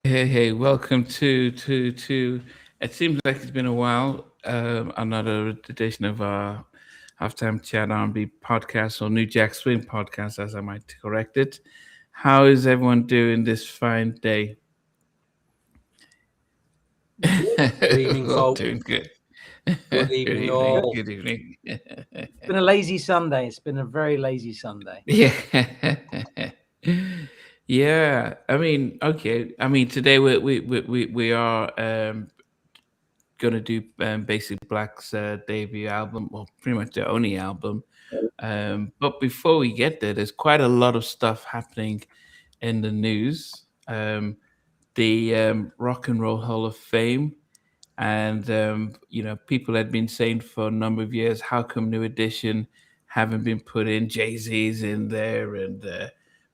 Hey, welcome to. It seems like it's been a while. Another edition of our halftime chat R&B podcast or New Jack Swing podcast, as I might correct it. How is everyone doing this fine day? Good evening, All folks. doing good. Good Good evening, evening. all. Good evening. It's been a lazy Sunday. It's been a very lazy Sunday. Yeah. Yeah. I mean, okay. I mean, today we are gonna do basically Black's debut album, well, pretty much their only album. But before we get there, there's quite a lot of stuff happening in the news. The Rock and Roll Hall of Fame, and people had been saying for a number of years, how come New Edition haven't been put in? Jay Z's in there, and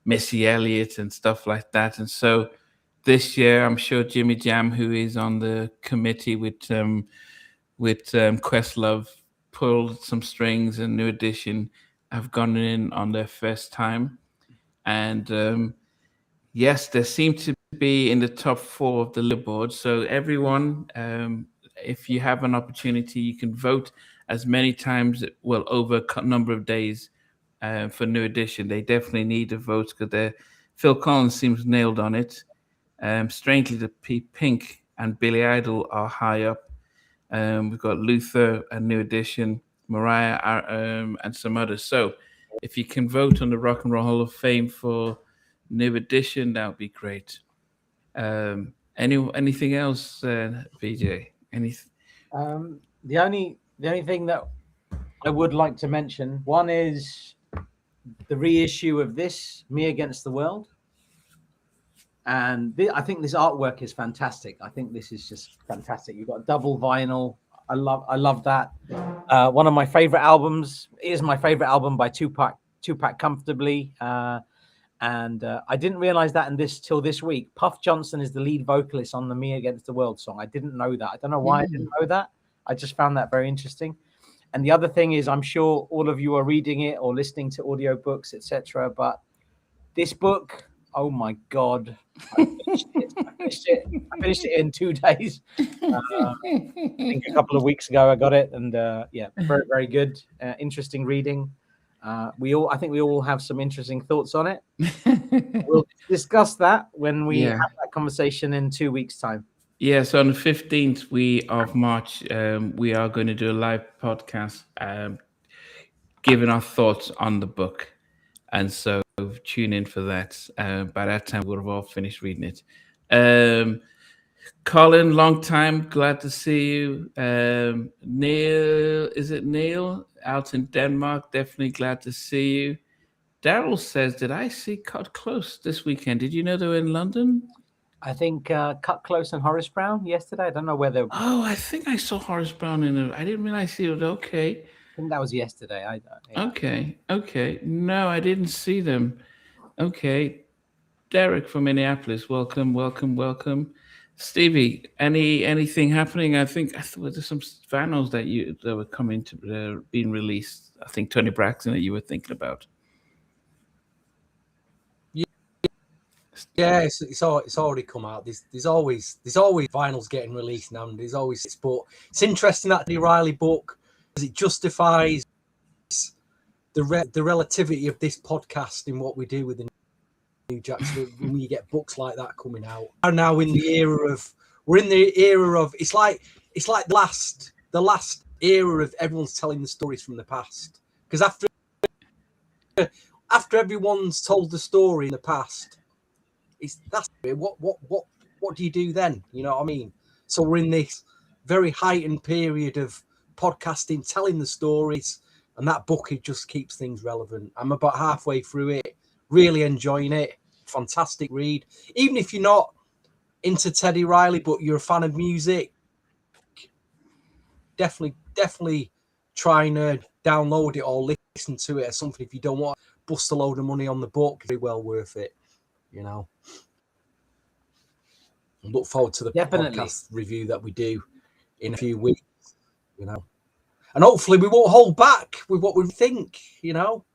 Missy Elliott and stuff like that, and so this year, I'm sure Jimmy Jam, who is on the committee with Questlove, pulled some strings, and New Edition have gone in on their first time. And yes, they seem to be in the top four of the leaderboard. So everyone, if you have an opportunity, you can vote as many times, well, over a number of days for New Edition. They definitely need the votes because Phil Collins seems nailed on it. Strangely, the Pink and Billy Idol are high up. We've got Luther and New Edition, Mariah, and some others. So, if you can vote on the Rock and Roll Hall of Fame for New Edition, that would be great. Anything else, VJ? Anything? The only thing that I would like to mention, one is the reissue of this Me Against the World, and I think this artwork is fantastic. I think this is just fantastic. You've got double vinyl. I love that. One of my favorite albums is my favorite album by Tupac comfortably. And I didn't realize that till this week. Puff Johnson is the lead vocalist on the Me Against the World song. I didn't know that. I don't know why I didn't know that. I just found that very interesting. And the other thing is, I'm sure all of you are reading it or listening to audiobooks, etc. But this book, oh my God, I finished it in 2 days. I think a couple of weeks ago I got it, and yeah, very, very good, interesting reading. I think we all have some interesting thoughts on it. We'll discuss that when we have that conversation in 2 weeks' time. Yeah, so on the 15th of March, we are going to do a live podcast giving our thoughts on the book. And so tune in for that. By that time, we'll have all finished reading it. Colin, long time. Glad to see you. Neil, is it Neil? Out in Denmark. Definitely glad to see you. Daryl says, did I see Cut Close this weekend? Did you know they were in London? I think Cut Close and Horace Brown yesterday. I don't know whether. Oh, I think I saw Horace Brown in it. I didn't realize he was okay. I think that was yesterday. Okay. No, I didn't see them. Okay. Derek from Minneapolis, welcome. Stevie, anything happening? I thought there's some vinyls that were coming to being released. I think Tony Braxton that you were thinking about. Yeah, it's already come out. There's always vinyls getting released now. And there's always, but it's interesting that the Riley book, because it justifies the relativity of this podcast in what we do with the New Jacks. When you get books like that coming out, and now we're in the era of it's like the last era of everyone's telling the stories from the past, because after everyone's told the story in the past, that's what do you do then? You know what I mean? So we're in this very heightened period of podcasting, telling the stories, and that book, it just keeps things relevant. I'm about halfway through it, really enjoying it. Fantastic read. Even if you're not into Teddy Riley, but you're a fan of music, definitely try and download it or listen to it or something. If you don't want to bust a load of money on the book, it's very well worth it. You know, I look forward to the podcast review that we do in a few weeks. You know, and hopefully we won't hold back with what we think. You know,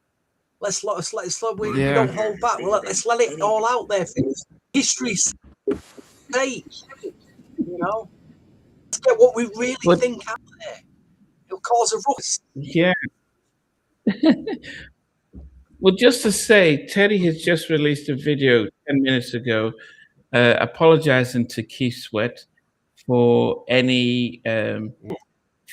we don't hold back. Let's let it all out there. History Hey, you know, let's get what we really think out there. It'll cause a ruckus. Yeah. Well, just to say, Teddy has just released a video 10 minutes ago apologizing to Keith Sweat for any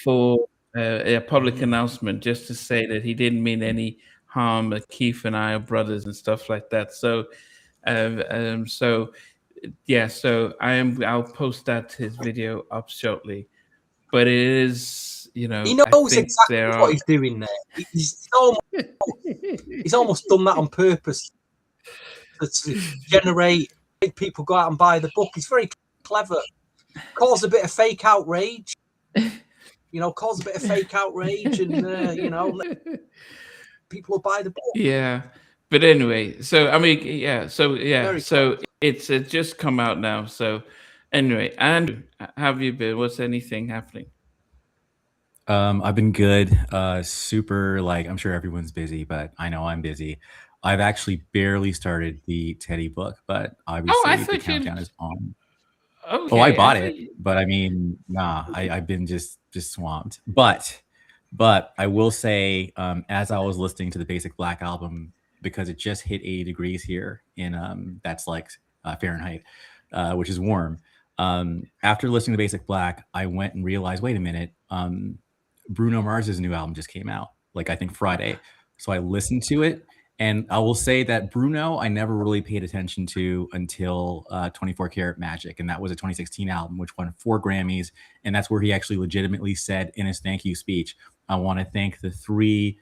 for a public announcement, just to say that he didn't mean any harm. Keith and I are brothers and stuff like that. So, so yeah, so I'll post his video up shortly. But it is, He knows exactly what he's doing there. He's almost done that on purpose to make people go out and buy the book. He's very clever. Cause a bit of fake outrage. Cause a bit of fake outrage, and people will buy the book. Yeah, but anyway, so I mean, so it's just come out now. So anyway, Andrew, how have you been? What's anything happening? I've been good. Super, I'm sure everyone's busy, but I know I'm busy. I've actually barely started the Teddy book, but obviously the countdown is on. Okay, I bought it, but I mean, nah, I've been just swamped. But I will say, as I was listening to the Basic Black album, because it just hit 80 degrees here in that's Fahrenheit, which is warm. After listening to Basic Black, I went and realized, wait a minute, Bruno Mars's new album just came out, I think Friday. So I listened to it, and I will say that Bruno, I never really paid attention to until 24 Karat Magic, and that was a 2016 album, which won 4 Grammys, and that's where he actually legitimately said in his thank you speech, I want to thank the 3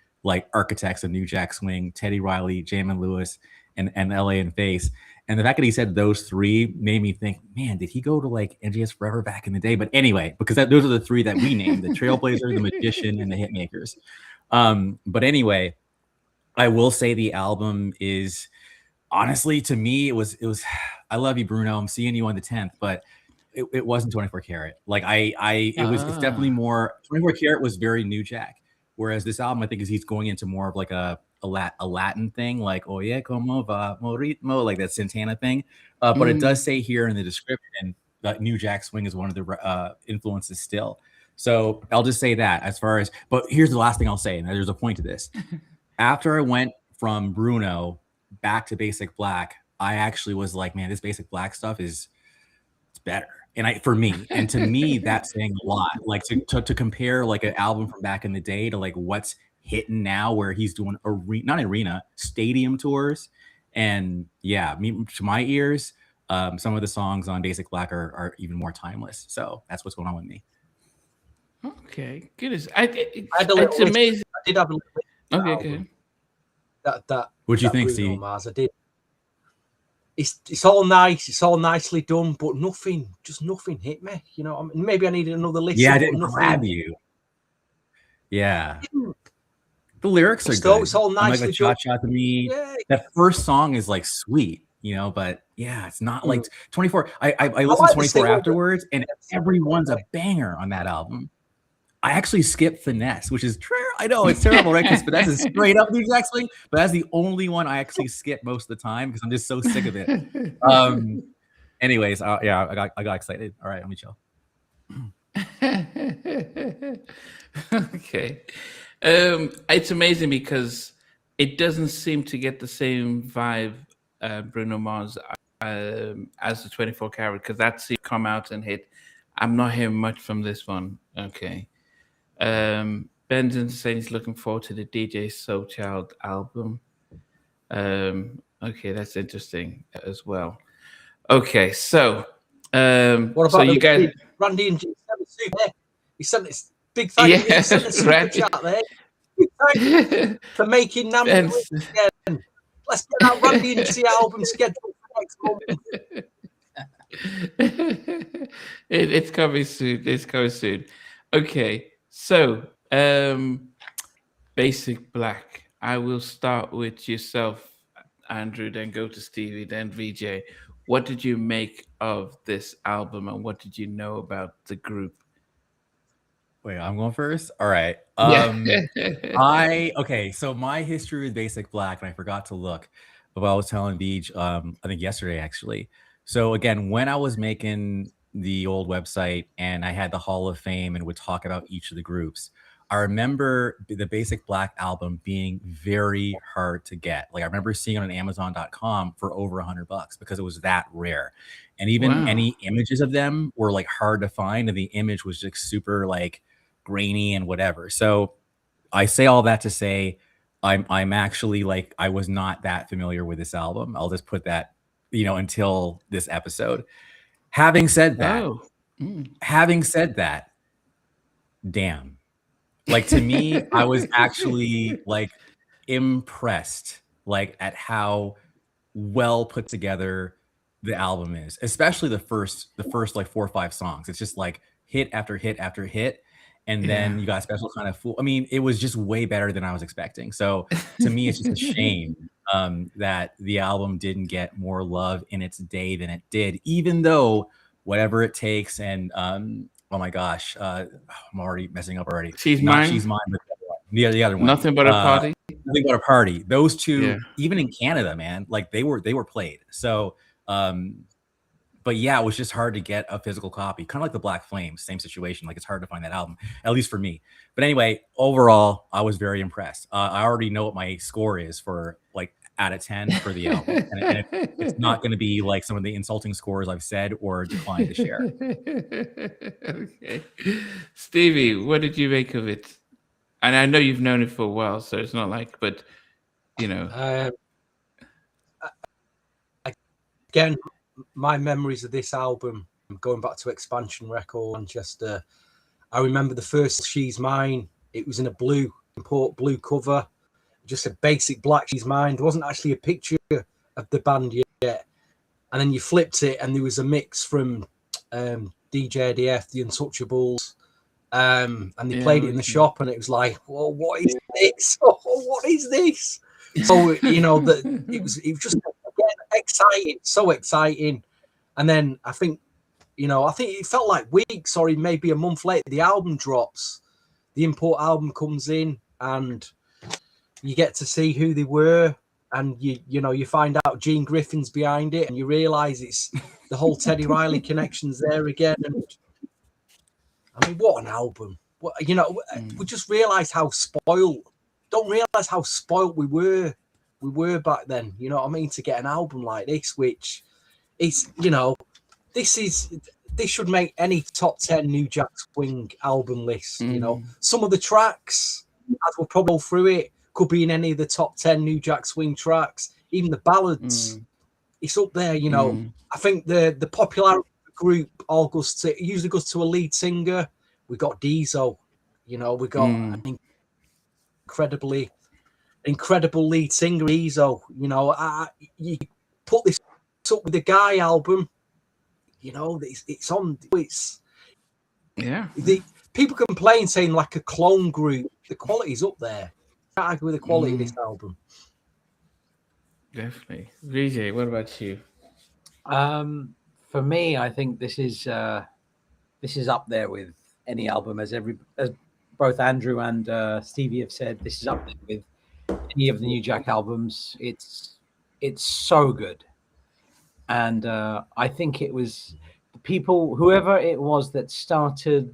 architects of New Jack Swing, Teddy Riley, Jamin Lewis, and LA and Face. And the fact that he said those 3 made me think, man, did he go to NGS Forever back in the day? But anyway, because those are the 3 that we named, the Trailblazer, the Magician, and the Hitmakers. But anyway, I will say the album is, honestly, to me, it was I love you, Bruno. I'm seeing you on the 10th, but it wasn't 24 Karat. It's definitely more, 24 Karat was very New Jack. Whereas this album, I think, he's going into more of a Latin thing, oye, como va ritmo, that Santana thing. But it does say here in the description that New Jack Swing is one of the influences still. So I'll just say that but here's the last thing I'll say, and there's a point to this. After I went from Bruno back to Basic Black, I actually was like, man, this Basic Black stuff it's better. And for me, and to me, that's saying a lot. To compare an album from back in the day to what's hitting now, where he's doing stadium tours. And yeah, to my ears, some of the songs on Basic Black are even more timeless. So that's what's going on with me. Okay, goodness. It's amazing. I did have a little bit. Okay, that. What'd you think, Steve? Mars, I did. It's all nice. It's all nicely done, but nothing hit me. Maybe I needed another listen. Yeah, I didn't grab you. Yeah. The lyrics are good. It's all nicely done. Cha to me. Yeah. That first song is sweet, but yeah, it's not 24. I listened to 24 afterwards, and everyone's a banger on that album. I actually skipped Finesse, which is true. I know it's terrible, right? Because Finesse is straight up New Jack Swing, but that's the only one I actually skip most of the time because I'm just so sick of it. Anyways, I got excited. All right, let me chill. Okay. It's amazing because it doesn't seem to get the same vibe, Bruno Mars, as the 24 Karat, because that's come out and hit. I'm not hearing much from this one. Okay. Benson saying he's looking forward to the DJ Soul Child album. Okay, that's interesting as well. Okay, so what about you guys? Randy and G he sent this big thank you. He sent a super chat there. Thank you for making Nam again. Let's get that Randy and G album scheduled for next month. It's coming soon. Okay, so Basic Black. I will start with yourself, Andrew, then go to Stevie, then VJ. What did you make of this album, and what did you know about the group? Wait, I'm going first? All right. So my history with Basic Black, and I forgot to look, but I was telling Beej, I think yesterday actually, So again, when I was making the old website and I had the Hall of Fame and would talk about each of the groups, I remember the Basic Black album being very hard to get. Like I remember seeing it on Amazon.com for over $100 because it was that rare. And even any images of them were like hard to find, and the image was just super like grainy and whatever. So I say all that to say I'm actually like I was not that familiar with this album. I'll just put that, until this episode. Having said that, damn. Like to me, I was actually like impressed like at how well put together the album is, especially the first like 4 or 5 songs. It's just like hit after hit after hit. And then you got Special Kind of Fool. I mean, it was just way better than I was expecting. So to me, it's just a shame that the album didn't get more love in its day than it did, even though Whatever It Takes and oh my gosh, I'm already messing up already. She's Mine, but the other one. Nothing But a Party. Nothing But a Party. Those two, even in Canada, man, like they were played. So but yeah, it was just hard to get a physical copy. Kind of like the Black Flames, same situation. Like it's hard to find that album, at least for me. But anyway, overall, I was very impressed. I already know what my score is for like out of 10 for the album. and it's not going to be like some of the insulting scores I've said or declined to share. Okay. Stevie, what did you make of it? And I know you've known it for a while, so it's not like, but again, my memories of this album, going back to Expansion Record, Manchester, I remember the first She's Mine. It was in a blue cover, just a basic black She's Mine. There wasn't actually a picture of the band yet. And then you flipped it and there was a mix from DJDF, The Untouchables, and they played it in the shop, and it was like, whoa, what is this? Oh, what is this? So, that it was just exciting, so exciting. And then I think it felt like weeks or maybe a month later, the album drops, the import album comes in, and you get to see who they were, and you find out Gene Griffin's behind it, and you realize it's the whole Teddy Riley connection's there again. And I mean, what an album! We just realize how spoiled. Don't realize how spoiled we were back then. You know what I mean? To get an album like this, which is, this should make any top 10 New Jack Swing album list. Some of the tracks, as we'll probably go through it, could be in any of the top 10 New Jack Swing tracks. Even the ballads, it's up there. I think the popularity of the group usually goes to a lead singer. We got Diesel. We got an incredible lead singer, Diesel. You put this up with the Guy album. It's on. People complain saying like a clone group. The quality's up there. Can't argue with the quality of this album. Definitely. VJ, what about you? For me, I think this is up there with any album, as both Andrew and Stevie have said. This is up there with any of the New Jack albums. It's so good. And I think it was the people, whoever it was that started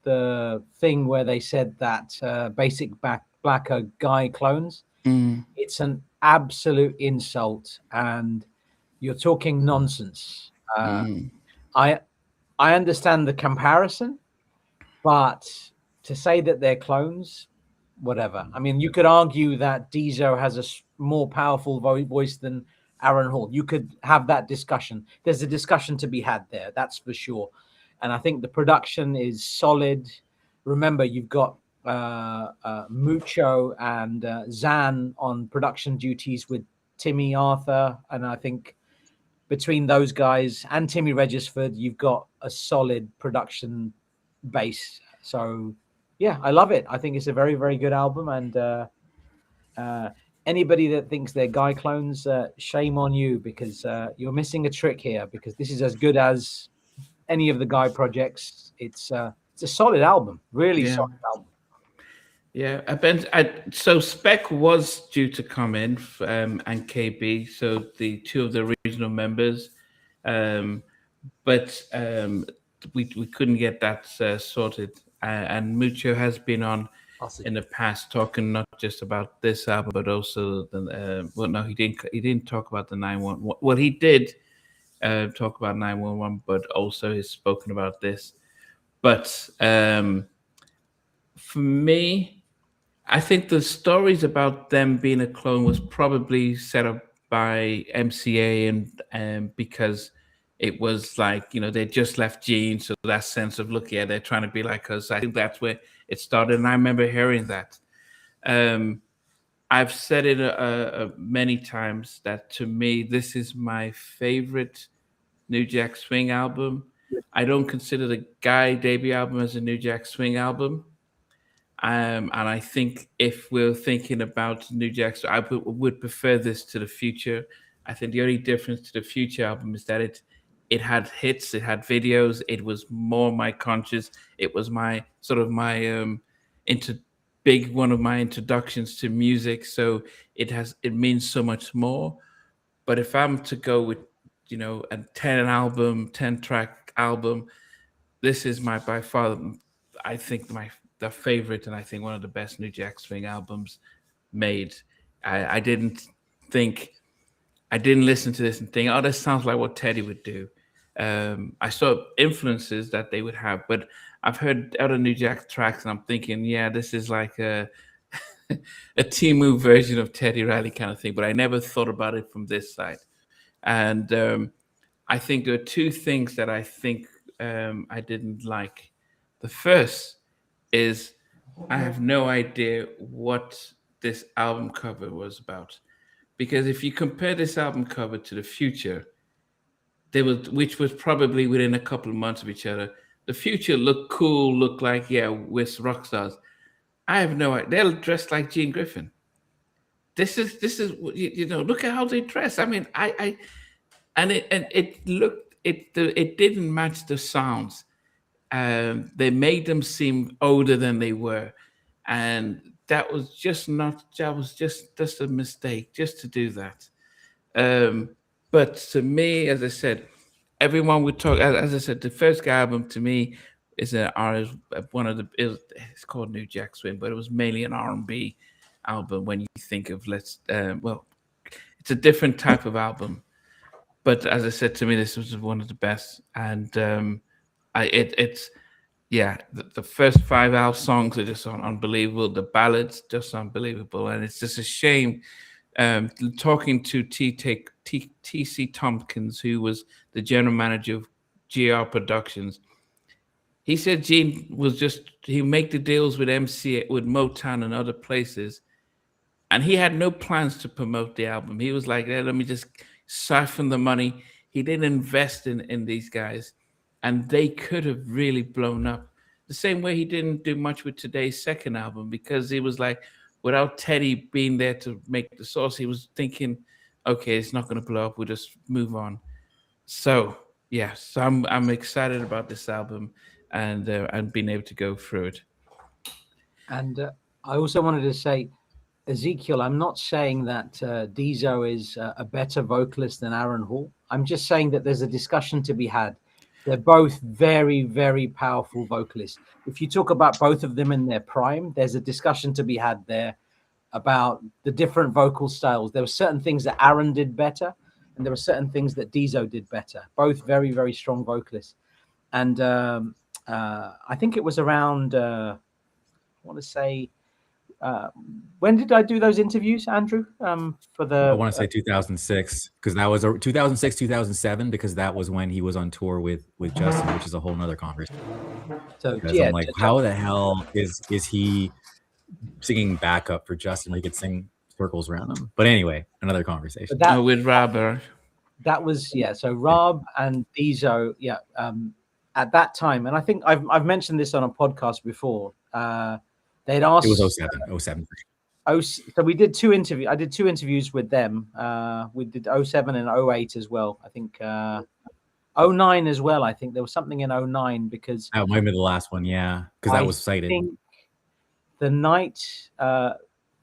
the thing where they said that Basic Black are Guy clones. It's an absolute insult, and you're talking nonsense. I understand the comparison, but to say that they're clones, whatever. I mean, you could argue that Diesel has a more powerful voice than Aaron Hall. You could have that discussion. There's a discussion to be had there, that's for sure. And I think the production is solid. Remember, you've got Mucho and Zan on production duties with Timmy Arthur. And I think between those guys and Timmy Regisford, you've got a solid production base. So, yeah, I love it. I think it's a very, very good album. And anybody that thinks they're Guy clones, shame on you, because you're missing a trick here, because this is as good as any of the Guy projects. It's a solid album, really solid album. Yeah, so Spec was due to come in, and KB, so the two of the original members, But we couldn't get that sorted. And Mucho has been on in the past talking not just about this album, but also the well, no, he didn't talk about the 911. Well, he did talk about 911, but also he's spoken about this. But for me, I think the stories about them being a clone was probably set up by MCA and because it was like, you know, they just left Gene, so that sense of look, yeah, they're trying to be like us. I think that's where it started, and I remember hearing that. I've said it many times that to me, this is my favorite New Jack Swing album. I don't consider the Guy debut album as a New Jack Swing album. And I think if we're thinking about New Jack, I would prefer this to the Future. I think the only difference to the Future album is that it had hits, it had videos, it was more my conscious. It was my sort of my one of my introductions to music. So it means so much more. But if I'm to go with, you know, a 10 track album, this is my by far, I think the favorite, and I think one of the best New Jack Swing albums made. I didn't listen to this and think, oh, this sounds like what Teddy would do. I saw influences that they would have, but I've heard other New Jack tracks and I'm thinking, yeah, this is like a Timu version of Teddy Riley kind of thing, but I never thought about it from this side. And I think there are two things that I think I didn't like. The first is I have no idea what this album cover was about. Because if you compare this album cover to the Future, which was probably within a couple of months of each other, the Future looked cool, looked like, yeah, we're rock stars. I have no idea. They're dressed like Gene Griffin. This is you know, look at how they dress. I mean, it didn't match the sounds. They made them seem older than they were, and that was just a mistake just to do that. But to me, as I said, everyone would talk. As I said, the first album to me is it's called New Jack Swing, but it was mainly an R&B album. When you think of it's a different type of album. But as I said, to me, this was one of the best, and the first 5 songs are just unbelievable. The ballads just unbelievable, and it's just a shame. Talking to T.C. Tompkins, who was the general manager of GR Productions, he said Gene was he make the deals with MCA, with Motown and other places, and he had no plans to promote the album. He was like, let me just siphon the money. He didn't invest in these guys, and they could have really blown up. The same way he didn't do much with today's second album, because he was like, without Teddy being there to make the sauce, he was thinking, okay, it's not going to blow up. We'll just move on. So yes, I'm excited about this album and being able to go through it. And I also wanted to say, Ezekiel, I'm not saying that Deezo is a better vocalist than Aaron Hall. I'm just saying that there's a discussion to be had. They're both very, very powerful vocalists. If you talk about both of them in their prime, there's a discussion to be had there about the different vocal styles. There were certain things that Aaron did better, and there were certain things that Deezo did better. Both very, very strong vocalists. And I think it was around, I want to say, when did I do those interviews, Andrew? For the I want to say 2006, because that was 2006, 2007, because that was when he was on tour with Justin, which is a whole nother conversation. So yeah, I'm like, how the hell is he singing backup for Justin where he could sing circles around him? But anyway, another conversation. With Rob. That was So Rob and Deezo, at that time, and I think I've mentioned this on a podcast before. They'd asked. It was 07. So we did two interviews. I did 2 interviews with them. We did 07 and 08 as well. I think 09 as well. I think there was something in 09 because that might be the last one. Yeah, because that was cited. The night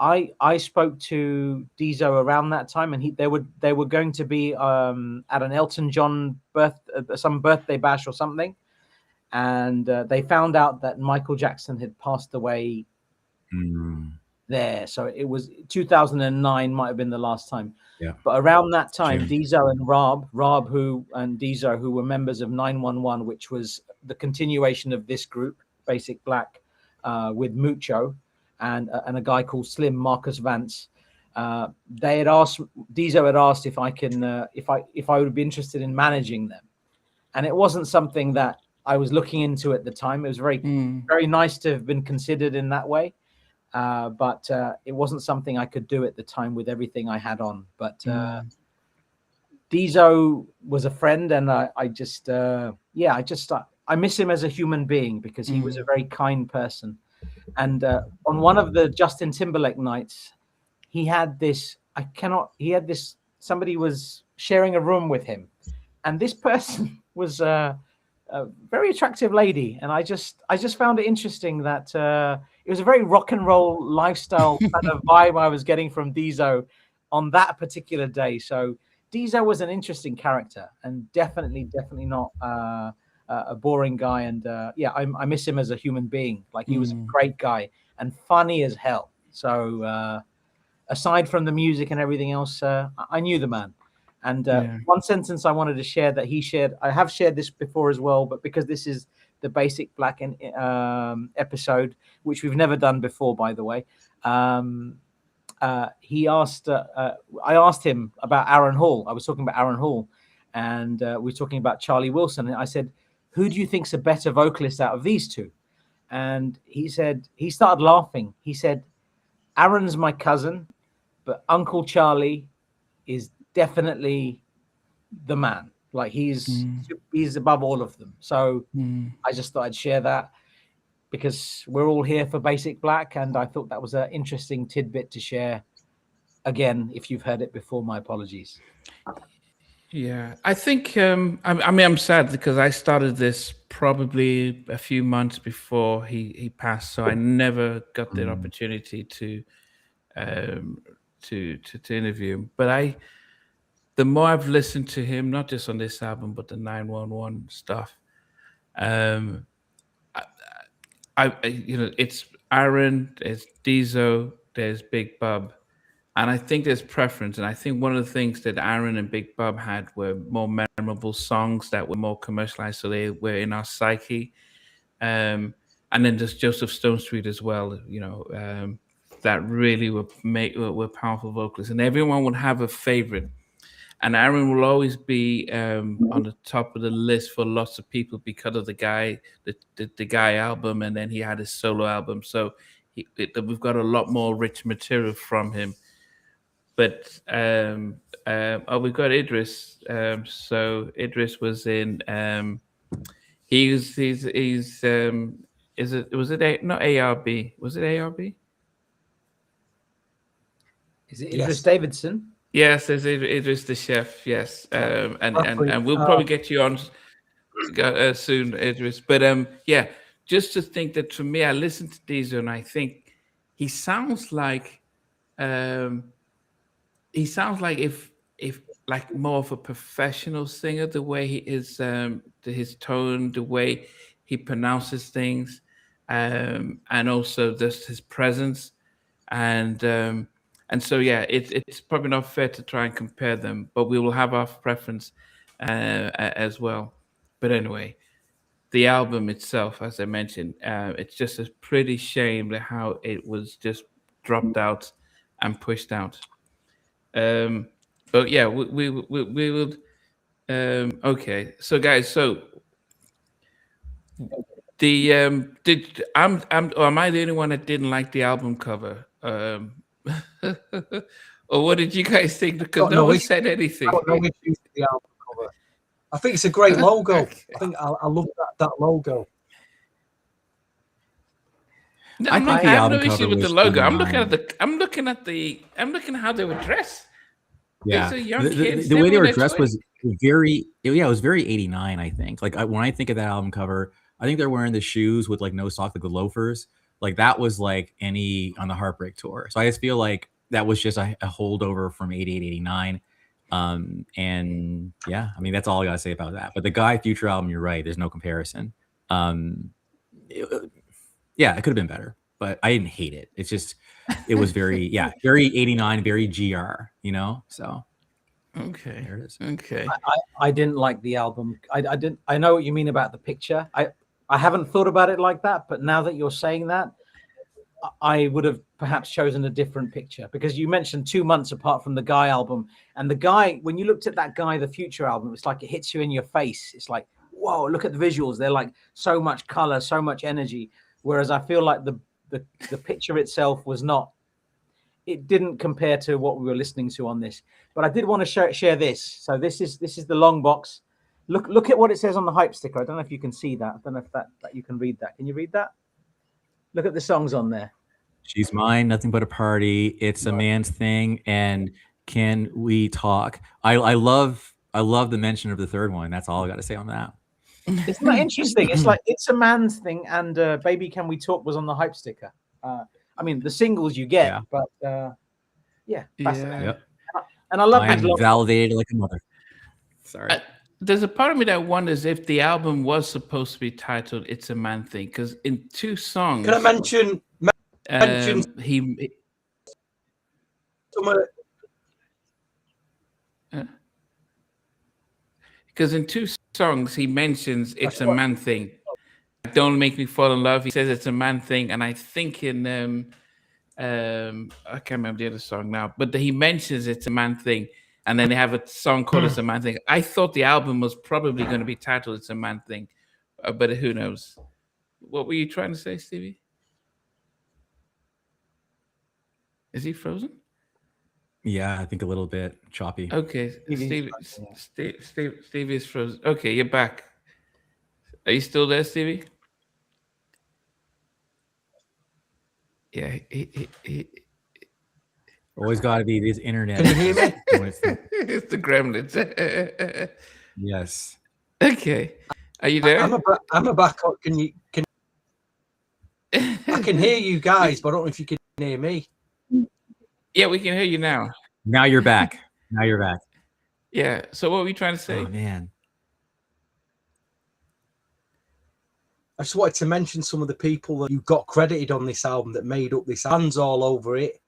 I spoke to Diesel around that time, and they were going to be at an Elton John some birthday bash or something, and they found out that Michael Jackson had passed away there. So it was 2009 might have been the last time. Yeah. But around that time, June. Diesel and Rob and Diesel, who were members of 911, which was the continuation of this group, Basic Black, with Mucho and a guy called Slim, Marcus Vance. They had asked, Diesel had asked if I would be interested in managing them, and it wasn't something that I was looking into at the time. It was very nice to have been considered in that way. But it wasn't something I could do at the time with everything I had on. But Diesel was a friend, and I miss him as a human being, because he was a very kind person. And on one of the Justin Timberlake nights, he had this. Somebody was sharing a room with him, and this person was a very attractive lady, and I just found it interesting that it was a very rock and roll lifestyle kind of vibe I was getting from Diesel on that particular day. So Diesel was an interesting character, and definitely not a boring guy. And I miss him as a human being. Like, he was a great guy and funny as hell. So aside from the music and everything else, I knew the man. And one sentence I wanted to share that he shared, I have shared this before as well, but because this is the Basic Black episode, which we've never done before, by the way, he asked, I asked him about Aaron Hall. I was talking about Aaron Hall, and we were talking about Charlie Wilson. And I said, who do you think's a better vocalist out of these two? And he said, he started laughing. He said, Aaron's my cousin, but Uncle Charlie is definitely the man. Like, he's above all of them. So I just thought I'd share that, because we're all here for Basic Black, and I thought that was an interesting tidbit to share. Again, if you've heard it before, my apologies. Yeah, I think I'm sad because I started this probably a few months before he passed, so I never got the opportunity to interview him. But the more I've listened to him, not just on this album, but the 911 stuff, it's Aaron, there's Diesel, there's Big Bub, and I think there's preference. And I think one of the things that Aaron and Big Bub had were more memorable songs that were more commercialized, so they were in our psyche. And then there's Joseph Stonestreet as well, that really were powerful vocalists, and everyone would have a favorite. And Aaron will always be on the top of the list for lots of people because of the Guy album, and then he had his solo album. So we've got a lot more rich material from him. But we've got Idris. So Idris was in. Was it not ARB? Was it ARB? Is it Idris Davidson? Yes, there's Idris the chef. Yes, and we'll probably get you on soon, Idris. But just to think that, for me, I listen to Diesel and I think he sounds like if like more of a professional singer, the way he is, his tone, the way he pronounces things, and also just his presence, and so it's probably not fair to try and compare them, but we will have our preference as well. But anyway, the album itself, as I mentioned, it's just a pretty shame that how it was just dropped out and pushed out. But yeah, we will. Okay, so guys, so the am I the only one that didn't like the album cover? Or what did you guys think? Because no one said anything. No issues with the album cover. I think it's a great logo. Okay. I think I love that logo. No, I have no issue with the logo. I'm looking at how they were dressed. Yeah, kids, the way they were dressed was very, it was very 89. I think, like when I think of that album cover, I think they're wearing the shoes with like no socks, like the loafers. Like that was like any on the Heartbreak tour. So I just feel like that was just a holdover from 88, 89. And yeah, I mean, that's all I gotta say about that. But the Guy Future album, you're right, there's no comparison. Yeah, it could have been better, but I didn't hate it. It's just, it was very, very 89, very GR, you know? So Okay. there it is. Okay. I didn't like the album. I know what you mean about the picture. I haven't thought about it like that, but now that you're saying that, I would have perhaps chosen a different picture, because you mentioned 2 months apart from the Guy album, and the Guy, when you looked at that Guy the Future album, it's like it hits you in your face. It's like, whoa, look at the visuals. They're like so much color, so much energy. Whereas I feel like the picture itself was not, it didn't compare to what we were listening to on this. But I did want to share this. So this is the long box. Look at what it says on the hype sticker. I don't know if you can see that. I don't know if that you can read that. Can you read that? Look at the songs on there. She's Mine, Nothing But a Party, It's a Man's Thing, and Can We Talk? I love the mention of the third one. That's all I got to say on that. Isn't that interesting? It's like It's a Man's Thing and Baby Can We Talk was on the hype sticker. I mean, the singles you get, but fascinating. Yep. And I love I'm these validated like a mother. Sorry. There's a part of me that wonders if the album was supposed to be titled "It's a Man Thing," because in 2 songs, Can I mention he because in 2 songs he mentions it's a man thing. Don't Make Me Fall in Love. He says it's a man thing, and I think in I can't remember the other song now, but he mentions it's a man thing, and then they have a song called "It's a Man Thing." I thought the album was probably going to be titled "It's a Man Thing," but who knows? What were you trying to say, Stevie? Is he frozen? Yeah, I think a little bit choppy. Okay, Stevie is frozen. Okay, you're back. Are you still there, Stevie? Yeah, he Always got to be this internet. Can you hear me? it's the gremlins. Yes. Okay, are you there? I'm a backup. Can I can hear you guys, but I don't know if you can hear me. Yeah, we can hear you now. Now you're back. Now you're back. Yeah. So what were you trying to say? Oh man. I just wanted to mention some of the people that you got credited on this album that made up this. Hands all over it.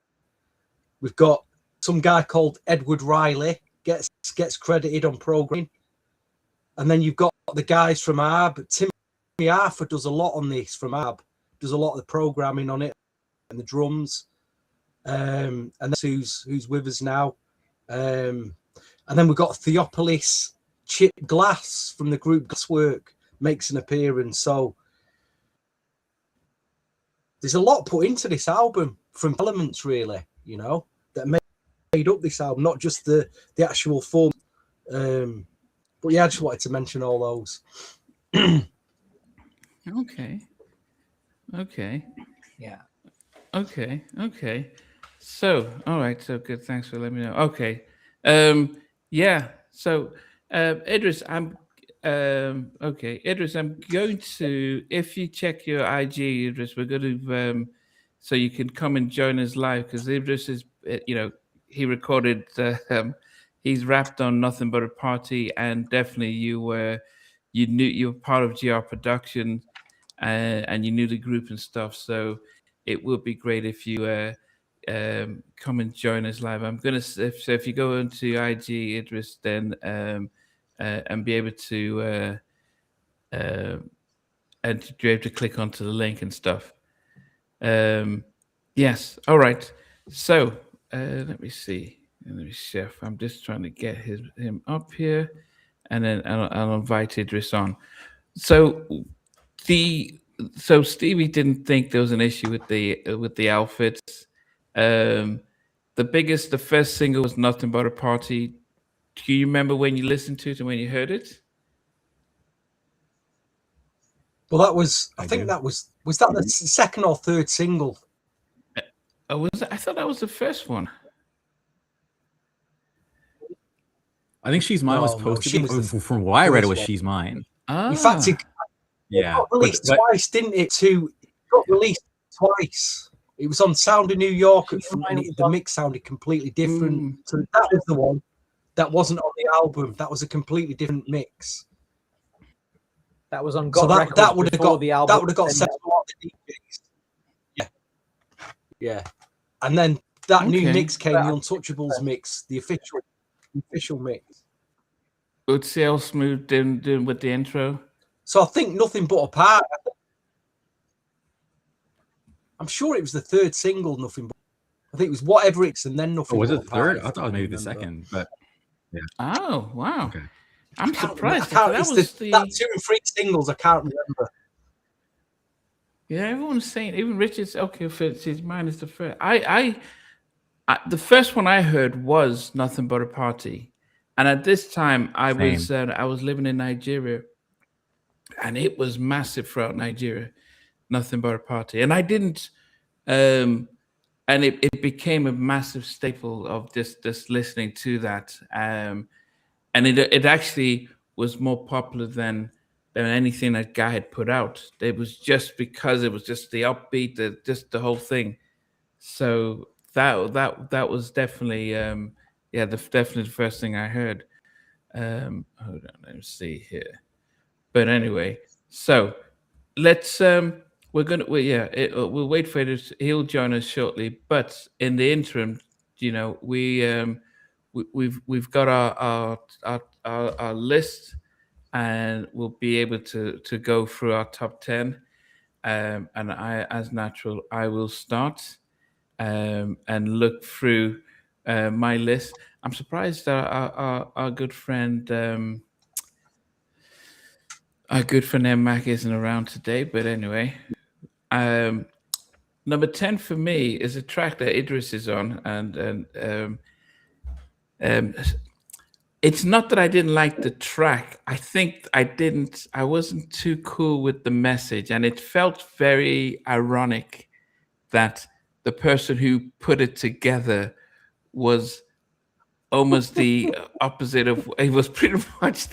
We've got some guy called Edward Riley gets credited on programming, and then you've got the guys from ARB. Timmy Arthur does a lot on this from ARB. Does a lot of the programming on it and the drums. And that's who's with us now. And then we've got Theopolis. Chip Glass from the group Glasswork makes an appearance. So there's a lot put into this album from elements, really, you know, that made up this album, not just the actual form. But yeah, I just wanted to mention all those. Okay. Yeah. Okay. So, all right. So good. Thanks for letting me know. Okay. Yeah. So, Idris, Idris, I'm going to, if you check your IG, Idris, we're going to, so you can come and join us live, because Idris is, he recorded, he's rapped on Nothing But a Party, and definitely you were part of GR Production, and you knew the group and stuff. So it would be great if you come and join us live. I'm gonna, if you go into IG, Idris, then and be able to and to be able to click onto the link and stuff. Yes. All right. So let me see. Chef, I'm just trying to get him up here, and then I'll invite Idris on. So Stevie didn't think there was an issue with the outfits. The first single was Nothing But a Party. Do you remember when you listened to it and when you heard it? Well, that was, I think that was that the second or third single? Oh, was it? I thought that was the first one. I think She's Mine was supposed to be. From what I read, it was She's Mine. Ah. In fact, it got released twice, didn't it? It got released twice. It was on Sound of New York, and the mix sounded completely different. So that was the one that wasn't on the album. That was a completely different mix. That was on So that would have got the album. That would have got sent to a lot of the DJs. Yeah. And then that new mix came, the Untouchables mix, the official mix. Would see how smooth doing with the intro. So I think Nothing But Apart. I'm sure it was the third single, Nothing But. I think it was Whatever It's and then Nothing. Was But it the third? Apart, I thought it was maybe the second, but yeah. Oh wow! Okay. I'm surprised. That 2 and 3 singles. I can't remember. Yeah, everyone's saying. Even Richard's okay. His mine is the first. I the first one I heard was Nothing But a Party, and at this time I was living in Nigeria, and it was massive throughout Nigeria. Nothing But a Party, and I didn't. And it became a massive staple of this listening to that. And it actually was more popular than anything that Guy had put out. It was just because it was just the upbeat, just the whole thing. So that was definitely definitely the first thing I heard. Hold on, let me see here. But anyway, so let's we'll wait for it. He'll join us shortly. But in the interim, we've got our list, and we'll be able to go through our top 10. And as natural, I will start and look through my list. I'm surprised our good friend M. Mac isn't around today, but anyway. Number 10 for me is a track that Idris is on, and it's not that I didn't like the track. I think I wasn't too cool with the message, and it felt very ironic that the person who put it together was almost the opposite of. It was pretty much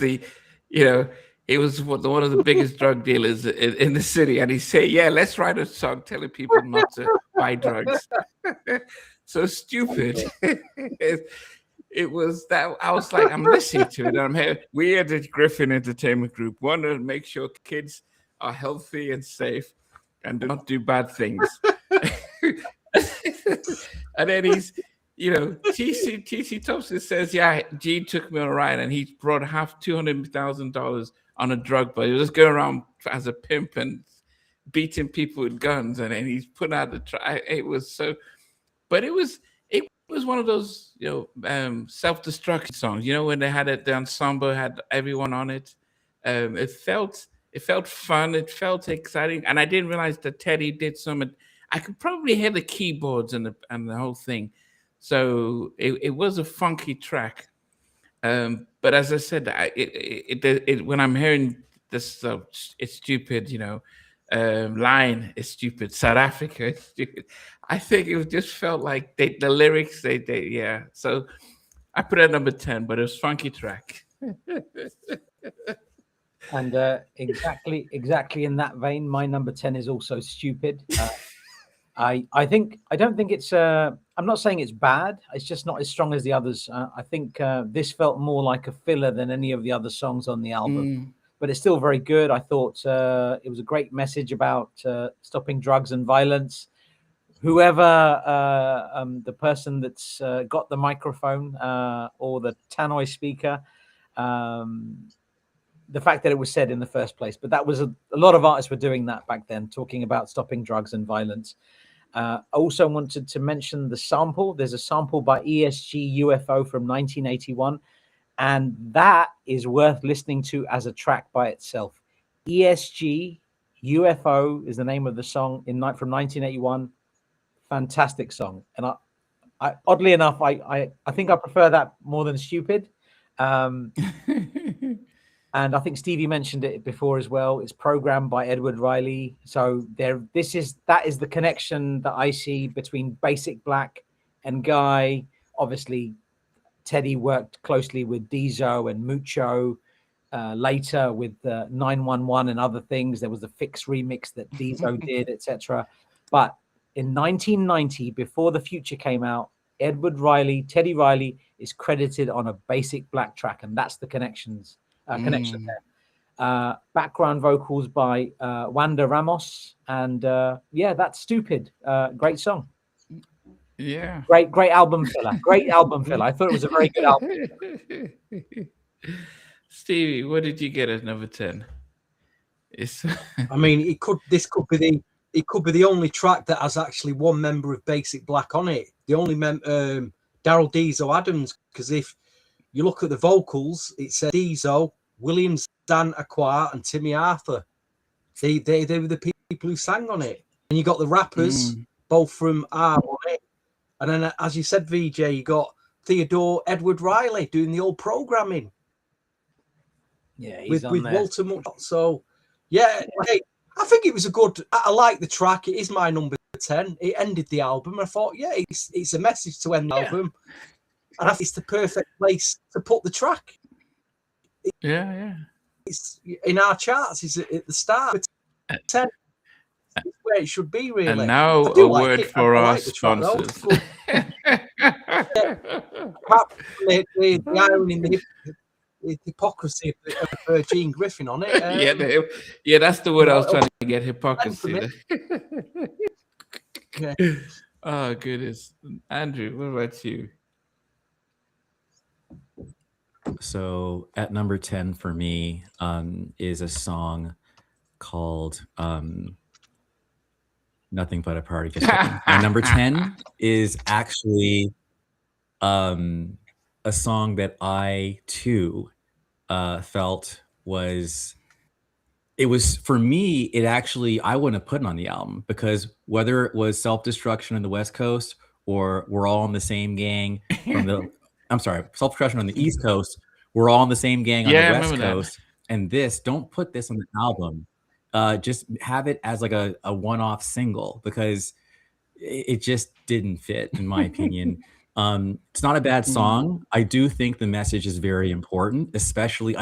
he was one of the biggest drug dealers in the city, and he said, "Yeah, let's write a song telling people not to buy drugs." So stupid. It was that I was like, I'm listening to it, and I'm here. We are the Griffin Entertainment Group. Want to make sure kids are healthy and safe, and do not do bad things. And then he's, TC Thompson says, "Yeah, Gene took me on a ride, and he brought $200,000 on a drug, but he was going around as a pimp and beating people with guns, and then he's put out the try." It was so, but it was one of those self-destruction songs. When they had it, the ensemble had everyone on it. It felt fun. It felt exciting, and I didn't realize that Teddy did some. I could probably hear the keyboards and the whole thing. So it was a funky track. But as I said, when I'm hearing this, it's stupid, line is stupid, South Africa is stupid. I think it just felt like the lyrics, So I put it at number 10, but it was funky track. And exactly in that vein, my number 10 is also stupid. I don't think it's I'm not saying it's bad. It's just not as strong as the others. I think this felt more like a filler than any of the other songs on the album, but it's still very good. I thought it was a great message about stopping drugs and violence. Whoever the person that's got the microphone or the tannoy speaker, the fact that it was said in the first place, but that was a lot of artists were doing that back then, talking about stopping drugs and violence. I also wanted to mention the sample. There's a sample by ESG UFO from 1981, and that is worth listening to as a track by itself. ESG UFO is the name of the song from 1981. Fantastic song, and I oddly enough, I think I prefer that more than Stupid. And I think Stevie mentioned it before as well. It's programmed by Edward Riley. So that is the connection that I see between Basic Black and Guy. Obviously, Teddy worked closely with Deezo and Mucho. Later with 911 and other things. There was the Fix remix that Deezo did, etc. But in 1990, before The Future came out, Teddy Riley is credited on a Basic Black track, and that's the connection there. Background vocals by Wanda Ramos, and yeah, that's Stupid. Great song. Yeah. Great album filler. Great album filler. I thought it was a very good album. Stevie, what did you get as number 10? I mean, this could be the only track that has actually one member of Basic Black on it. The only Daryl Deezo Adams, because if you look at the vocals, it says Deezo, William Dan Aqua, and Timmy Arthur. They were the people who sang on it. And you got the rappers, both from R on it. And then, as you said, VJ, you got Theodore Edward Riley doing the old programming. Yeah, he's with there. Walter Mott. So, yeah, hey, I think it was a good. I like the track. It is my number 10. It ended the album. I thought, yeah, it's a message to end the album, and I think it's the perfect place to put the track. It's in our charts. Is at the start. 10. It's where it should be, really. And now a word for our sponsors. The irony in the hypocrisy of Gene Griffin on it. Yeah, that's the word I was trying to get, hypocrisy. Yeah. Oh, goodness. Andrew, what about you? So at number 10 for me is a song called Nothing But a Party. Just kidding. My number 10 is actually a song that I too felt was for me, it actually, I wouldn't have put it on the album, because whether it was Self-Destruction on the West Coast or We're All in the Same Gang from the Self-Destruction on the East Coast, We're All in the Same Gang on the West Coast, and don't put this on the album. Just have it as like a one-off single, because it just didn't fit, in my opinion. It's not a bad song. I do think the message is very important, especially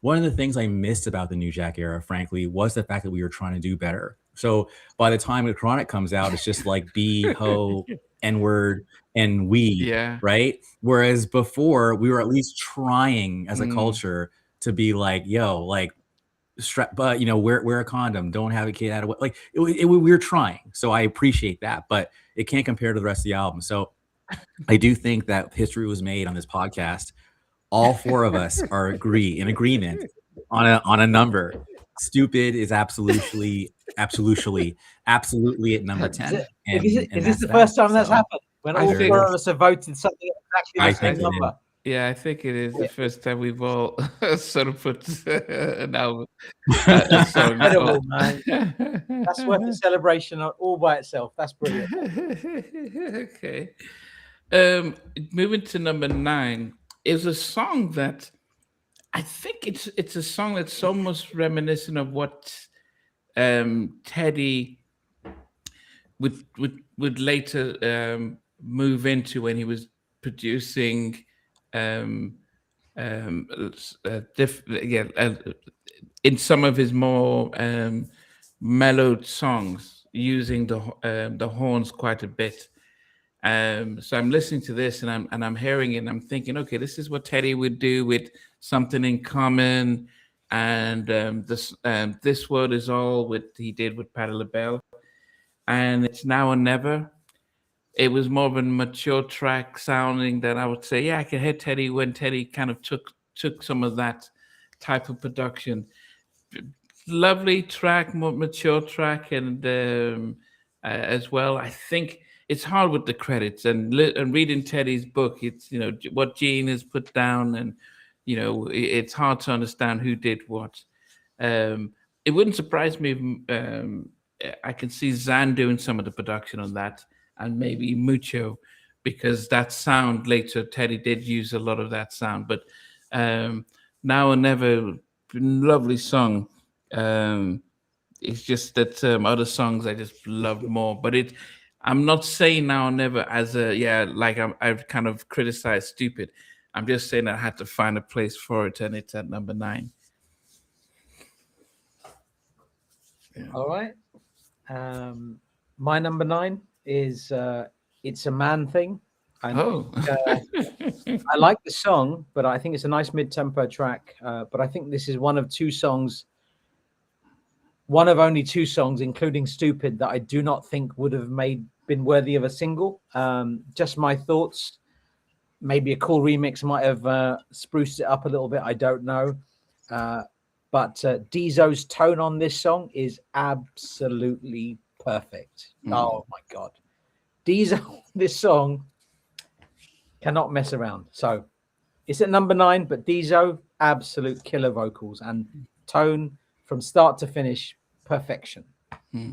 one of the things I missed about the New Jack era, frankly, was the fact that we were trying to do better. So by the time the Chronic comes out, it's just like B, ho, N-word, and we, right? Whereas before, we were at least trying as a culture to be like, yo, like, but wear a condom, don't have a kid out of it. Like we were trying. So I appreciate that, but it can't compare to the rest of the album. So I do think that history was made on this podcast. All four of us are in agreement on a number. Stupid is absolutely at number 10. Is this the first time that's happened? When all four of us have voted something exactly the same number? Yeah, I think it is the first time we've all sort of put an album. Incredible, man. That's worth a celebration all by itself. That's brilliant. Okay. Moving to number 9 is a song that I think it's a song that's almost reminiscent of what Teddy would later move into when he was producing in some of his more mellowed songs, using the horns quite a bit. So I'm listening to this and I'm hearing it and I'm thinking, okay, this is what Teddy would do with Something in Common, and This World Is All, what he did with Patti LaBelle, and It's Now or Never. It was more of a mature track sounding that I would say, yeah, I can hear Teddy when Teddy kind of took some of that type of production. Lovely track, more mature track, and as well, I think it's hard with the credits and reading Teddy's book. It's what Gene has put down, and it's hard to understand who did what. It wouldn't surprise me if I can see Zan doing some of the production on that, and maybe Mucho, because that sound later, Teddy did use a lot of that sound. But Now or Never, lovely song. It's just that other songs I just love more. But I'm not saying Now or Never as I've kind of criticized Stupid. I'm just saying I had to find a place for it, and it's at number 9. Yeah. All right. My number 9 is It's a Man Thing. I like the song, but I think it's a nice mid-tempo track. But I think this is one of only two songs, including Stupid, that I do not think would have been worthy of a single. Just my thoughts. Maybe a cool remix might have spruced it up a little bit. I don't know. But Diezo's tone on this song is absolutely perfect. Oh my God. Diezo, this song cannot mess around. So it's at number 9, but Diezo, absolute killer vocals and tone from start to finish, perfection. Okay.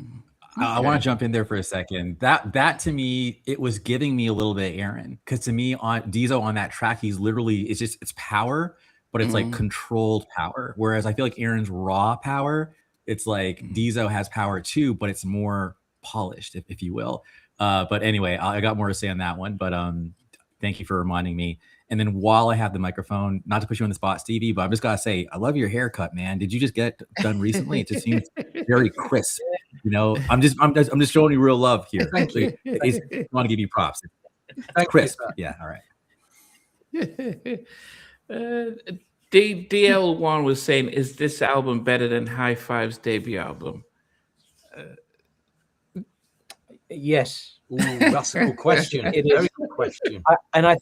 I want to jump in there for a second. That to me, it was giving me a little bit of Aaron, because to me, on Diezo on that track, he's literally, it's power, but it's like controlled power. Whereas I feel like Aaron's raw power, it's like Diezo has power too, but it's more polished, if you will. But anyway, I got more to say on that one. But thank you for reminding me. And then while I have the microphone, not to put you on the spot, Stevie, but I'm just gotta say, I love your haircut, man. Did you just get done recently? It just seems very crisp. You know, I'm just showing you real love here. Thank you. I want to give you props. Thank Crisp. you, Yeah. All right. DL1 was saying, is this album better than High Five's debut album? Yes. Ooh, that's a good question. It is. Very good question. I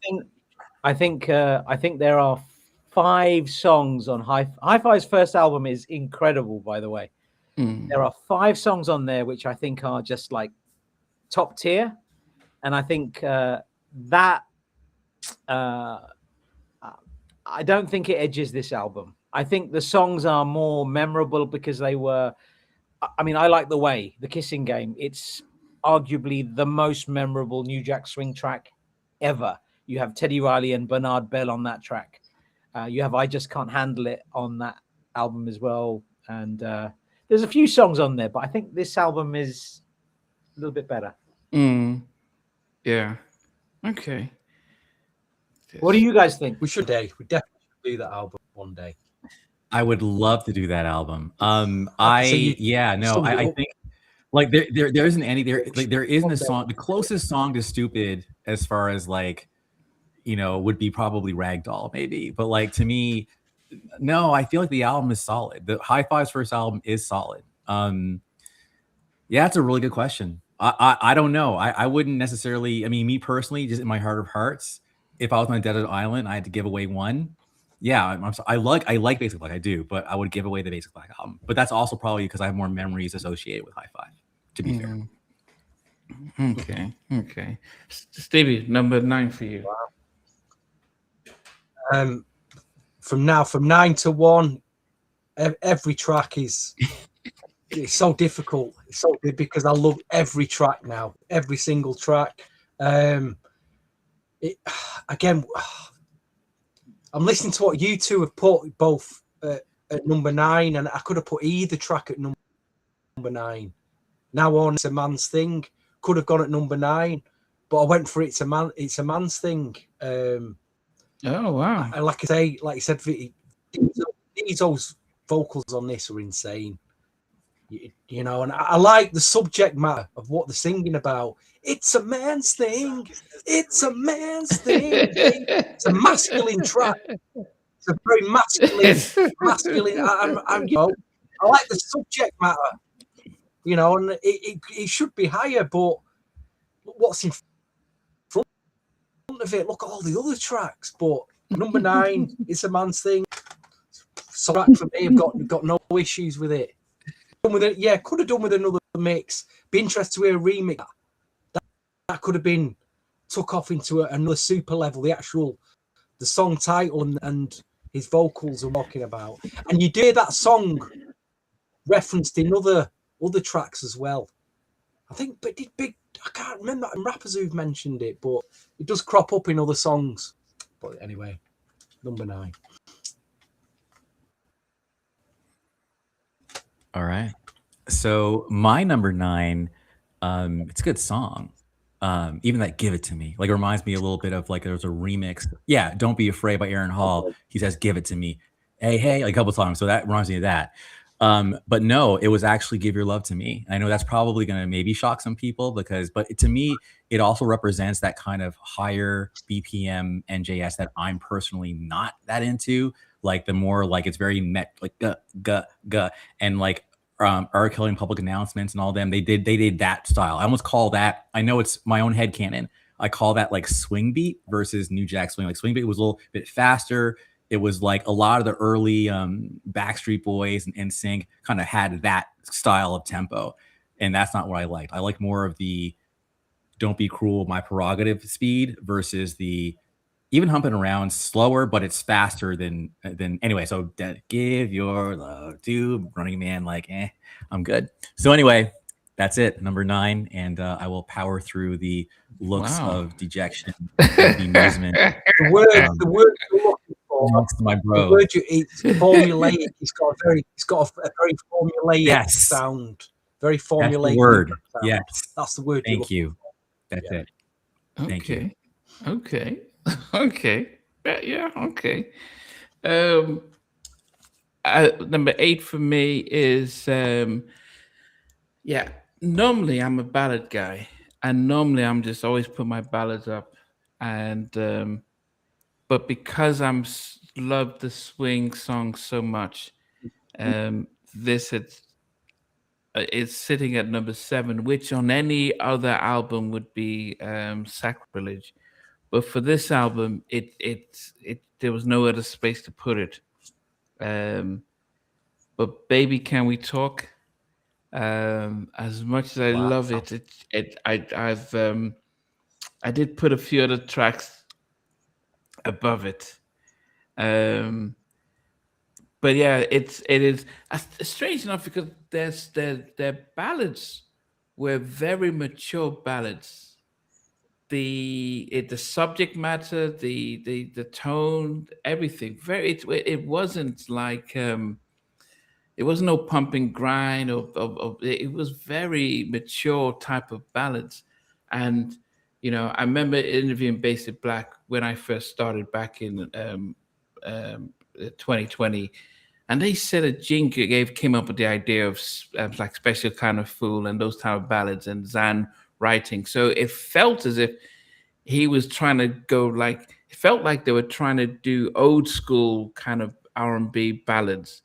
think there are 5 songs on High Five's first album is incredible, by the way. There are 5 songs on there which I think are just like top tier, and I think that I don't think it edges this album. I think the songs are more memorable because they were. I mean, I like The Way, The Kissing Game. It's arguably the most memorable New Jack Swing track ever. You have Teddy Riley and Bernard Bell on that track. You have I Just Can't Handle It on that album as well. And there's a few songs on there, but I think this album is a little bit better. Yeah. Okay. What do you guys think? We definitely should do that album one day. I would love to do that album. I think like there isn't any there isn't a song. The closest song to Stupid as far as like, you know, would be probably Ragdoll maybe, but like to me, no, I feel like the album is solid. The High Five's first album is solid. Yeah, it's a really good question. I don't know. I wouldn't necessarily. I mean, me personally, just in my heart of hearts, if I was on a desert island, I had to give away one. Yeah, I like Basic Black, I do, but I would give away the Basic Black album. But that's also probably because I have more memories associated with High Five, to be fair. Okay. Stevie, number 9 for you. Wow. From 9 to 1, every track is it's so difficult. It's so good because I love every track now, every single track. Again, I'm listening to what you two have put both at number 9, and I could have put either track at number 9. Now on It's a Man's Thing could have gone at number 9, but I went for It's a Man's Thing. Oh wow! And like you said, these vocals on this are insane. You know, and I like the subject matter of what they're singing about. It's a man's thing. It's a man's thing. It's a masculine track. It's a very masculine. I like the subject matter. You know, and it should be higher, but what's in front of it? Look at all the other tracks. But number 9, It's a Man's Thing. So for me, I've got no issues with it. Could have done with another mix. Be interested to hear a remix. That could have been took off into another super level. The song title and his vocals are talking about, and you hear that song referenced in other tracks as well. I think, but I can't remember rappers who've mentioned it, but it does crop up in other songs. But anyway, number 9. All right. So my number 9, it's a good song. Even that Give It To Me, like it reminds me a little bit of like there's a remix. Yeah, Don't Be Afraid by Aaron Hall. He says, Give It To Me. Hey, like a couple songs. So that reminds me of that. But no, it was actually Give Your Love to Me. I know that's probably going to maybe shock some people but to me, it also represents that kind of higher BPM NJS that I'm personally not that into. Like the more like it's very like guh, and like R. Kelly and Public Announcements and all them. They did that style. I almost call that. I know it's my own headcanon. I call that like swing beat versus New Jack Swing. Like swing beat was a little bit faster. It was like a lot of the early Backstreet Boys and NSYNC kind of had that style of tempo. And that's not what I liked. I like more of the Don't Be Cruel, My Prerogative speed versus the even Humping Around slower, but it's faster than anyway. So Give Your Love to Running Man, like, I'm good. So anyway, that's it, number 9. And I will power through the looks of dejection and bemusement. The word you're looking for, my bro. the word it's formulaic. It's got a very formulaic sound. Very formulaic. That's the word. Sound. Yes. That's the word. Thank you. That's it. Thank you. Okay. Okay. Yeah. Okay. Number 8 for me is normally I'm a ballad guy, and normally I'm just always put my ballads up, and but because love the swing song so much, this it's sitting at number 7, which on any other album would be sacrilege. But for this album, there was no other space to put it. But Baby Can We Talk? As much as I love it, I did put a few other tracks above it. But yeah, it is strange enough because their ballads were very mature ballads. The subject matter, the tone, everything. It wasn't like it was no pump and grind it was very mature type of ballads. And I remember interviewing Basic Black when I first started back in 2020, and they said that Gene came up with the idea of like Special Kind of Fool and those type of ballads and Zan writing. So it felt as if he was trying to it felt like they were trying to do old school kind of R&B ballads.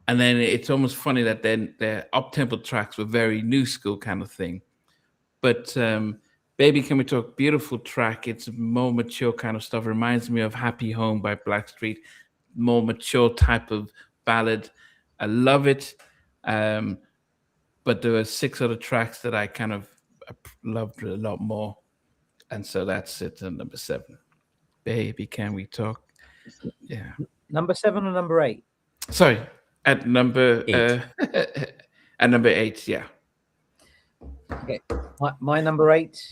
And then it's almost funny that then their up-tempo tracks were very new school kind of thing. But Baby Can We Talk, beautiful track. It's more mature kind of stuff. Reminds me of Happy Home by Blackstreet. More mature type of ballad. I love it. But there were 6 other tracks that I kind of loved a lot more. And so that's it on number 7. Baby Can We Talk? Yeah. Number 7 or number 8? Sorry, at number 8. At number 8, yeah. Okay, my number 8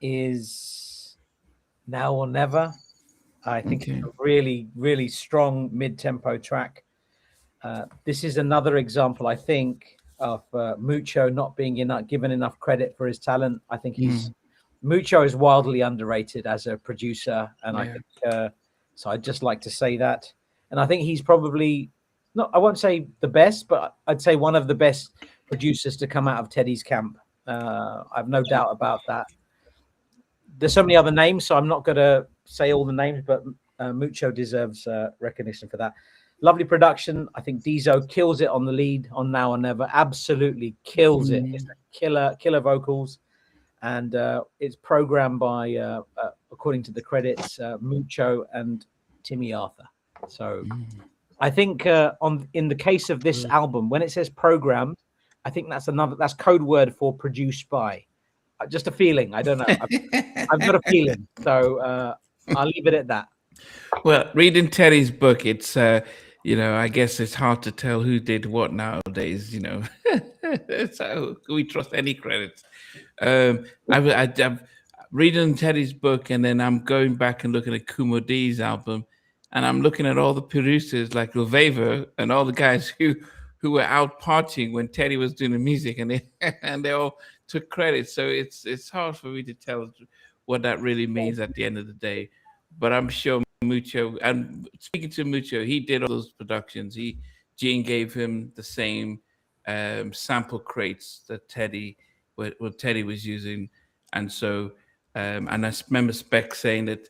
is Now or Never. I think it's a really, really strong mid-tempo track. This is another example, I think, of Mucho not being given enough credit for his talent. I think Mucho is wildly underrated as a producer, and I think so. I'd just like to say that, and I think he's probably I won't say the best, but I'd say one of the best producers to come out of Teddy's camp. I've no doubt about that. There's so many other names, so I'm not going to say all the names, but Mucho deserves recognition for that. Lovely production. I think Dizzo kills it on the lead on Now or Never. Absolutely kills it. It's killer vocals. And it's programmed by, according to the credits, Mucho and Timmy Arthur. So I think in the case of this album, when it says programmed, I think that's code word for produced by. Just a feeling. I don't know. I've got a feeling. So I'll leave it at that. Well, reading Teddy's book, it's I guess it's hard to tell who did what nowadays. So we trust any credits. I'm reading Teddy's book, and then I'm going back and looking at Kumo D's album, and I'm looking at all the producers like Luveva and all the guys who were out partying when Teddy was doing the music, and they all took credit. So it's hard for me to tell what that really means at the end of the day. But I'm sure Mucho, and speaking to Mucho, he did all those productions. He Gene gave him the same sample crates that what Teddy was using, and so and I remember Speck saying that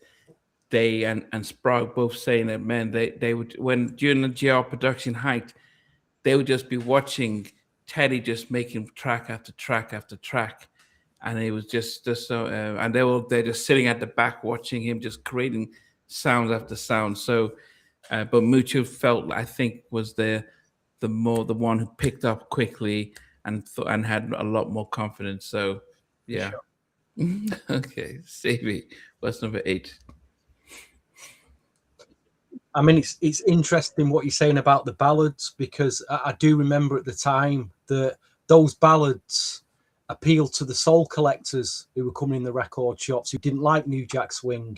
they and Sprague both saying that, man, they would, when during the GR production height, they would just be watching Teddy just making track after track after track, and it was just so and they're just sitting at the back watching him just creating sounds after sound. So but Mucho felt, I think, was the one who picked up quickly and had a lot more confidence. So yeah. Sure. Okay, Stevie, what's number 8? I mean, it's interesting what you're saying about the ballads, because I do remember at the time that those ballads appealed to the soul collectors who were coming in the record shops who didn't like New Jack Swing,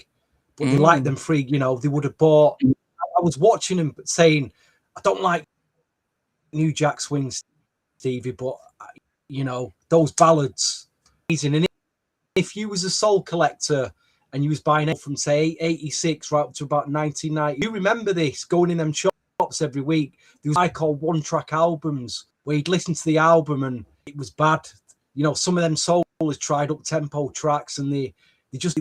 but they liked them free. You know, they would have bought. I was watching them saying, I don't like New Jack Swing, Stevie, but you know, those ballads. And if you was a soul collector and you was buying it from, say, 86 right up to about 1990, you remember this, going in them shops every week. There was what I call one-track albums, where you'd listen to the album and it was bad. You know, some of them souls tried up-tempo tracks, and they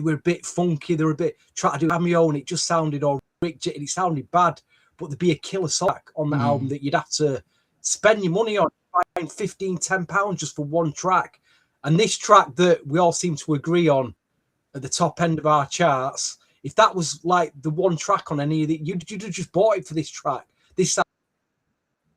were a bit funky. They were a bit, trying to do cameo, and it just sounded all rich, and it sounded bad. But there'd be a killer song on the album that you'd have to spend your money on, buying £15-10 just for one track. And this track that we all seem to agree on at the top end of our charts, if that was like the one track on any of the, you'd have just bought it for this track. This is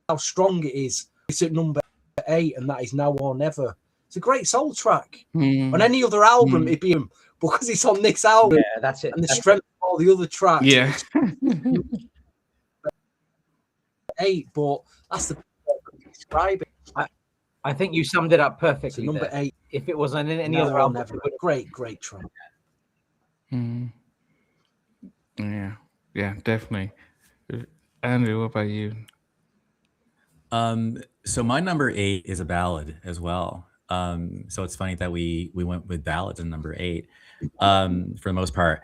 how strong it is. It's at number 8, and that is Now or Never. It's a great soul track. On any other album, it'd be because it's on this album. Yeah, that's it. And the strength of all the other tracks. Yeah. 8, but that's the describe it. I think you summed it up perfectly. So number there. 8. If it was on any Now other or album, Never. Great track. Yeah, definitely. Andrew, what about you? So my number 8 is a ballad as well. So it's funny that we went with ballads in number 8 for the most part.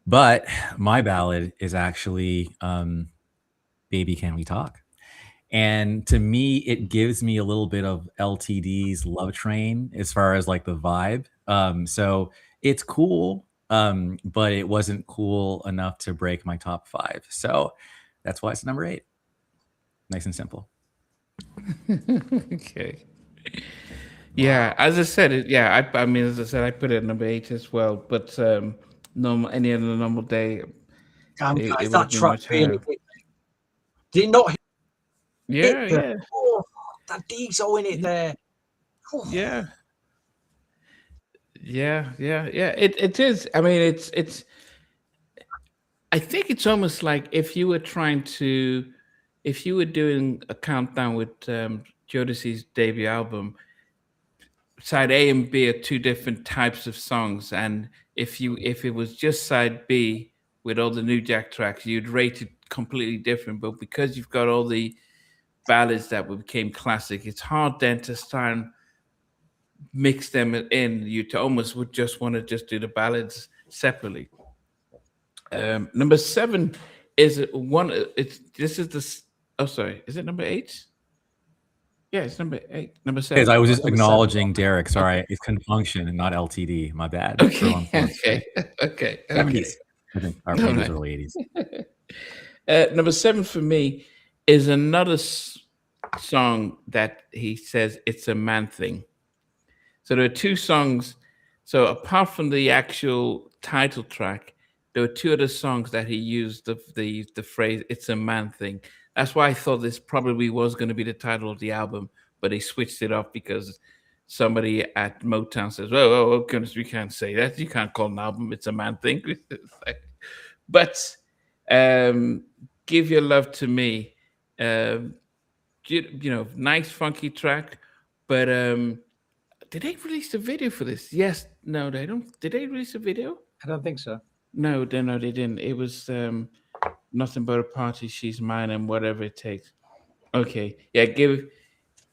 But my ballad is actually Baby Can We Talk. And to me, it gives me a little bit of LTD's Love Train as far as like the vibe. So it's cool, but it wasn't cool enough to break my top 5. So that's why it's number 8. Nice and simple. Okay. Yeah, as I said, I mean, as I said, I put it at number 8 as well. But any other normal day, Guys, that track really did it not? Yeah. Oh, that diesel in it there. Oh. Yeah. It is. I mean, it's. I think it's almost like if you were doing a countdown with Jodeci's debut album, side A and B are 2 different types of songs, and if it was just side B with all the New Jack tracks, you'd rate it completely different. But because you've got all the ballads that became classic, it's hard then to start and mix them in. You almost would just want to just do the ballads separately. Number 7 is one. This is the. Oh, sorry. Is it number 8? Yeah, it's number 8. Number 7. Because I was just acknowledging Derek. Sorry, it's Confunction and not LTD. My bad. Okay. 70s. I think our early 80s. Number 7 for me is another song that he says it's a man thing. So there are 2 songs. So apart from the actual title track, there were 2 other songs that he used the phrase "it's a man thing." That's why I thought this probably was going to be the title of the album, but they switched it up because somebody at Motown says, "Oh goodness, we can't say that. You can't call an album "It's a Man Thing." But "Give Your Love to Me," nice funky track. But did they release a video for this? Yes, no, they don't. Did they release a video? I don't think so. No, they didn't. It was Nothing But a Party, She's Mine, and Whatever It Takes. Okay, yeah, give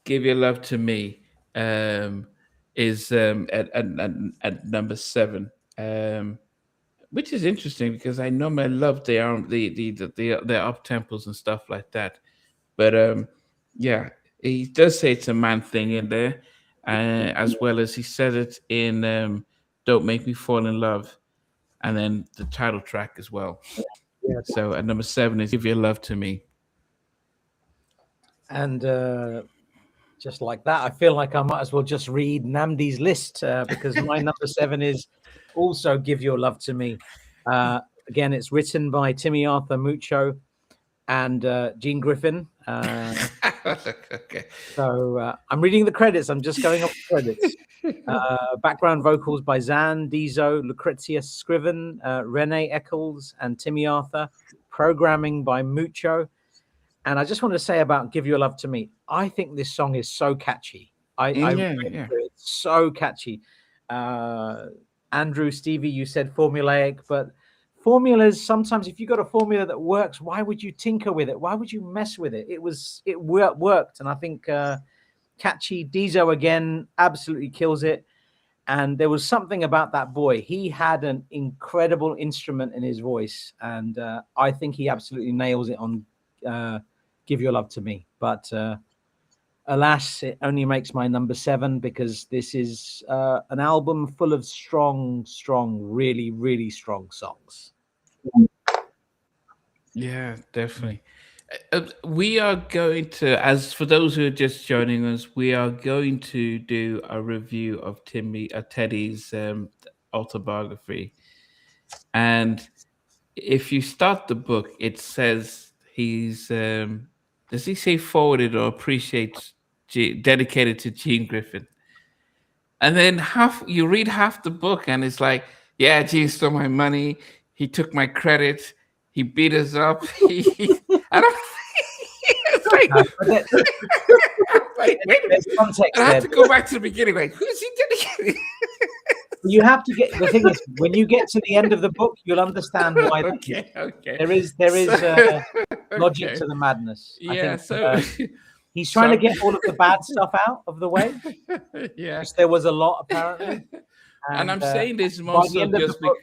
Your Love to Me is at number 7, which is interesting because I normally love the up tempos and stuff like that, But yeah, he does say it's a man thing in there, as well as he said it in "Don't Make Me Fall in Love," and then the title track as well. Yeah. So at number 7 is "Give Your Love to Me." And just like that, I feel like I might as well just read Namdi's list because my number 7 is also "Give Your Love to Me." Again, it's written by Timmy Arthur Mucho and Gene Griffin. Okay. So I'm reading the credits. I'm just going off the credits. Background vocals by Zan, Dizo, Lucrezia Scriven, Renee Eccles, and Timmy Arthur. Programming by Mucho. And I just want to say about "Give Your Love to Me." I think this song is so catchy. It's so catchy. Andrew, Stevie, you said formulaic, but formulas, sometimes if you got a formula that works, why would you tinker with it? Why would you mess with it? It worked. And I think catchy. Dizo again absolutely kills it. And there was something about that boy. He had an incredible instrument in his voice. And I think he absolutely nails it on "Give Your Love to Me." But alas, it only makes my number 7 because this is an album full of strong, really, really strong songs. Yeah, definitely. We are going to, as for those who are just joining us, we are going to do a review of Teddy's autobiography. And if you start the book, it says he's does he say forwarded or appreciates dedicated to Gene Griffin? And then you read half the book and it's like, yeah, Gene stole my money. He took my credit. He beat us up. I don't. It's like, wait a minute. There's context I have there. to go back to the beginning. Like, who's he dedicated? You have to get, the thing is, when you get to the end of the book, you'll understand why. Okay. There is logic Okay. to the madness. Yeah, I think, so he's trying to get all of the bad stuff out of the way. yeah. Because there was a lot apparently. And I'm saying this by more the so end of the just book-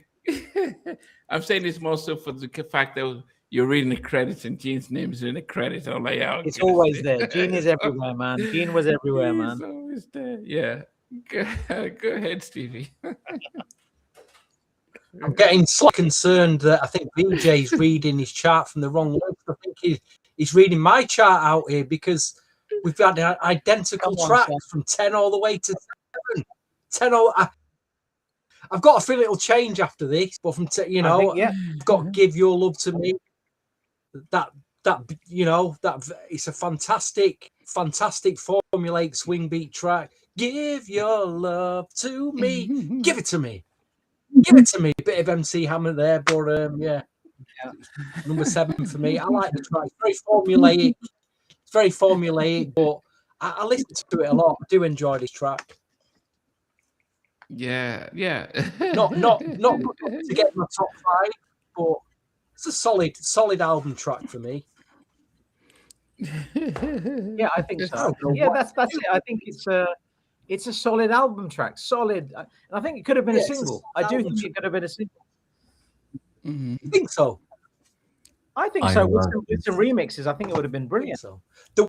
I'm saying this more so for the fact that you're reading the credits and Gene's name is in the credits. I'm like, oh, It's always there. Gene is everywhere, man. Gene was everywhere, man. He's always there. Yeah. Go ahead, Stevie. I'm getting slightly concerned that I think VJ's reading his chart from the wrong list. I think he's reading my chart out here because we've had identical tracks from 10 all the way to 7. 10 all. I've got a feel it'll change after this, but from I've got to Give Your Love to Me. That it's a fantastic formulaic swing beat track. Give your love to me. Give it to me. Give it to me. Bit of MC Hammer there, but yeah. Number 7 for me. I like the track. It's very formulaic, but I listen to it a lot. I do enjoy this track. Yeah. Not to get my top 5, but it's a solid album track for me. Yeah, I think so. Yeah, that's it. I think it's a solid album track. Solid. And I think it could have been a single. I do think it could have been a single. Mm-hmm. I think so. I think so. With some remixes, I think it would have been brilliant. So there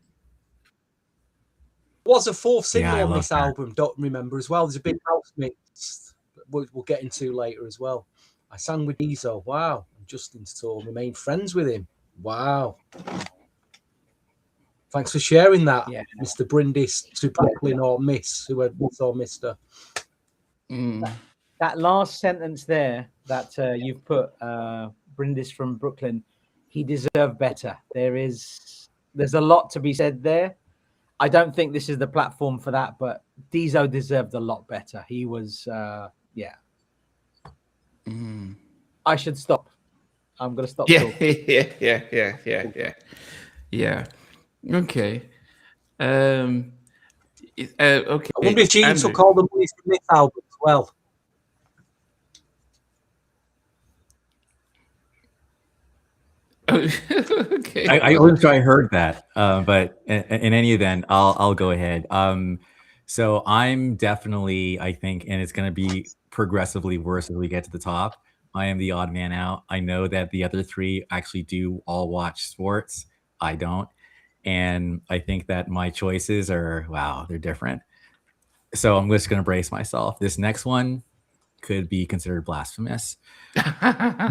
was a 4th single on this that. album, don't remember as well. There's a big house mix we'll get into later as well. I sang with Dizo. Wow. And Justin's tour. Remained friends with him. Wow. Thanks for sharing that, Mr. Brindis to Brooklyn or Miss, whoever Miss or Mr. That last sentence there that you've put, Brindis from Brooklyn, he deserved better. There's a lot to be said there. I don't think this is the platform for that, but Dizo deserved a lot better. He was, I should stop. I'm going to stop talking. Yeah. Okay. Okay. I wonder if Gene took all the money from this album as well. Okay. I wasn't sure I heard that, but in any event, I'll go ahead. So I'm definitely, I think, and it's going to be progressively worse as we get to the top. I am the odd man out. I know that the other 3 actually do all watch sports. I don't. And I think that my choices are, wow, they're different. So I'm just going to brace myself. This next one could be considered blasphemous.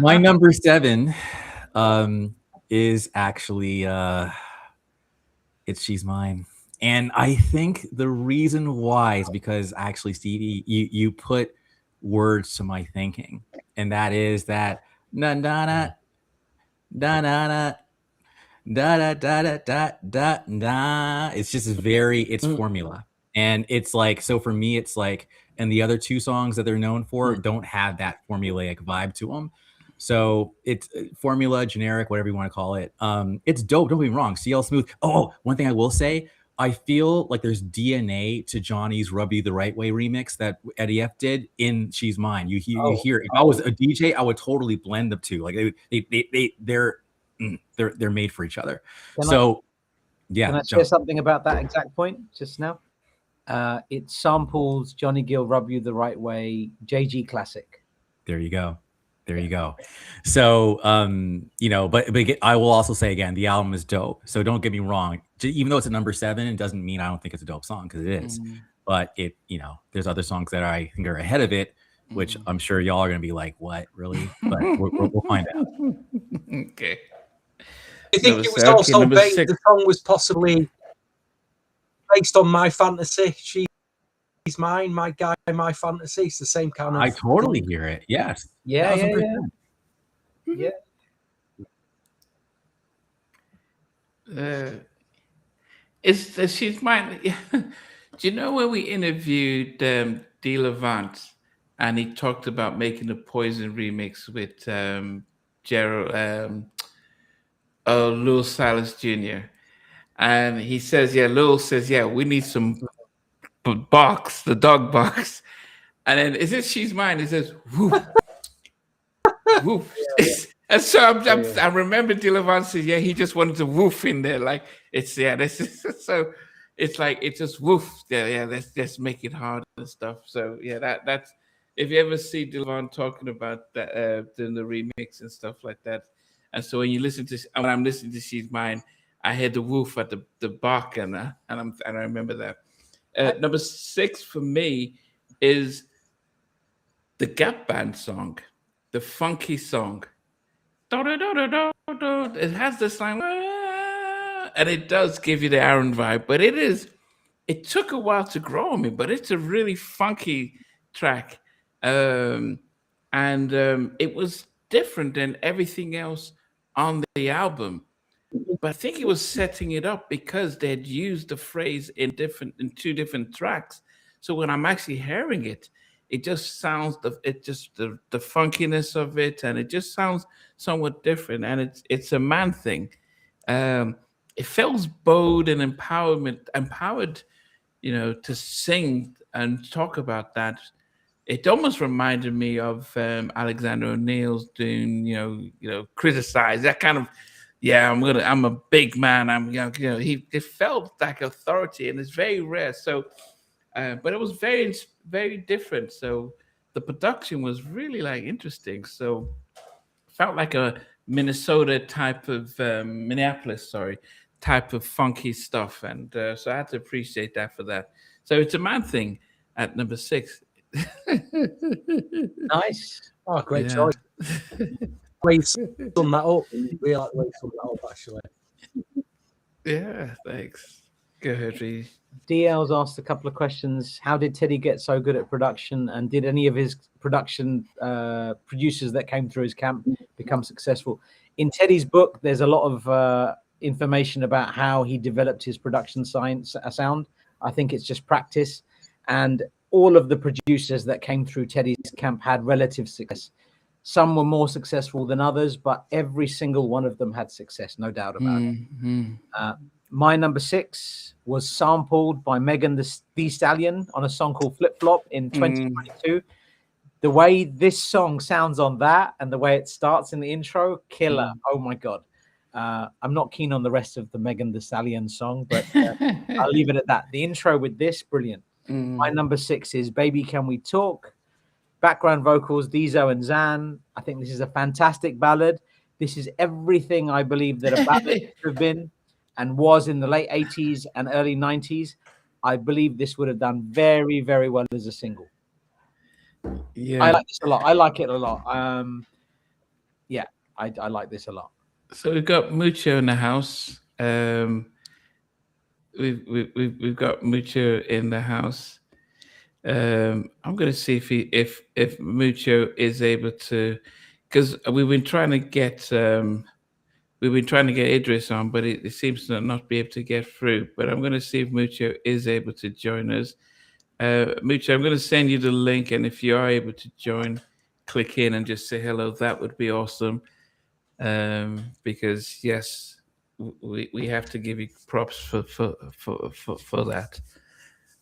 My number 7 is actually it's She's Mine. And I think the reason why is because actually, Stevie, you put words to my thinking. And that is that na na na na na na da da da da da da da. It's just it's formula. And it's like, so for me, it's like, and the other 2 songs that they're known for don't have that formulaic vibe to them. So it's formula, generic, whatever you want to call it. It's dope. Don't get me wrong. CL Smooth. Oh, one thing I will say, I feel like there's DNA to Johnny's "Rub You the Right Way" remix that Eddie F did in "She's Mine." You hear. If I was a DJ, I would totally blend them two. Like they're made for each other. Can I say something about that exact point just now? It samples Johnny Gill "Rub You the Right Way" JG classic. There you go. So but I will also say again, the album is dope. So don't get me wrong. Even though it's a number 7, it doesn't mean I don't think it's a dope song, because it is. But there's other songs that I think are ahead of it, which I'm sure y'all are gonna be like, "What, really?" But we'll find out. Okay. I think it was also based. The song was possibly based on My Fantasy. She's Mine, My Guy, My Fantasy. It's the same kind of. I totally hear it. Yes. Yeah. She's Mine. Do you know when we interviewed D. Levant, and he talked about making a Poison remix with Gerald, Lil Silas Jr. And he says, Lil says, we need some box, the dog box. And then, is it She's Mine? He says, woof. Woof. And so I remember D. Levant says, he just wanted to woof in there. Like, this is so it's like, it's just woof. Let's just make it hard and stuff. So, that's, if you ever see D. Levant talking about that, doing the remix and stuff like that. And so when I'm listening to She's Mine, I hear the woof at the bark, and I remember that. Number 6 for me is the Gap Band song, the funky song. It has this line, and it does give you the Aaron vibe, but it took a while to grow on me, but it's a really funky track. And it was different than everything else on the album. But I think it was setting it up because they'd used the phrase in 2 different tracks. So when I'm actually hearing it, it just sounds the funkiness of it, and it just sounds somewhat different. And it's a man thing. It feels bold and empowered, to sing and talk about that. It almost reminded me of Alexander O'Neill's doing, criticize that kind of. I'm a big man. It felt like authority, and it's very rare. So, but it was very, very different. So the production was really interesting. So felt like a Minnesota type of Minneapolis, type of funky stuff. And so I had to appreciate that for that. So it's a man thing at number 6. Nice. Oh, great choice. Way sum that up. We like way sum that up, actually. Yeah, thanks. Go ahead, Reed. DL's asked a couple of questions. How did Teddy get so good at production? And did any of his production producers that came through his camp become successful? In Teddy's book, there's a lot of information about how he developed his production sound. I think it's just practice. And all of the producers that came through Teddy's camp had relative success. Some were more successful than others, but every single one of them had success, no doubt about it. My number 6 was sampled by Megan Thee Stallion on a song called Flip Flop in 2022. The way this song sounds on that and the way it starts in the intro, killer. Oh my God. I'm not keen on the rest of the Megan Thee Stallion song, but I'll leave it at that. The intro with this, brilliant. My number 6 is Baby Can We Talk? Background vocals, Dizo and Zan. I think this is a fantastic ballad. This is everything I believe that a ballad should have been. and was in the late 80s and early 90s, I believe this would have done very, very well as a single. Yeah, I like this a lot. I like it a lot. Yeah, I like this a lot. so we've got Mucho in the house. We've got Mucho in the house. I'm gonna see if Mucho is able to, because we've been trying to get Idris on, but it seems to not be able to get through. But I'm gonna see if Mucho is able to join us. Mucho, I'm gonna send you the link, and if you are able to join, click in and just say hello. That would be awesome. Because yes, we have to give you props for that.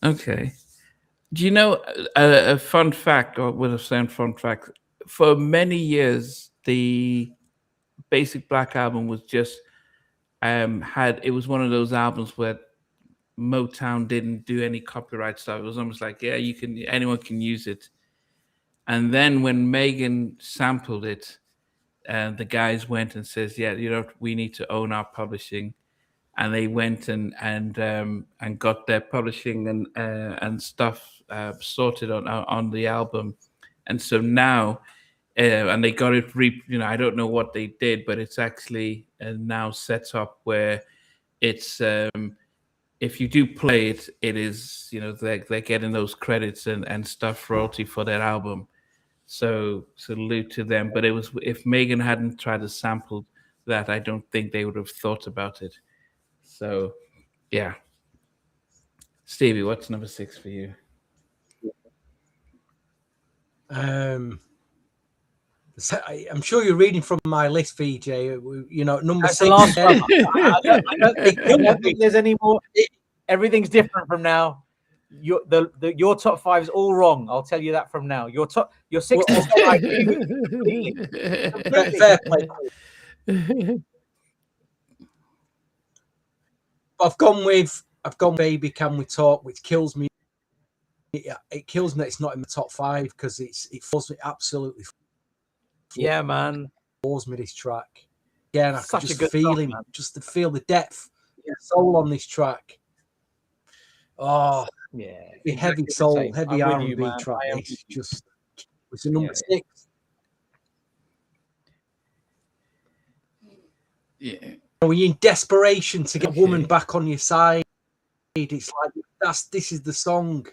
Okay. Do you know a fun fact, or would have sound fun fact? For many years, the Basic Black album was just it was one of those albums where Motown didn't do any copyright stuff. It was almost like, yeah, anyone can use it. And then when Megan sampled it, the guys went and says, yeah, we need to own our publishing. And they went and got their publishing and stuff sorted on the album. And so now, and they got it I don't know what they did, but it's actually now set up where it's if you do play it, it is they're getting those credits and stuff royalty for that album. So salute to them. But it was, if Megan hadn't tried to sample that, I don't think they would have thought about it. So yeah. Stevie, what's number 6 for you? I'm sure you're reading from my list, VJ. Number 6. I don't think there's any more. Everything's different from now. Your top 5 is all wrong. I'll tell you that from now. Your 6 is fair play. I've gone Baby Can We Talk, which kills me. It kills me that it's not in the top 5 because it floors me absolutely. Yeah, man. Floors me, this track. Again, I Such could a good feel song, him, man. just to feel the depth, soul on this track. Oh, yeah, heavy soul, heavy I'm with you, R&B man. track. It's a number 6. Yeah. Are you in desperation to get a woman back on your side? It's like this is the song.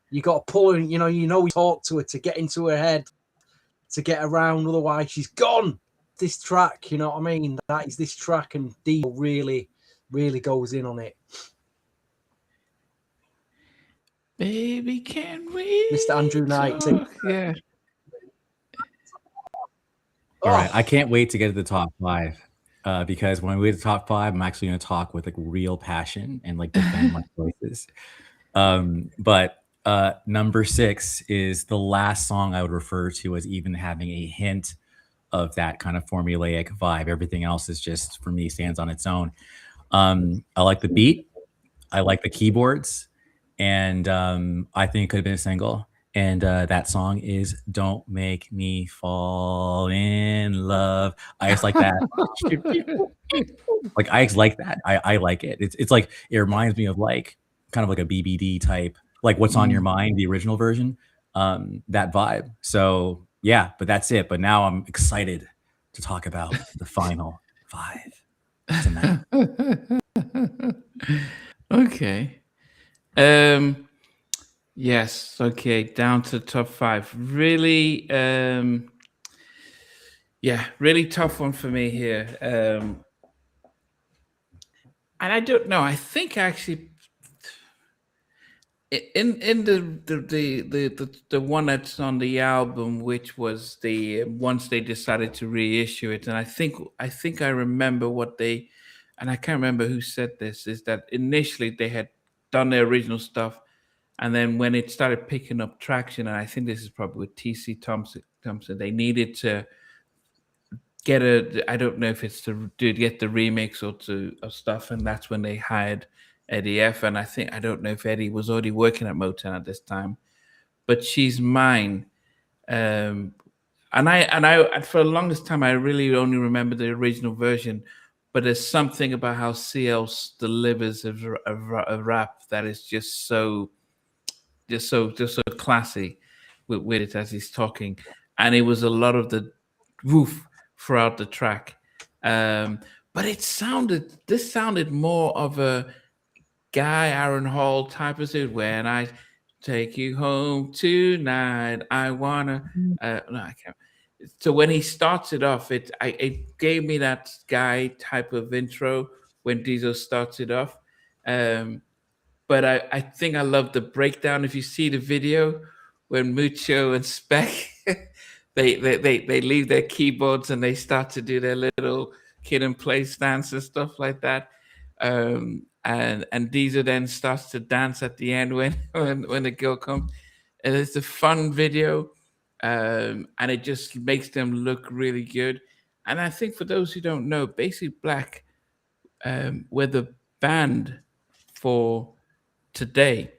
You got to pull her. You talk to her to get into her head, to get around. Otherwise, she's gone. This track, you know what I mean? That is this track, and Dio really, really goes in on it. Baby, can we? Mr. Andrew Knight. Yeah. All right, I can't wait to get to the top 5 because when we get to the top 5, I'm actually going to talk with like real passion and like defend my choices. But number 6 is the last song I would refer to as even having a hint of that kind of formulaic vibe. Everything else is just, for me, stands on its own. I like the beat. I like the keyboards. And I think it could have been a single. And that song is Don't Make Me Fall in Love. I just like that. Like, I just like that. I like it. It's like, it reminds me of like kind of like a BBD type, like What's on Your Mind, the original version, that vibe. So yeah, but that's it. But now I'm excited to talk about the final 5 tonight. Okay. Yes. Okay. Down to the top 5. Really, really tough one for me here. And I don't know. I think actually, in the one that's on the album, which was the once they decided to reissue it, and I think I remember what they, and I can't remember who said this, is that initially they had done their original stuff. And then when it started picking up traction, and I think this is probably with T.C. Thompson, they needed to get I don't know if it's to get the remix or stuff, and that's when they hired Eddie F. And I don't know if Eddie was already working at Motown at this time, but She's Mine. And I for the longest time I really only remember the original version, but there's something about how CL delivers a rap that is just so classy with it as he's talking, and it was a lot of the woof throughout the track. But this sounded more of a Guy Aaron Hall type of suit. When I take you home tonight, I wanna. No, I can't. So when he starts it off, it gave me that Guy type of intro when Diesel starts it off. Um, but I think I love the breakdown. If you see the video when Mucho and Spec they leave their keyboards and they start to do their little kid and play stance and stuff like that. And Diesel then starts to dance at the end when the girl comes. And it's a fun video, and it just makes them look really good. And I think for those who don't know, Basic Black were the band for Today.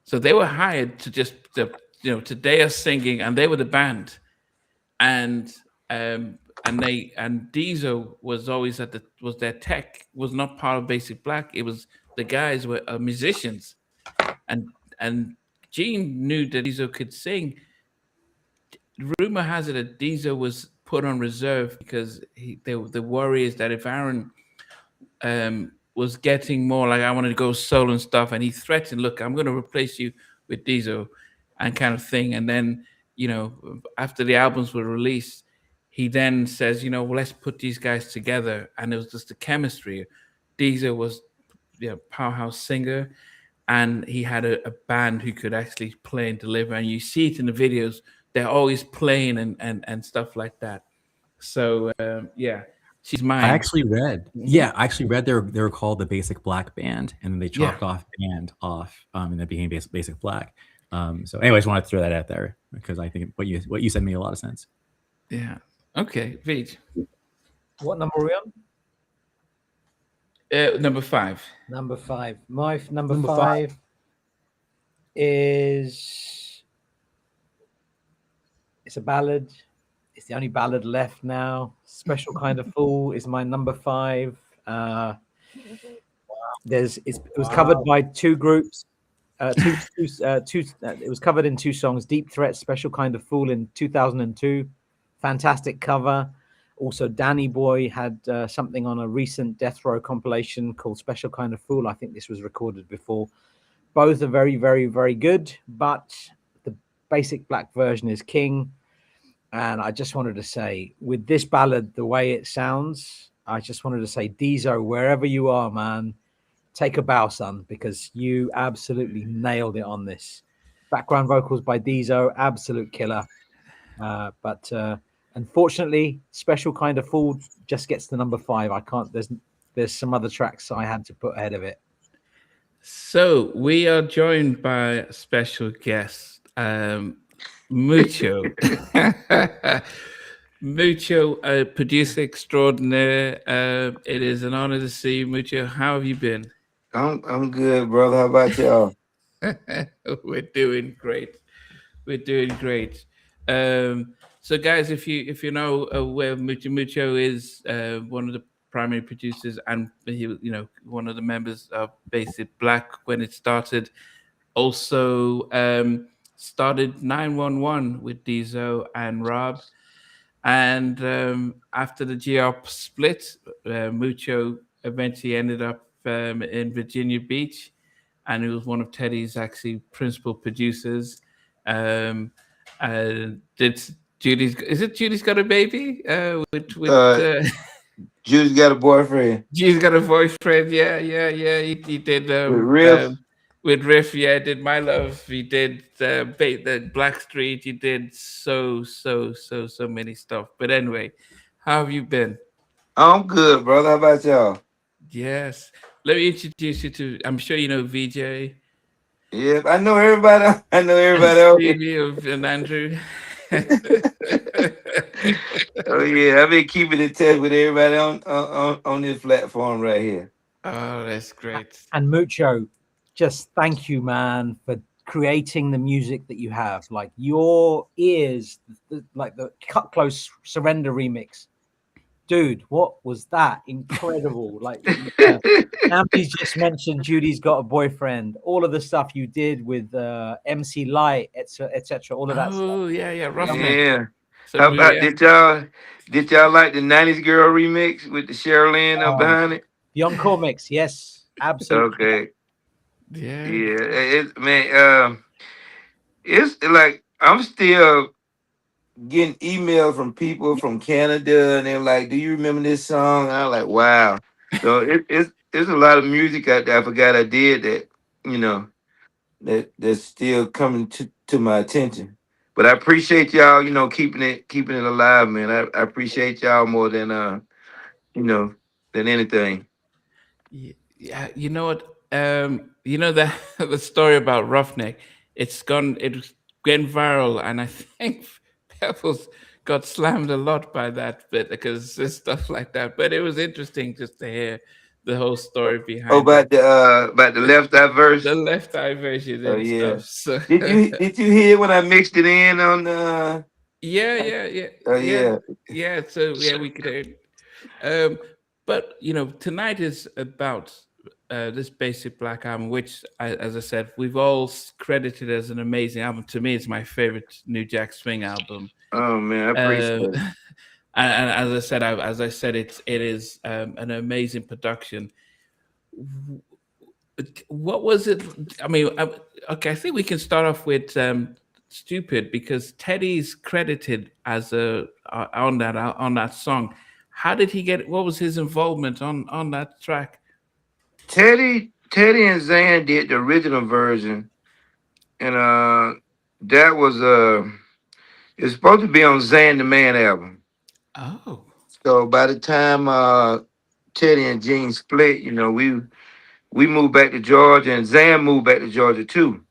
So they were hired Today are singing, and they were the band, and Diesel was always was their tech, was not part of Basic Black. It was the guys were musicians, and Gene knew that Diesel could sing. Rumor has it that Diesel was put on reserve because the worry is that if Aaron was getting more like, I wanted to go solo and stuff, and he threatened, look, I'm going to replace you with Diesel and kind of thing. And then, after the albums were released, he then says, well, let's put these guys together. And it was just the chemistry. Diesel was powerhouse singer, and he had a band who could actually play and deliver. And you see it in the videos, they're always playing and stuff like that. So, she's mine. I actually read they were called the Basic Black Band, and then they chopped off band off, and it became Basic Black. So anyway, I just wanted to throw that out there because I think what you said made a lot of sense. Yeah. Okay, Vij. What number are we on? Number 5. Number 5. My number 5 is, it's a ballad. It's the only ballad left now. Special Kind of Fool is my number 5. It was covered by two groups. It was covered in 2 songs. Deep Threat, Special Kind of Fool in 2002. Fantastic cover. Also, Danny Boy had something on a recent Death Row compilation called Special Kind of Fool. I think this was recorded before. Both are very, very, very good, but the Basic Black version is king. And I just wanted to say, with this ballad, the way it sounds, I just wanted to say, Diesel, wherever you are, man, take a bow, son, because you absolutely nailed it on this. Background vocals by Diesel, absolute killer. But unfortunately, Special Kind of Fool just gets to number 5. I can't. There's some other tracks I had to put ahead of it. So we are joined by a special guest, Mucho. Mucho, producer extraordinaire. It is an honor to see you, Mucho. How have you been? I'm good, brother. How about y'all? We're doing great. So guys, if you know where Mucho is, one of the primary producers, and he, one of the members of Basic Black when it started. Also started 911 with Diesel and Rob, and after the Geop split, Mucho eventually ended up in Virginia Beach, and he was one of Teddy's actually principal producers. Judy's got a baby? Judy's got a boyfriend. Judy's got a boyfriend. Yeah. He did with Riff. Yeah, did My Love. He did the Black Street. He did so many stuff. But anyway, how have you been? I'm good, brother. How about y'all? Yes. Let me introduce you to. I'm sure you know VJ. Yeah, I know everybody. I know everybody. Stevie and Andrew. Oh yeah, I've been keeping in touch with everybody on this platform right here. Oh, that's great. And Mucho, just thank you, man, for creating the music that you have. Like your ears, like the Cut Close Surrender remix, Dude, what was that? Incredible! Like, Nampy's just mentioned Judy's got a boyfriend. All of the stuff you did with MC Light, etc. All of that stuff. Oh yeah, Roughneck. Yeah. So How about yeah. did y'all like the '90s girl remix with the Sherilyn up behind it? Encore mix, yes, absolutely. Okay. Yeah. Yeah. Man, it's like I'm still getting emails from people from Canada, and they're like, "Do you remember this song?" And I'm like, "Wow!" So it's a lot of music out there. I forgot I did that. You know that's still coming to my attention. But I appreciate y'all. Keeping it alive, man. I appreciate y'all more than you know than anything. Yeah, you know what? You know that the story about Roughneck. It's getting viral, and I think Pebbles got slammed a lot by that bit because there's stuff like that. But it was interesting just to hear the whole story Oh, behind it, about the left eye the verse. left eye version Oh and yeah. stuff. So Did you hear when I mixed it in on the? Oh yeah, yeah. yeah. So yeah, we could hear it. But tonight is about this basic black album, which, as I said, we've all credited as an amazing album. To me, it's my favorite New Jack Swing album. Oh man, I appreciate Uh, it. and as I said, it is an amazing production. What was it? I mean, okay, I think we can start off with "Stupid" because Teddy's credited as on that song. How did he get? What was his involvement on that track? Teddy and Zan did the original version, and that was it's supposed to be on Zan the Man album. Oh, So by the time Teddy and Gene split, we moved back to Georgia, and Zan moved back to Georgia too.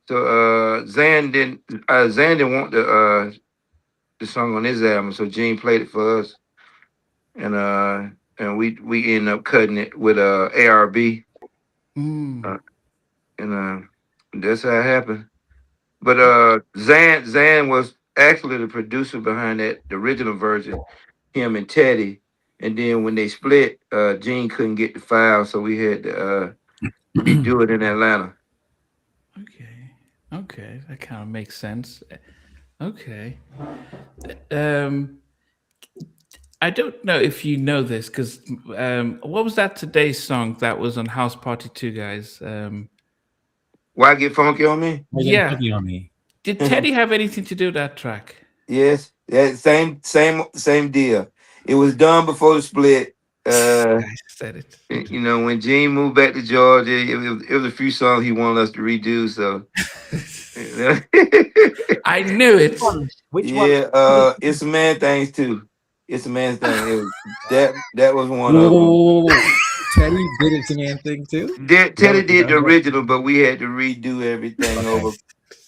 So Zan didn't want the song on his album, so Gene played it for us, and we ended up cutting it with ARB, mm, uh, and that's how it happened. But Zan was actually the producer behind the original version, him and Teddy. And then when they split, Gene couldn't get the file, so we had to redo it in Atlanta. okay, that kind of makes sense. Okay, um, I don't know if you know this because what was that today's song that was on House Party 2, guys? Why get funky on me? Yeah, Funky on me. did Teddy have anything to do with that track? Yes, yeah, same deal. It was done before the split. I said it. When Gene moved back to Georgia, it was a few songs he wanted us to redo. So, I knew it. Which one? yeah, it's a man things too. It's a man's thing. That was one of them. Whoa. Teddy did it to man thing too. Teddy did the original, but we had to redo everything over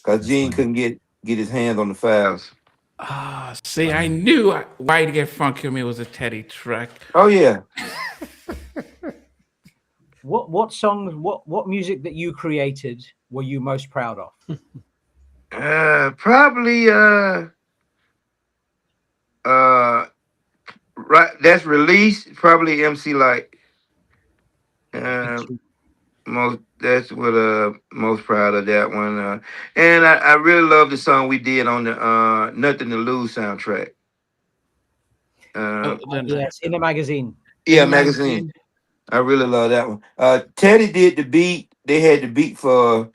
because Gene couldn't get his hands on the files. Ah, see, I knew Why to Get Funky on Me was a Teddy track. Oh yeah. What songs? What music that you created were you most proud of? Probably right. That's released. Probably MC Light. That's what most proud of that one. And I really love the song we did on the Nothing to Lose soundtrack. Yes, in the magazine. Yeah, magazine. I really love that one. Teddy did the beat. They had the beat for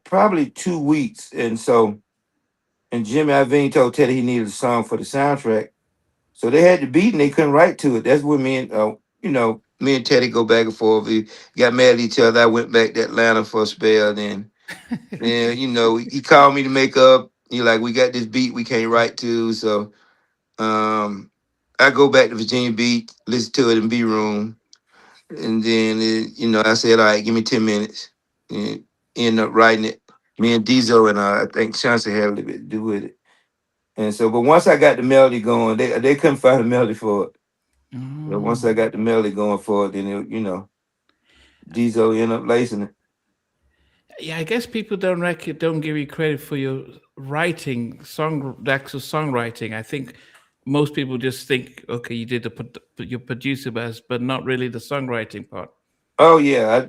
probably 2 weeks, and Jimmy Iovine told Teddy he needed a song for the soundtrack, so they had the beat and they couldn't write to it. That's when me and Teddy go back and forth. We got mad at each other. I went back to Atlanta for a spell. Then he called me to make up. He like, we got this beat we can't write to, so I go back to Virginia Beach, listen to it in B room. And then, I said, all right, give me 10 minutes. And end up writing it. Me and Diesel and I think Chauncey had a little bit to do with it. And so, but once I got the melody going, they couldn't find a melody for it. But once I got the melody going for it, then, Diesel ended up lacing it. Yeah, I guess people don't give you credit for your writing, the actual songwriting. I think most people just think, okay, you did your producer best, but not really the songwriting part. Oh yeah,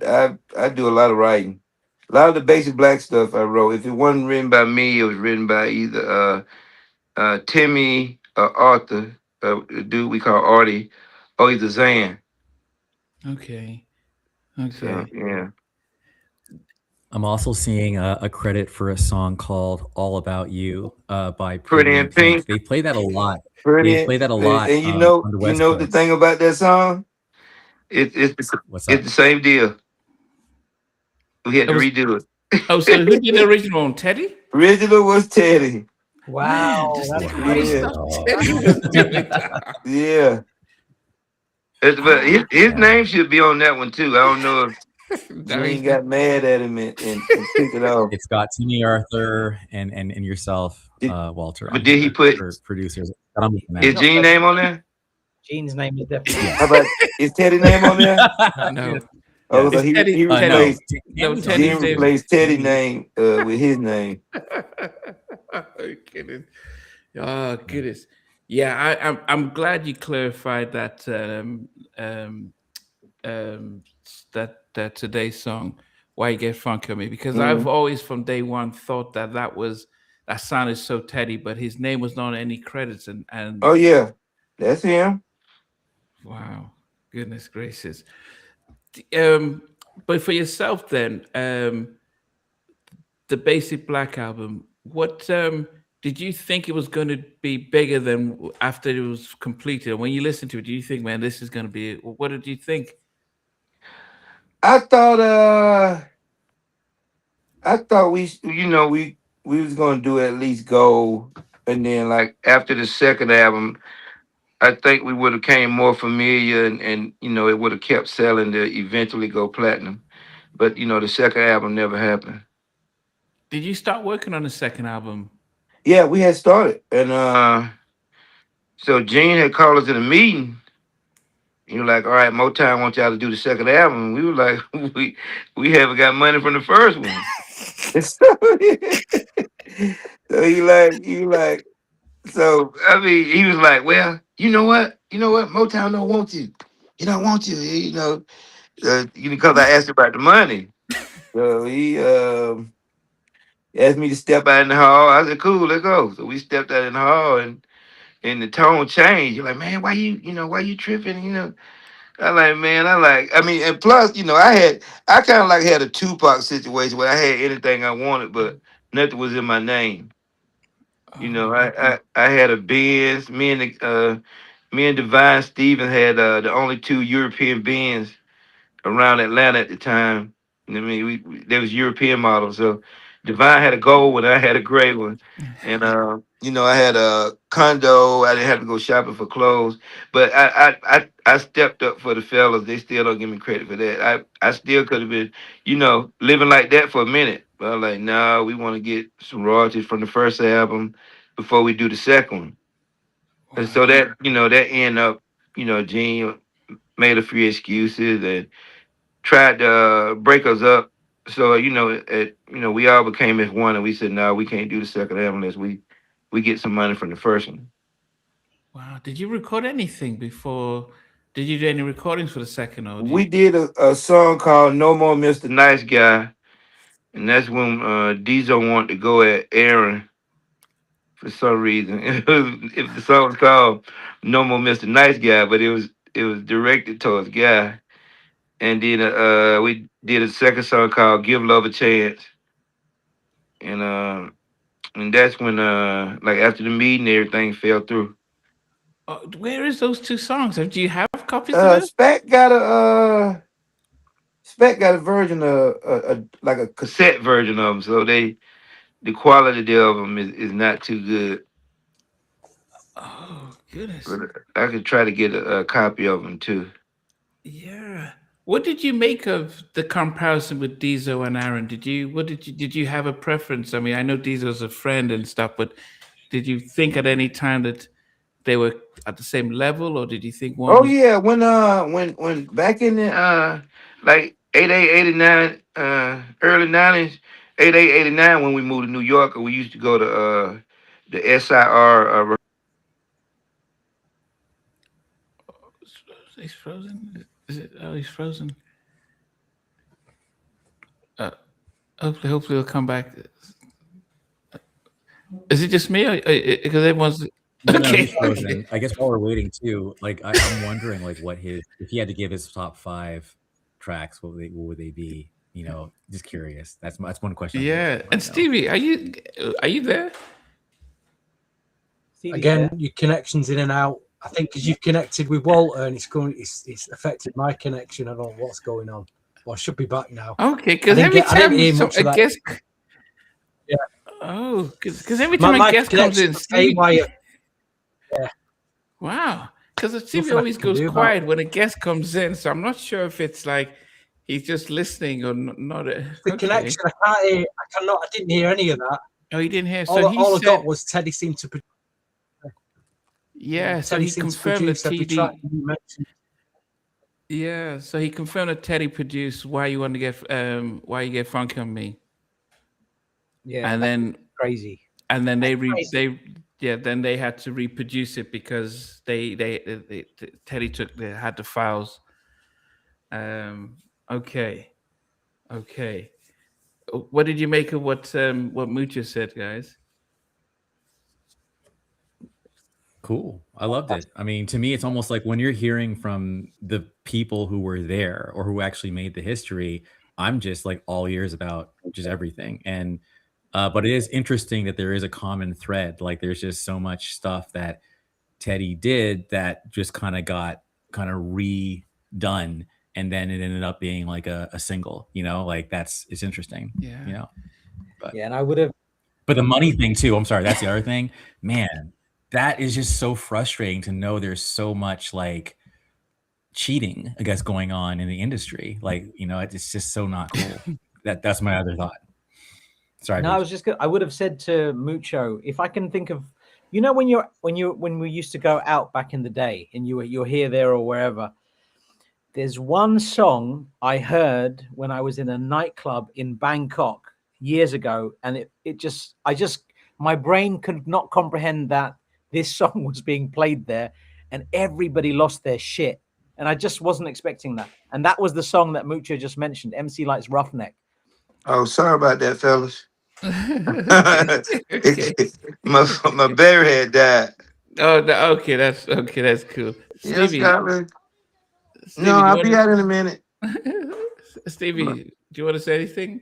I do a lot of writing. A lot of the basic black stuff I wrote. If it wasn't written by me, it was written by either Timmy or Arthur, a dude we call Artie, or either Zan. Okay, So okay. yeah, I'm also seeing a credit for a song called "All About You" by Pretty Pretty in in Pink. Pink, They play that a lot. They pretty, play that a lot and on the you West know the thing Coast. about that song, it's What's it's up? the same deal. We had It to was. redo Oh, so who did the it. original one? Teddy? Original was Teddy. Man, Wow, just that's the great great. Yeah, stuff Teddy was doing. yeah. But Ah, his Yeah. name should be on that one too. I don't know if no, Gene he's not. got mad at him and took it off. It's got Timmy Arthur and yourself, Did, Walter, but on did he here put for producers. But I'm looking at his it. Not Gene that name on there? Gene's name is definitely How Yes. about is Teddy name on there? No, Oh, so Yes. it's Teddy. he Teddy. No, replaced No, Tammy's on Teddy's Gene there name. too. replaced Teddy Tammy. name with his name. Are you kidding? Oh goodness. Yeah, I'm glad you clarified that um that today's song, "Why You Get Funky on Me," because I've Mm. always from day one thought that that sounded so Teddy, but his name was not on any credits, and Oh yeah, that's him. wow, goodness gracious. Um, but for yourself then, the Basic Black album, what did you think it was going to be bigger than after it was completed? And when you listen to it, do you think, man, this is going to be? What did you think? I thought we was gonna do at least gold, and then like after the second album, I think we would have came more familiar, and it would have kept selling to eventually go platinum. But the second album never happened. Did you start working on the second album? Yeah, we had started, and so Gene had called us in a meeting. He was like, "All right, Motown wants y'all to do the second album." And we were like, "We haven't got money from the first one." So he like, so I mean, he was like, "Well, you know what, Motown don't want you. He don't want you, because I asked about the money." So he asked me to step out in the hall. I said, "Cool, let's go." So we stepped out in the hall, and the tone changed. You're like, "Man, why you tripping?" I mean, and plus, I kind of like had a Tupac situation where I had anything I wanted, but nothing was in my name. Oh, I had a Benz. Me and Divine Steven had the only two European Benz around Atlanta at the time. I mean, there was European models. So Divine had a gold one, I had a gray one, and I had a condo. I didn't have to go shopping for clothes, but I stepped up for the fellas. They still don't give me credit for that. I still could have been, living like that for a minute. But I'm like, no, we want to get some royalties from the first album before we do the second one. And so wow. that end up, Gene made a few excuses and tried to break us up. So we all became as one, and we said, no, we can't do the second album unless we get some money from the first one. Wow. Did you record anything before? Did you do any recordings for the second, or did We you? did a song called "No More Mr. Nice Guy," and that's when Diesel wanted to go at Aaron for some reason. If the song was called "No More Mr. Nice Guy," but it was directed towards Guy. And then we did a second song called "Give Love a Chance," and that's when like after the meeting, everything fell through. Where is those two songs? Do you have copies of it? Spec got a version of like a cassette version of them, so the quality of them is not too good. Oh goodness. But I could try to get a copy of them too. Yeah. What did you make of the comparison with Diesel and Aaron? Did you have a preference? I mean, I know Diesel's a friend and stuff, but did you think at any time that they were at the same level, or did you think one Oh was? yeah, when back in the like 88, 89, early 90s, 88, 89, when we moved to New York, we used to go to the SIR He's frozen. Is it? Oh, he's frozen. Uh, hopefully he'll come back. Is it just me? Because everyone's No, he's okay. frozen. I guess while we're waiting too, like I'm wondering like what his if he had to give his top 5 tracks, what would they be? You know, just curious. That's one question. Yeah, and Stevie, are you there? Stevie's Again, there. your connection's in and out. I think because you've connected with Walter and it's affected my connection. I don't know what's going on. Well, I should be back now. Okay, because I every didn't hear time much of a that. guest, Yeah. oh, because every time My a guest comes in, connection's Stevie, haywire. wow, because Stevie Nothing I always can goes do about quiet when a guest comes in, so I'm not sure if it's like he's just listening or not. The Okay. connection, I can't hear. I didn't hear any of that. Oh, he didn't hear. So All I said, got was Teddy seemed to. Yeah, so Teddy he seems to confirmed that produce every track TD. you mentioned. Yeah, so he confirmed that Teddy produced "Why You Want to Get Why You Get Funky on Me," Yeah, and then crazy. and then Crazy. then they had to reproduce it because they Teddy had the files. Okay, okay. What did you make of what Mucha said, guys? Cool. I loved it. I mean, to me, it's almost like when you're hearing from the people who were there or who actually made the history, I'm just like all ears about just everything. And but it is interesting that there is a common thread. Like there's just so much stuff that Teddy did that just kind of got kind of redone, and then it ended up being like a single. You know, like it's interesting. Yeah. You know, Yeah, and I would have. but the money thing too. I'm sorry, that's the other thing, man. That is just so frustrating to know there's so much like cheating, I guess, going on in the industry. Like, you know, it's just so not cool. That's my other thought. Sorry. No, I would have said to Mucho, if I can think of, you know, when we used to go out back in the day and you're here, there, or wherever. There's one song I heard when I was in a nightclub in Bangkok years ago, and my brain could not comprehend that this song was being played there, and everybody lost their shit. And I just wasn't expecting that. And that was the song that Mucho just mentioned, MC Light's Roughneck. Oh, sorry about that, fellas. Okay. my battery had died. Oh, okay. That's cool. Yes, Stevie, Scotland. Stevie, No, do you I'll want be out in a minute. Stevie, do you want to say anything?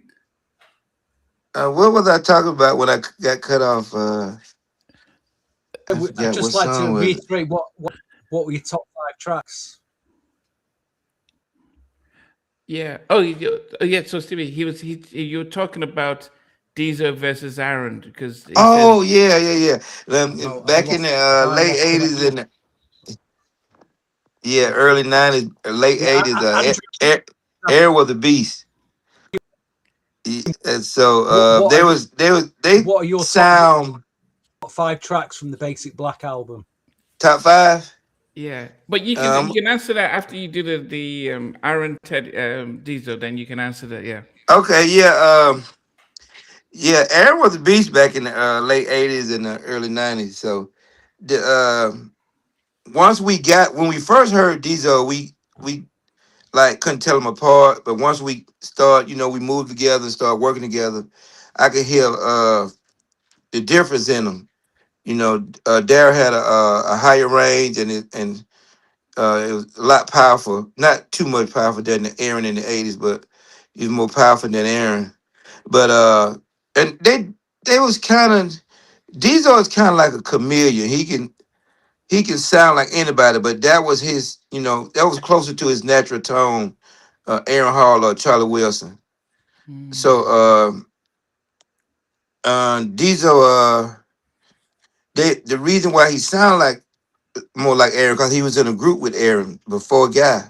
What was I talking about when I got cut off? I I'd forgot just what like to song was it. reiterate what were your top 5 tracks? Yeah. Oh, yeah. So Stevie, you were talking about Diesel versus Aaron because he Oh said, yeah. Oh, Back in the late '80s and early '90s, late Yeah, '80s, Andrew, Air was a beast. And so what are they what are your sound top 5 tracks from the Basic Black album? top 5. yeah. But you can answer that after you do the Aaron Ted Diesel. Then you can answer that. Yeah. Okay, Air was a beast back in the late '80s and the early '90s. So the when we first heard Diesel, we like couldn't tell them apart. But once we we moved together and started working together, I could hear the difference in them. You know, Dare had a higher range and it was a lot powerful. Not too much powerful than the Aaron in the '80s, but he was more powerful than Aaron. But and they was kind of Diesel is kind of like a chameleon. He can sound like anybody, but that was his, that was closer to his natural tone, Aaron Hall or Charlie Wilson. So Diesel, the reason why he sounded like more like Aaron because he was in a group with Aaron before Guy.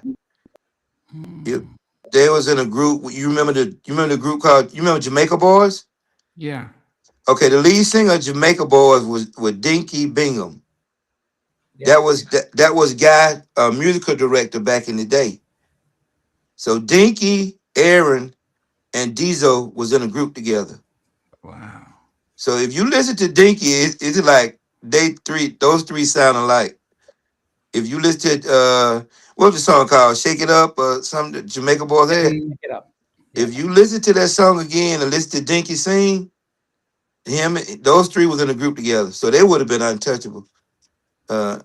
They was in a group. You remember the group called Jamaica Boys? Yeah. Okay, the lead singer of Jamaica Boys was Dinky Bingham. Yeah. That was Guy, musical director back in the day. So Dinky, Aaron, and Diesel was in a group together. Wow. So if you listen to Dinky, it's like those three sound alike. If you listen to what's the song called? Shake It Up or something that Jamaica Boys had. Pick it up. Yeah. If you listen to that song again and listen to Dinky sing, those three was in a group together, so they would have been untouchable.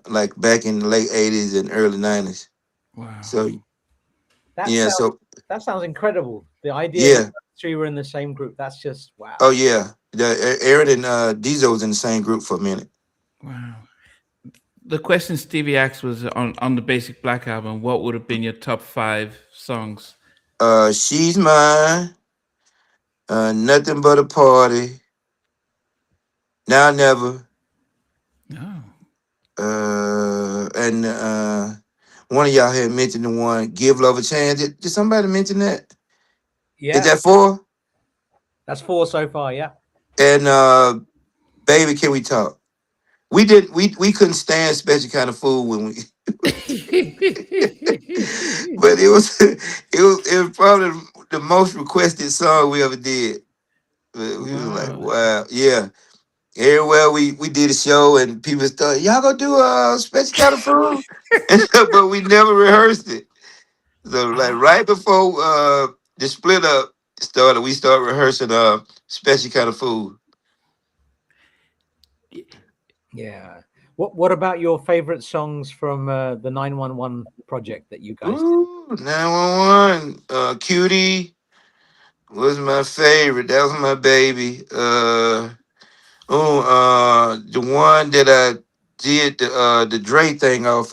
Like back in the late '80s and early '90s. Wow. So That yeah, sounds, that sounds incredible. The idea yeah. that the three were in the same group. That's just wow. Oh yeah, Aaron and Diesel was in the same group for a minute. Wow. The question Stevie asked was on the Basic Black album. What would have been your top 5 songs? She's Mine, Nothing But a Party, Now Never, Oh. and one of y'all had mentioned the one Give Love a Chance. Did somebody mention that? Yeah, Is that 4? that's 4 so far. Yeah. And Baby, Can We Talk? We couldn't stand Special Kind of Food when we but it was probably the most requested song we ever did. But we was like, Wow. wow, yeah. Everywhere we did a show and people started, y'all gonna do a Special Kind of Food? But we never rehearsed it. So like right before the split up started, we started rehearsing Special Kind of Food. Yeah. What about your favorite songs from the 911 project that you guys did? Ooh, 911, Cutie was my favorite. That was my baby. The one that I did the Dre thing off.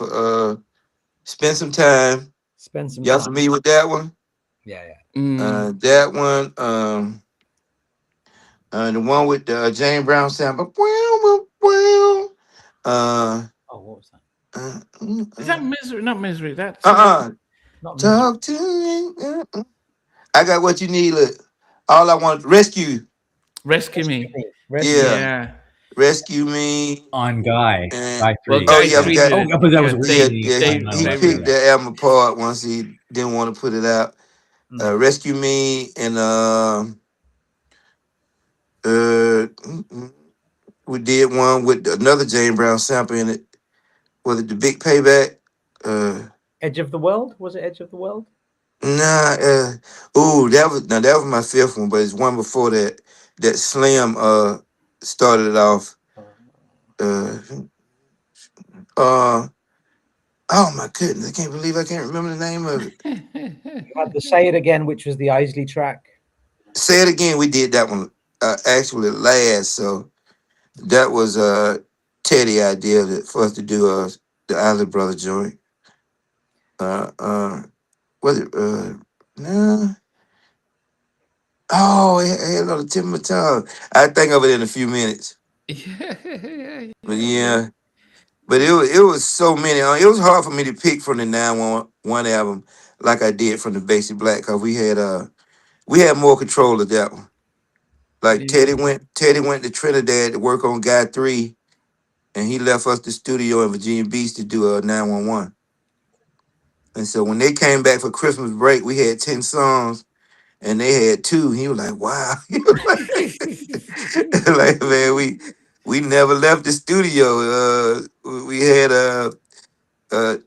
Spend Some Time. Spend some Y'all time. familiar with that one? Yeah, yeah. That one. The one with the James Brown sound. Oh, what was that? Is that Misery? Not Misery. That's Not Misery. Talk to me. I got what you need. Look, all I want, Rescue. Rescue Me. Rescue. Yeah. Yeah. Rescue Me. On Guy. And, Guy Well, 3. oh Guy yeah, I 3 forgot. did it. Oh, but that was Yeah, originally Yeah, Dave, he Dave picked did it. the album apart once he didn't want to put it out. Rescue Me and we did one with another James Brown sample in it. Was it The Big Payback? Edge of the World? Was it Edge of the World? Nah. That was my 5th one, but it's one before that. That Slim started it off. Oh my goodness, I can't believe I can't remember the name of it. You had the Say It Again, which was the Isley track. Say It Again, we did that one actually last, so that was Teddy idea for us to do the Isley Brother joint. Was it no? Oh, it had on the tip of my tongue. I think of it in a few minutes. But yeah. But it was so many. It was hard for me to pick from the 911 album like I did from the Basic Black, because we had more control of that one. Like Yeah. Teddy went to Trinidad to work on Guy 3, and he left us the studio in Virginia Beach to do a 911. And so when they came back for Christmas break, we had 10 songs and they had 2. He was like, wow. He was like, man, we never left the studio. We had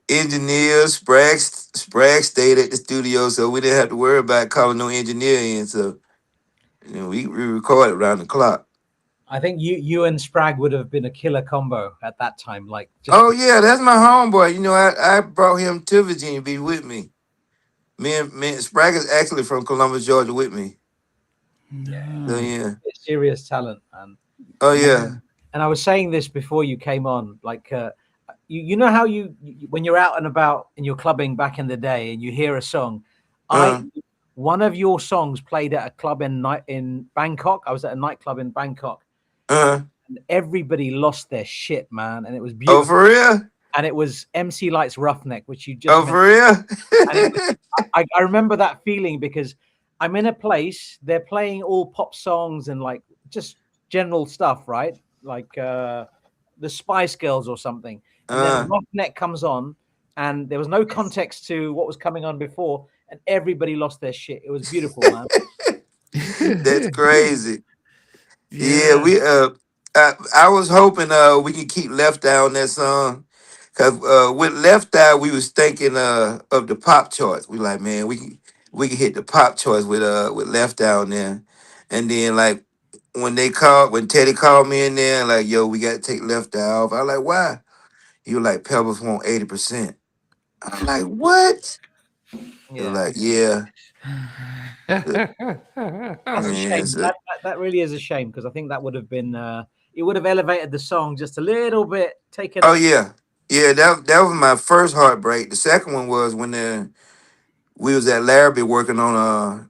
engineer Spragg stayed at the studio, so we didn't have to worry about calling no engineer in. So we recorded around the clock. I think you and Spragg would have been a killer combo at that time. Like, Oh yeah, that's my homeboy. I brought him to Virginia Beach with me. Me and Spragg is actually from Columbus, Georgia, with me. So yeah. serious talent, man. Oh yeah. And I was saying this before you came on, like, you know how you when you're out and about and you're clubbing back in the day and you hear a song, one of your songs played at a club in Bangkok. I was at a nightclub in Bangkok, and everybody lost their shit, man, and it was beautiful. Oh, for real? And it was MC Light's Roughneck, which you just Oh, for real? I remember that feeling because I'm in a place, they're playing all pop songs and like just general stuff, right? Like the Spice Girls or something. And then Roughneck comes on and there was no context to what was coming on before and everybody lost their shit. It was beautiful, man. That's crazy. Yeah, we I was hoping we could keep Left Eye on that song, Cause with Left Eye, we was thinking of the pop charts. We like, man, we can hit the pop charts with Left Eye on there. And then like when Teddy called me in there, like, yo, we gotta take Left Eye off. I like, why? He was like, Pebbles want 80%. I'm like, what? He was Yeah, like, yeah. that's a Man, shame. That really is a shame, because I think that would have been it would have elevated the song just a little bit. Taken. oh yeah. Yeah, that was my first heartbreak. The second one was when we was at Larrabee working on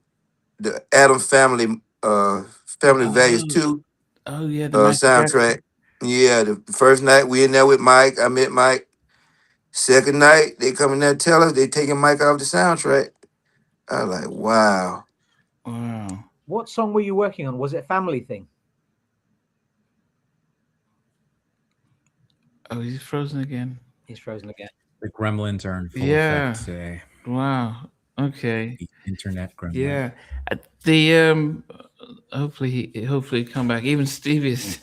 the Adam Family Values 2 Oh yeah, the Michael soundtrack. Yeah, the first night we in there with Mike. I met Mike. Second night they come in there and tell us they taking Mike off the soundtrack. I was like, wow. Wow. What song were you working on? Was it a family thing? Oh, he's frozen again. He's frozen again. The gremlins are in full Yeah. effect today. Wow. Okay. The internet gremlin. Yeah. The hopefully come back. Even Stevie's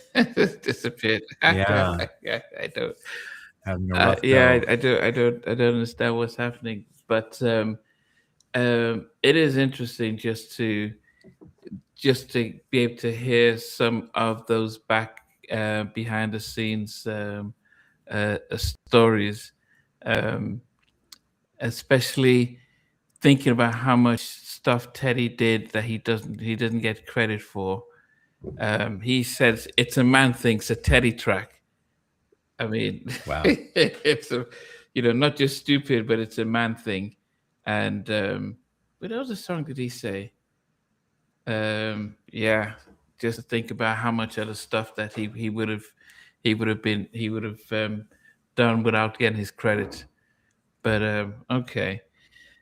disappeared. Yeah. I don't. Having a rough Yeah, go. I don't understand what's happening. But it is interesting just to be able to hear some of those back behind the scenes stories, especially thinking about how much stuff Teddy did that he doesn't get credit for. He says it's a man thing, it's a Teddy track. I mean, Wow. it's a, not just stupid, but it's a man thing. And what other song did he say? Yeah, just to think about how much other stuff that he would have done without getting his credit. But okay.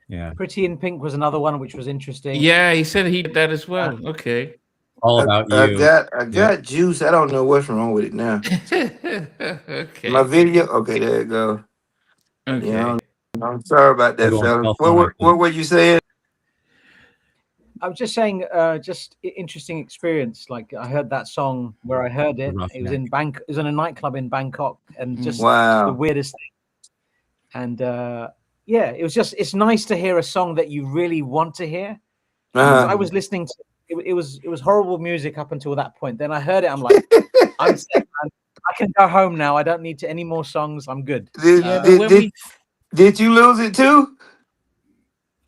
Yeah. Pretty in Pink was another one which was interesting. Yeah, he said he did that as well. Okay. All about I you. got Juice. I don't know what's wrong with it now. Okay. My video. Okay, there it go. Okay. Yeah, I'm sorry about that, I'll go on fella. cell phone, I think. What were you saying? I was just saying, interesting experience. Like, I heard that song where I heard it. Rough It was Neck. it was in a nightclub in Bangkok, and just the Wow. weirdest thing. And yeah, it's nice to hear a song that you really want to hear. Uh-huh. I was listening to it was horrible music up until that point. Then I heard it. I'm like, I'm set, man. I can go home now. I don't need any more songs. I'm good. Did you lose it too?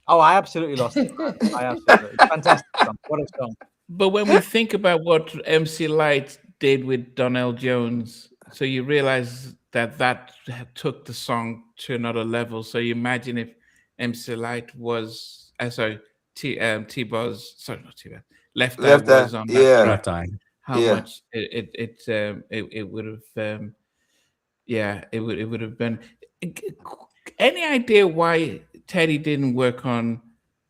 Oh, I absolutely lost it. I absolutely. It's fantastic song. What a song. But when we think about what MC Light did with Donnell Jones, so you realize that took the song to another level. So you imagine if MC Light was, T-Buzz, sorry, not T-Buzz, Left Eye was on that track, Left Eye. how much it would have, it would have been. Any idea why Teddy didn't work on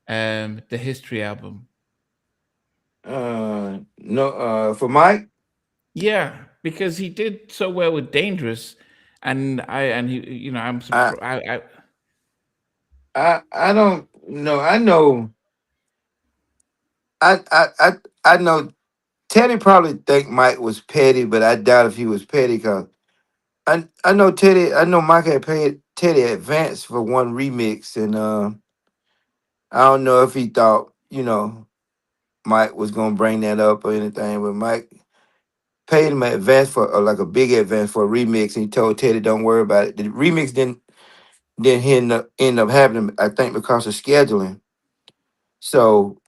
the History album? No, for Mike. Yeah, because he did so well with Dangerous, and he, I'm surprised. I don't know. I know. I know. Teddy probably think Mike was petty, but I doubt if he was petty because I know Teddy. I know Mike had paid Teddy advance for one remix, and I don't know if he thought Mike was gonna bring that up or anything, but Mike paid him an advance for like a big advance for a remix, and he told Teddy, "Don't worry about it." The remix didn't end up happening, I think, because of scheduling. So,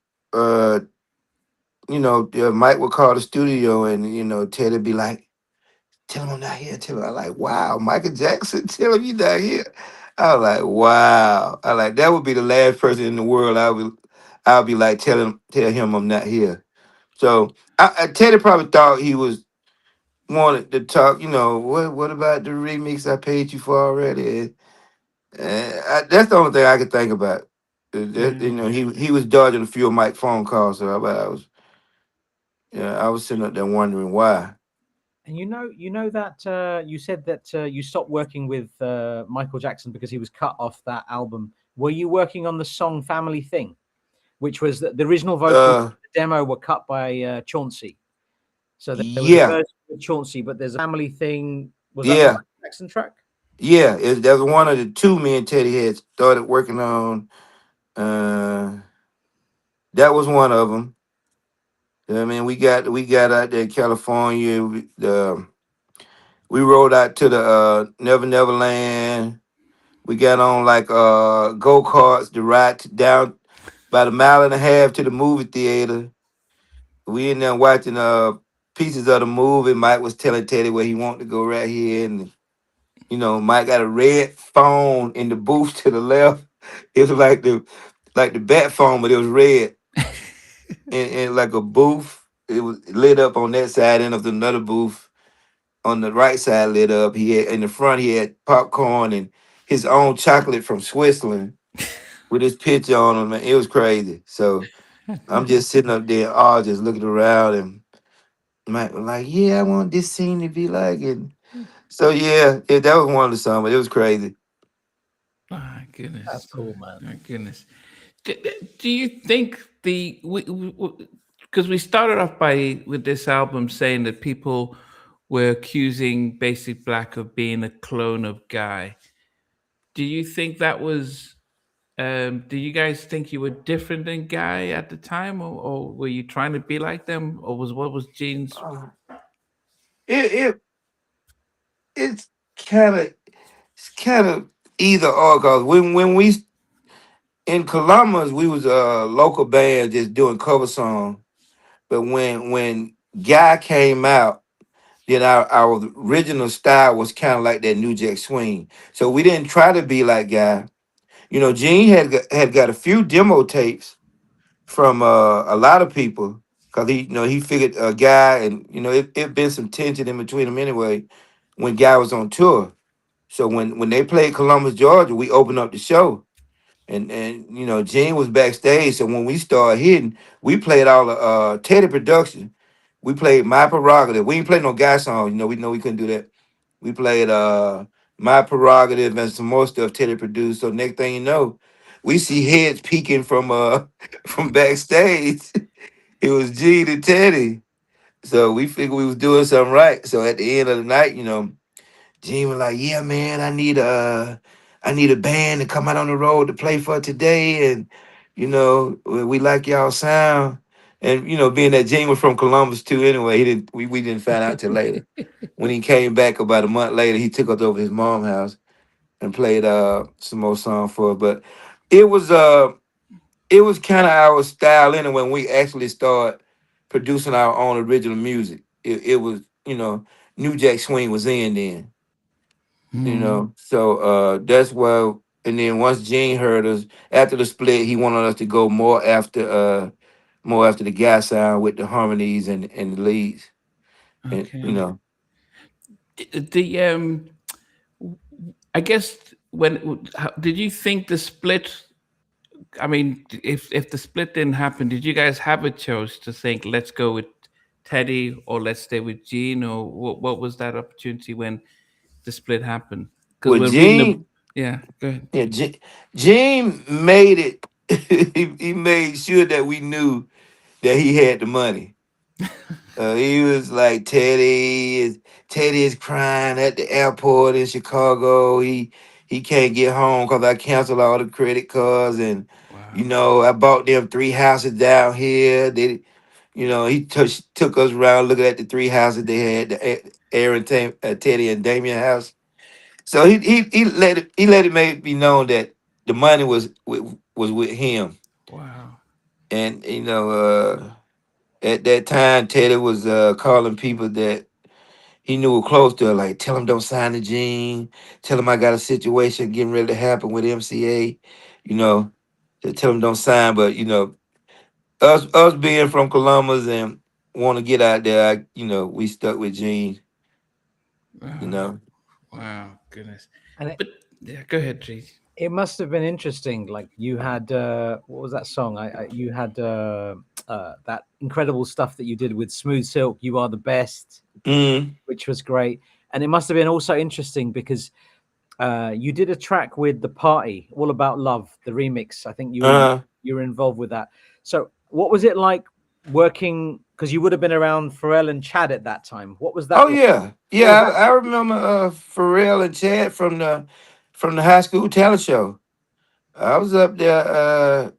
Mike would call the studio, and Teddy be like, "Tell him I'm not here." Tell him, I'm like, "Wow, Michael Jackson, tell him you not here." I was like, "Wow." I like that would be the last person in the world I'll be like, tell him I'm not here. So Teddy probably thought he wanted to talk. What about the remix I paid you for already? That's the only thing I could think about. He was dodging a few of Mike's phone calls, so I was sitting up there wondering why. And you know that you said that you stopped working with Michael Jackson because he was cut off that album. Were you working on the song "Family Thing," which was the original vocals, the demo were cut by Chauncey? So there was a version with Chauncey, but there's a Family Thing. Was that a Michael Jackson track? Yeah, that was one of the two me and Teddy had started working on. Uh, that was one of them. I mean, we got out there in California. We rode out to the Never Never Land. We got on like go karts to ride down about a mile and a half to the movie theater. We in there watching pieces of the movie. Mike was telling Teddy where he wanted to go right here, and Mike got a red phone in the booth to the left. It was like the bat phone, but it was red and like a booth. It was lit up on that side, and of another booth on the right side lit up. He had in the front he had popcorn and his own chocolate from Switzerland with his picture on him. Man, it was crazy. So I'm just sitting up there, all just looking around, and Mike was like, "Yeah, I want this scene to be like it." So that was one of the songs, but it was crazy. My goodness. That's cool, man. My goodness. Do you think because we started off with this album saying that people were accusing Basic Black of being a clone of Guy. Do you think that was do you guys think you were different than Guy at the time, or were you trying to be like them, or what was Gene's? Uh, It it it's kind of either or. Cause when we in Columbus, we was a local band just doing cover songs. But when Guy came out, then our original style was kind of like that New Jack Swing. So we didn't try to be like Guy. Gene had got a few demo tapes from a lot of people because he figured a Guy, and it been some tension in between them anyway when Guy was on tour. So when they played Columbus, Georgia, we opened up the show. And Gene was backstage. So when we started hitting, we played all the Teddy production. We played My Prerogative. We ain't played no Guy songs. We know we couldn't do that. We played My Prerogative and some more stuff Teddy produced. So next thing you know, we see heads peeking from from backstage. It was Gene and Teddy. So we figured we was doing something right. So at the end of the night, Gene was like, "Yeah, man, I need a band to come out on the road to play for today, and we like y'all sound." And being that Gene was from Columbus too, anyway, he didn't. We didn't find out till later. When he came back about a month later, he took us over to his mom's house and played some more songs for us. But it was kind of our style anyway. When we actually started producing our own original music, it was New Jack Swing was in then. So that's why. And then once Gene heard us after the split, he wanted us to go more after the Guy sound with the harmonies and the leads. And Okay. The I guess did you think the split? I mean, if the split didn't happen, did you guys have a choice to think let's go with Teddy or let's stay with Gene, or what was that opportunity when the split happened? Because with we're reading the Gene, yeah. Go ahead. yeah, Gene made it. he made sure that we knew that he had the money. He was like Teddy is crying at the airport in Chicago. He can't get home because I canceled all the credit cards, and Wow. I bought them 3 houses down here. He took us around looking at the 3 houses they had, the Aaron, Teddy, and Damien house. So he let it make be known that the money was with him, Wow. and at that time Teddy was calling people that he knew were close to her, like tell him don't sign the Gene, tell him I got a situation getting ready to happen with MCA, you know, to tell him don't sign. But us being from Columbus and want to get out there, we stuck with Gene. You Wow. know, Wow. Goodness. And But yeah, go ahead, Gene. it must have been interesting. Like you had, what was that song? You had that incredible stuff that you did with Smooth Silk. You Are the Best, mm, which was great. And it must have been also interesting because you did a track with The Party, All About Love, the remix. I think you uh, were involved with that. So what was it like working because you would have been around Pharrell and Chad at that time. What was that Oh like? yeah, What was yeah. that? I remember Pharrell and Chad from the high school talent show. I was up there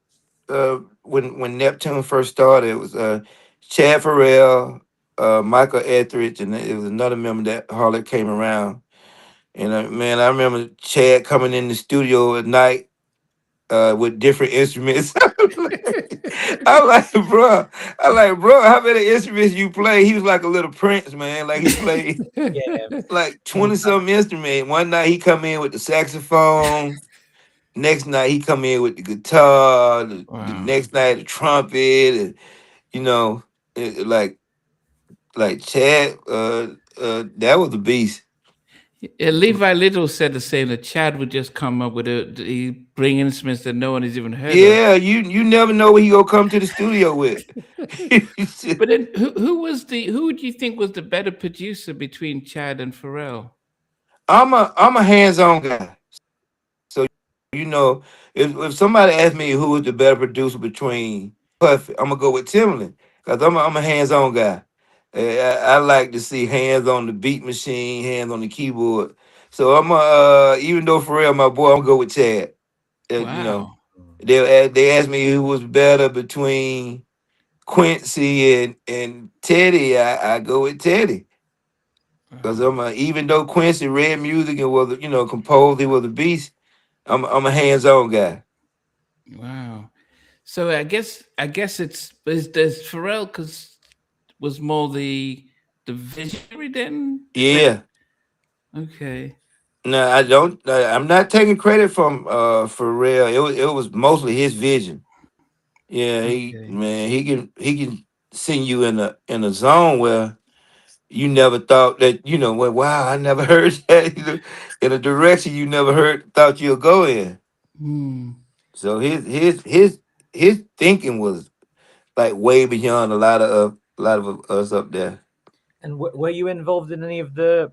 when Neptune first started. It was Chad Pharrell, Michael Etheridge, and it was another member that hardly came around. And man, I remember Chad coming in the studio at night with different instruments. I'm like, bro, how many instruments you play? He was like a little prince, man. Like he played Yeah. like 20 something instrument. One night he come in with the saxophone. Next night he come in with the guitar. The Wow. next night the trumpet, and you know, like Chad. That was the beast. Yeah, Levi Little said the same, that Chad would just come up with he bring instruments that no one has even heard of. Yeah, you never know what he gonna come to the studio with. But then who would you think was the better producer between Chad and Pharrell? I'm a hands-on guy. So you know, if somebody asks me who is the better producer between Puffy, I'm gonna go with Timbaland because I'm a hands-on guy. I like to see hands on the beat machine, hands on the keyboard. So I'm even though for real my boy, I'm gonna go with Chad. You know, Wow. they asked me who was better between Quincy and Teddy. I go with Teddy. Because even though Quincy read music and was composed, he was a beast. I'm a hands-on guy. Wow. So I guess there's Pharrell because was more the visionary then. Yeah. Okay. No, I don't. I'm not taking credit from Pharrell. It was mostly his vision. Yeah, Okay. he can send you in a zone where you never thought that well, wow, I never heard that in a direction you never thought you'll go in. Hmm. So his thinking was like way beyond a lot of us up there. And were you involved in any of the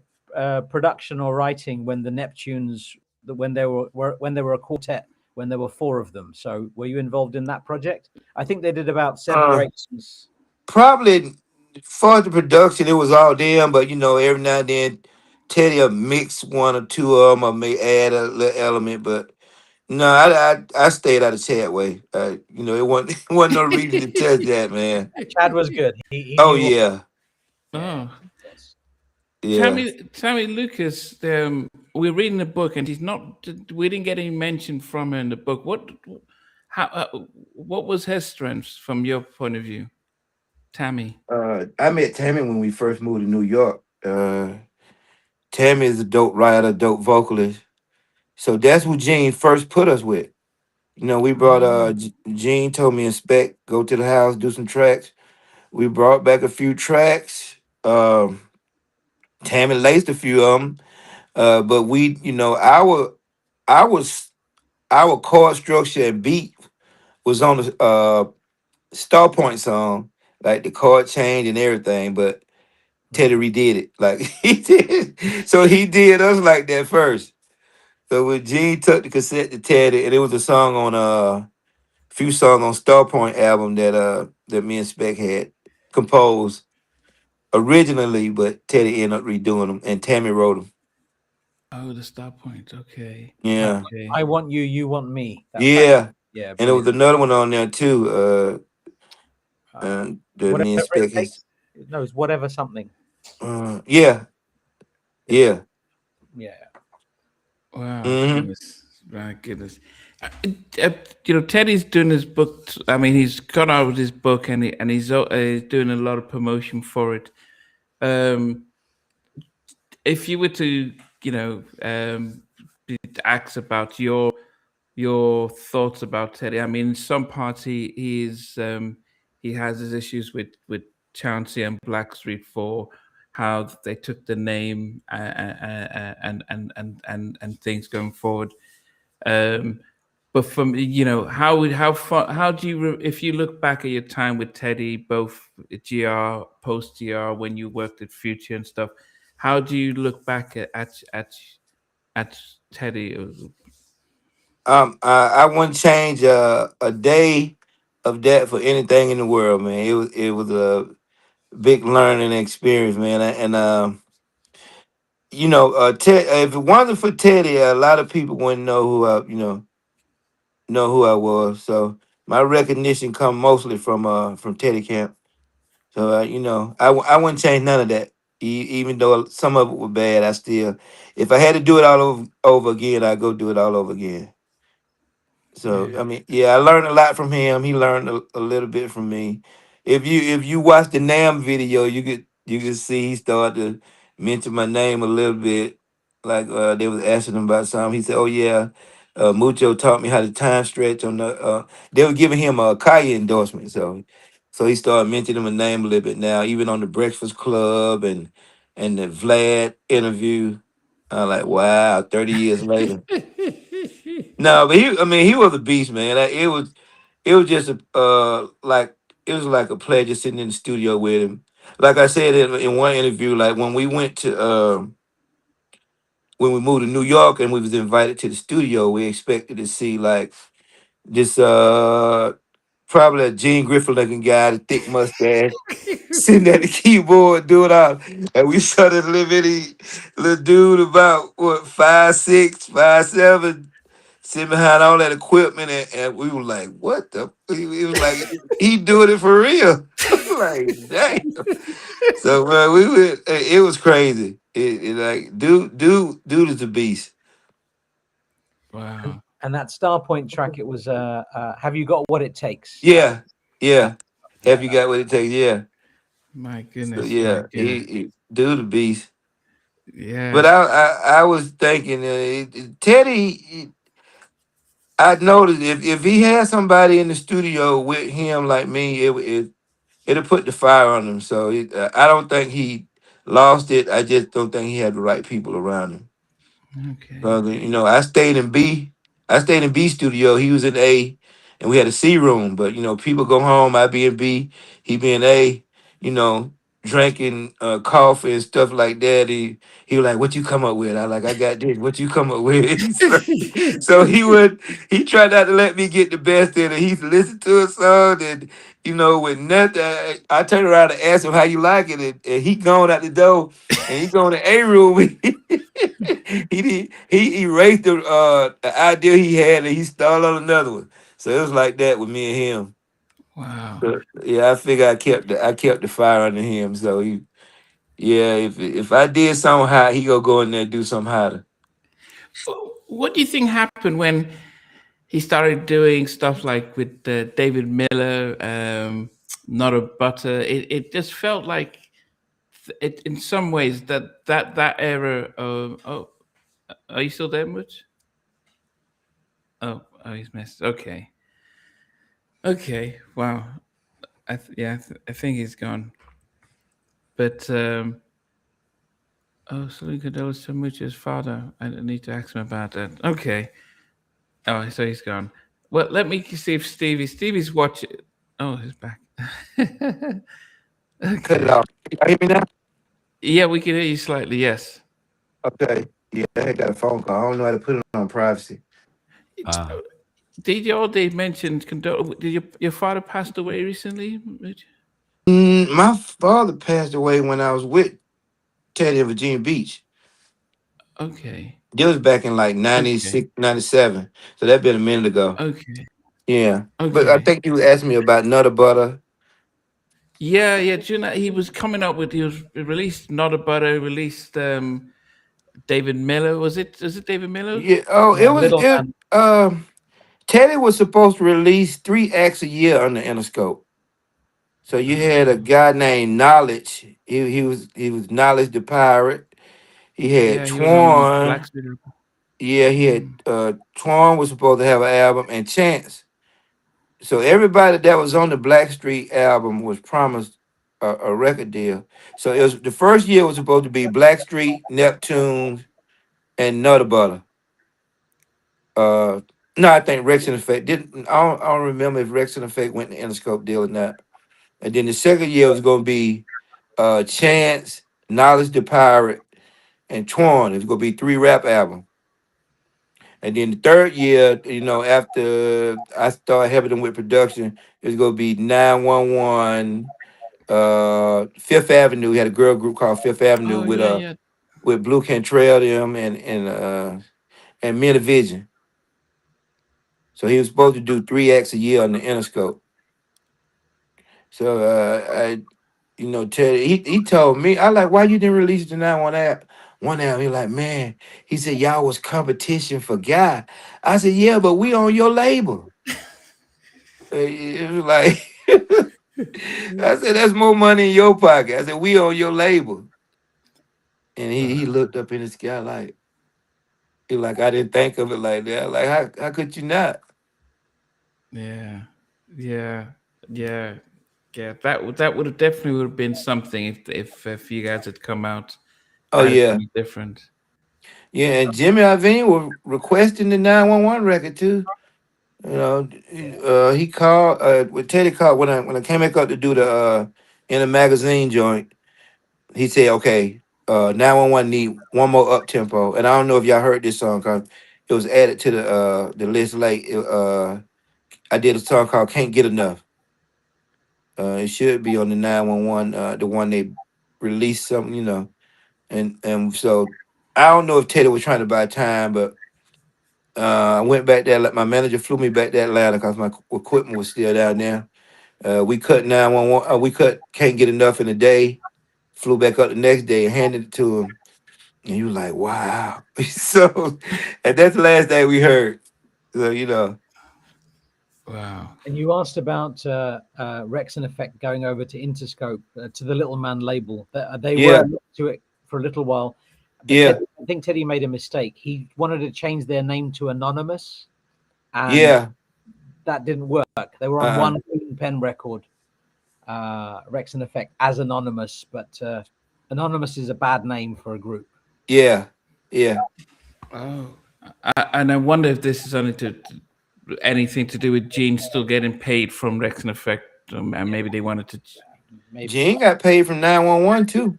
production or writing when the Neptunes, when they were a quartet, when there were four of them? So were you involved in that project? I think they did about 7 or 8 songs. Probably for the production, it was all them, but every now and then Teddy will mix one or two of them or may add a little element, but no, I stayed out of chat way. It wasn't it wasn't no reason to touch that, man. Chad was good. He Oh knew. yeah, Yeah. Oh, Yes. yeah. Tammy Lucas. We're reading the book, and he's not. We didn't get any mention from her in the book. What was her strengths from your point of view, Tammy? I met Tammy when we first moved to New York. Tammy is a dope writer, dope vocalist. So that's who Gene first put us with. We brought Gene told me inspect, go to the house, do some tracks. We brought back a few tracks. Tammy laced a few of them. But we, our our chord structure and beat was on the Star Point song, like the chord change and everything. But Teddy redid it, like he did. So he did us like that first. So when Gene took the cassette to Teddy, and it was a song on few songs on Star Point album that me and Spec had composed originally, but Teddy ended up redoing them, and Tammy wrote them. Oh, the start point. Okay. Yeah, Okay. I want you, you want me. That yeah, yeah, and there was brilliant. another one on there too. The me and Whatever it Spec has. takes. No, it's whatever something. Yeah, yeah. Yeah. Wow. Hmm. Goodness. My goodness. Uh, Teddy's doing his book. I mean, he's gone out with his book, and he's doing a lot of promotion for it. Um, if you were to, ask about your thoughts about Teddy. I mean, in some parts he has his issues with Chauncey and Blackstreet for how they took the name and things going forward. Um, but from how do you if you look back at your time with Teddy, both GR, post GR, when you worked at Future and stuff, how do you look back at Teddy? I wouldn't change a day of that for anything in the world, man. It was big learning experience, man. And you know, Ted, if it wasn't for Teddy, a lot of people wouldn't know who I, know who I was. So my recognition come mostly from Teddy Camp. So I wouldn't change none of that. Even though some of it was bad, I still, if I had to do it all over again, I'd go do it all over again. So Yeah. I mean, yeah, I learned a lot from him. He learned a little bit from me. If you watch the Nam video, you could see he started to mention my name a little bit. Like they was asking him about something. He said, "Oh yeah, Mucho taught me how to time stretch on the." They were giving him a Kaya endorsement, so he started mentioning my name a little bit now, even on the Breakfast Club and the Vlad interview. I'm like, wow, 30 years later. No, but I mean, he was a beast, man. Like, it was just it was like a pleasure sitting in the studio with him. Like I said in one interview, like when we moved to New York and we was invited to the studio, we expected to see like this probably a Gene Griffin looking guy, the thick mustache, sitting at the keyboard doing all, and we saw this little dude about what 5'6", 5'7", sitting behind all that equipment, and we were like, "What the?" He was like, "He doing it for real." Like, dang. So man, we went. It was crazy. It like dude is a beast. Wow. And that Starpoint track, it was "Have You Got What It Takes?" Yeah, Yeah, yeah. Have yeah, you got what it takes? Yeah. My So goodness. My yeah, goodness. he dude a beast. But Yeah. I was thinking, Teddy. I noticed if he had somebody in the studio with him like me, it'll put the fire on him. So I don't think he lost it. I just don't think he had the right people around him. Okay. 'Cause, I stayed in B. I stayed in B studio. He was in A, and we had a C room. But people go home. I be in B. He be in A. You know, drinking coffee and stuff like that. He was like, "What you come up with?" I got this. What you come up with? So he tried not to let me get the best in it. He listened to a song and with nothing. I turned around and asked him how you like it, and he gone out the door and he going to A room. He erased the idea he had and he started on another one. So it was like that with me and him. Wow. But, yeah, I figure I kept the fire under him. So yeah, if I did something hot, he gonna go in there and do something hotter. What do you think happened when he started doing stuff like with David Miller, Not a Butter? It just felt like it in some ways that era of are you still there, Much? Oh, he's missed. Okay. Okay. Wow. I think he's gone. But oh, Salute condolences to Much's father. I need to ask him about that. Okay. Oh, so he's gone. Well, let me see if Stevie's watching. Oh, he's back. Cut it Okay. off. You hear me now? Yeah, we can hear you slightly. Yes. Okay. Yeah, I got a phone call. I don't know how to put it on privacy. Uh, Did you all they mentioned did your father passed away recently? Mitch? My father passed away when I was with Teddy in Virginia Beach. Okay. It was back in like Okay. 96, 97. So that been a minute ago. Okay. Yeah. But I Okay. think you asked me about Nutter Butter. Yeah, yeah. Do you know he was coming up with he was released Not a Butter, released David Miller. Was it David Miller? Yeah. Oh, it yeah. was Little it Man. Teddy was supposed to release 3 acts a year on the Interscope. So you had a guy named Knowledge. He was Knowledge the Pirate. He had Yeah, he was on Black Twan. Spirit. Yeah, he had Mm. Twan was supposed to have an album and Chance. So everybody that was on the Blackstreet album was promised a record deal. So it was the first year was supposed to be Blackstreet, Neptune, and Nutter Butter. Uh, no, I think Rex and Effect didn't. I don't remember if Rex and Effect went to Interscope deal or not. And then the second year was going to be Chance, Knowledge the Pirate, and Twan. It's going to be 3 rap albums. And then the third year, after I started helping them with production, it's going to be 911. Fifth Avenue. He had a girl group called Fifth Avenue Oh yeah, yeah. with Blue Cantrell them and Men of Vision. So he was supposed to do 3 acts a year on the Interscope. So I Teddy, he told me, I like, why you didn't release the 911 app? One app, he like, man, he said, y'all was competition for Guy. I said, yeah, but we on your label. It was like, I said, that's more money in your pocket. I said, we on your label. And he looked up in the sky like, I didn't think of it like that. Like, how could you not? Yeah, yeah, yeah, yeah. That would have definitely would have been something if you guys had come out Oh had yeah. something different. Yeah, and Jimmy Iovine was requesting the 911 record too. You know, he called when Teddy called when I came back up to do the in a magazine joint. He said, "Okay, 911 need one more up tempo." And I don't know if y'all heard this song cause it was added to the list late. I did a song called "Can't Get Enough." It should be on the 911, the one they released something, and so I don't know if Teddy was trying to buy time, but I went back there. Like my manager flew me back to Atlanta because my equipment was still down there. We cut 911. We cut Can't Get Enough in a day. Flew back up the next day and handed it to him. And he was like, "Wow!" So, and that's the last thing we heard. So Wow. And you asked about Rex and Effect going over to Interscope, to the Little Man label. They yeah, were to it for a little while, but yeah, I think Teddy made a mistake. He wanted to change their name to Anonymous, and yeah. that didn't work. They were on Uh-uh. one pen record, Rex and Effect as Anonymous, but Anonymous is a bad name for a group. Yeah, yeah. Oh, and I wonder if this is only anything to do with Gene still getting paid from Rex and Effect, and maybe they wanted to. Maybe. Gene got paid from 911 too.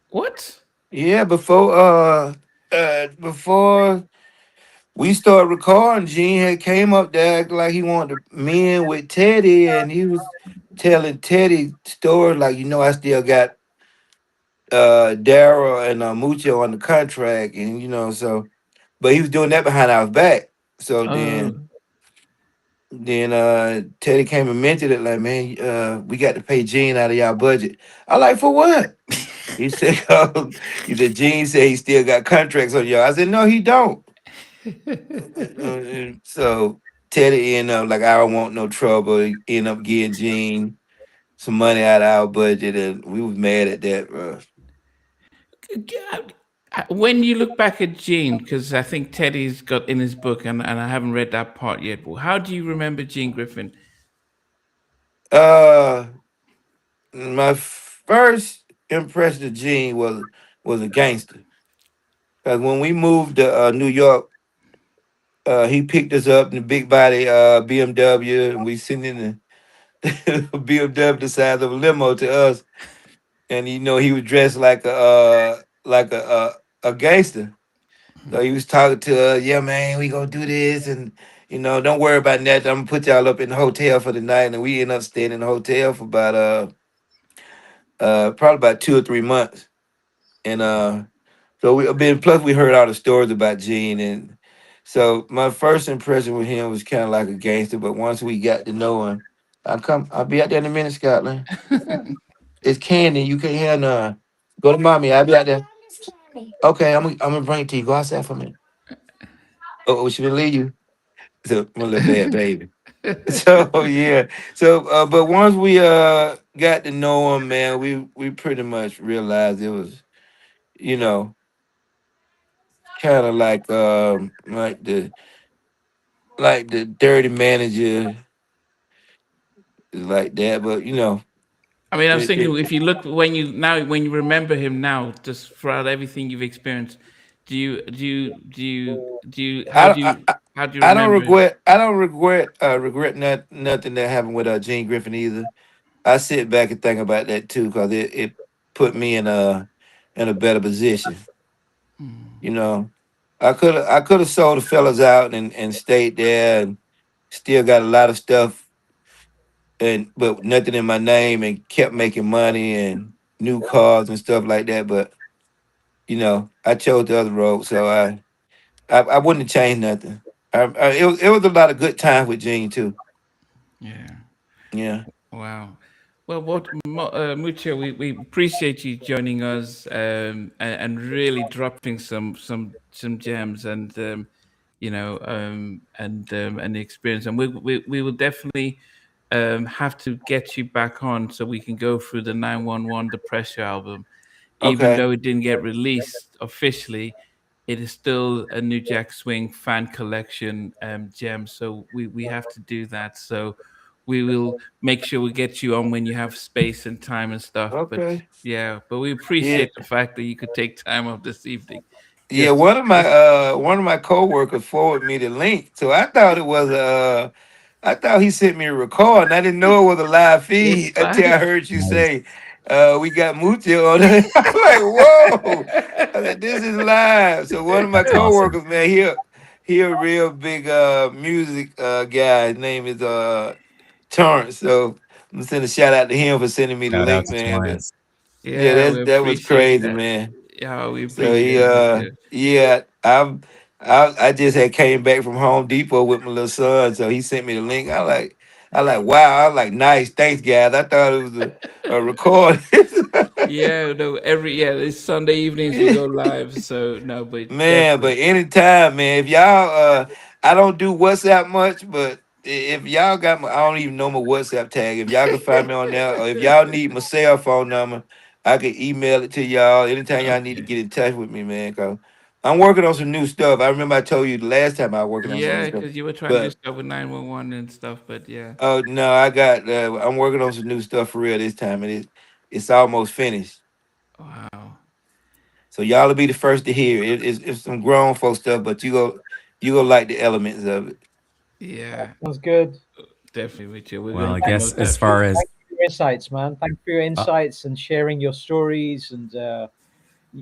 What? Yeah, before we started recording, Gene had came up there acting like he wanted to men with Teddy, and he was telling Teddy stories like, I still got Daryl and Mucho on the contract, and so, but he was doing that behind our back. So Oh, then Teddy came and mentioned it like, man, we got to pay Gene out of y'all budget. I like, for what? He said, he said, Gene said he still got contracts on y'all. I said, no, he don't. So Teddy ended up like, I don't want no trouble. He ended up giving Gene some money out of our budget, and we was mad at that, bro. when you look back at Gene, because I think Teddy's got in his book, and I haven't read that part yet. But how do you remember Gene Griffin? Uh, my first impression of Gene was a gangster. Cause when we moved to New York, he picked us up in the big body BMW, and we sitting in the BMW the size of a limo to us, and he was dressed like a gangster. So he was talking to us, yeah, man, we gonna do this, and don't worry about that. I'm gonna put y'all up in the hotel for the night, and we end up staying in the hotel for about probably about 2 or 3 months, and so we heard all the stories about Gene, and so my first impression with him was kind of like a gangster, but once we got to know him, I'll be out there in a minute, Scotland. It's candy, you can't have none. Go to mommy, I'll be out there. Okay, I'm gonna bring it to you. Go outside for a minute. Oh, she gonna leave you. So my little bad baby. So yeah. So but once we got to know him, man, we pretty much realized it was, you know, kind of like the dirty manager is like that, but I mean, I was it, thinking it, if you look when you remember him now, just throughout everything you've experienced, do you I, don't- I how do you I don't remember him? regret nothing that happened with Gene Griffin either. I sit back and think about that too because it put me in a better position. You know, I could have sold the fellas out and stayed there and still got a lot of stuff and but nothing in my name, and kept making money and new cars and stuff like that. But I chose the other road, so I wouldn't change nothing. It was a lot of good times with Gene too. Yeah. Yeah. Wow. Well, Mucho, we appreciate you joining us, and really dropping some gems, and and the experience, and we will definitely have to get you back on so we can go through the 911 The Pressure album, even Okay. though it didn't get released officially. It is still a New Jack Swing fan collection gem, so we have to do that. So we will make sure we get you on when you have space and time and stuff. But Okay. yeah, but we Yeah. appreciate the fact that you could take time off this evening. Yeah. Just, One of my coworkers forwarded me the link, so I thought he sent me a record, and I didn't know it was a live it's feed until I fine. heard you Nice. say, "We got Mucho on it." I'm like, "Whoa!" I said, "This is live." So one of my That's awesome. coworkers, man, he a real big music guy. His name is Torrance. So I'm gonna send a shout out to him for sending me the Shout out link, to man. But Torrance. yeah, Yeah, we that was appreciate crazy, that. man. Yeah, we So he appreciate it too. yeah, I just had came back from Home Depot with my little son, so he sent me the link. I like wow, I was like nice, thanks guys. I thought it was a record. Yeah, no, it's Sunday evenings we go live. So no, but Man, definitely. but anytime, man. If y'all I don't do WhatsApp much, but if y'all got my I don't even know my WhatsApp tag. If y'all can find me on there, or if y'all need my cell phone number, I can email it to y'all anytime y'all need to Okay. get in touch with me, man. Cause I'm working on some new stuff. I remember I told you the last time I was working on some new Yeah, stuff. because you were trying to do But stuff with 911 and stuff, but yeah. oh no, I'm working on some new stuff for real this time, and it's almost finished. Wow. So y'all will be the first to hear it. It's some grown folk stuff, but you go like the elements of it. Yeah, Sounds good. definitely with you. We're Well, gonna I guess promote as that for you. far as Thank you for your insights, man. Thank you for your uh, insights and sharing your stories. And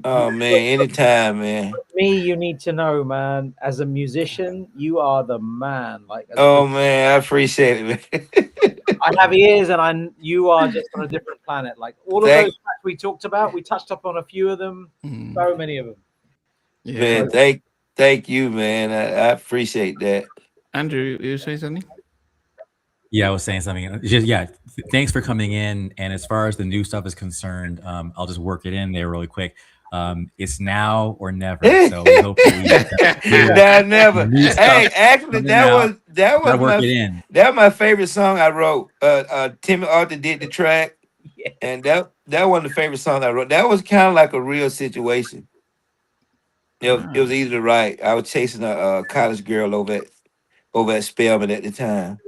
Oh man, anytime, man. me, you need to know, man. As a musician, you are the man. Like as a Oh man, I appreciate it, man. I have ears, and you are just on a different planet. Like all of those thank tracks we talked about, we touched up on a few of them. Mm, So many of them. yeah. man, thank you, man. I appreciate that. Andrew, you say something? yeah, I was saying something. Just yeah, thanks for coming in. And as far as the new stuff is concerned, I'll just work it in there really quick. It's now or never. So we hope that we get That never. new stuff Hey, actually, coming out. that was Gotta work my it in. favorite song I wrote. Timmy Arthur did the track, Yeah. and that wasn't the favorite song I wrote. That was kind of like a real situation. It was Ah. easy to write. I was chasing a college girl over at Spelman at the time.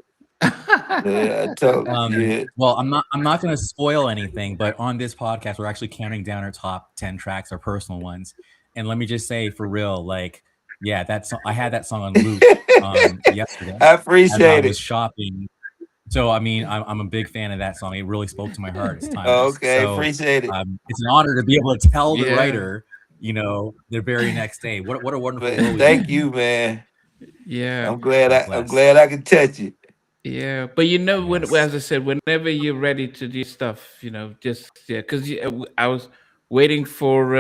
Yeah, I told yeah. Well, I'm not going to spoil anything, but on this podcast, we're actually counting down our top 10 tracks, our personal ones. And let me just say, for real, like, yeah, I had that song on loop yesterday I as I appreciate was it. shopping. So, I mean, I'm a big fan of that song. It really spoke to my heart. It's timeless. Okay, So, appreciate it. it's an honor to be able to tell the Yeah, writer, the very next day. What a wonderful But world we live thank in. you, man. yeah, God I'm bless. glad I could touch it. yeah. But Yes. as I said, whenever you're ready to do stuff, just because I was waiting for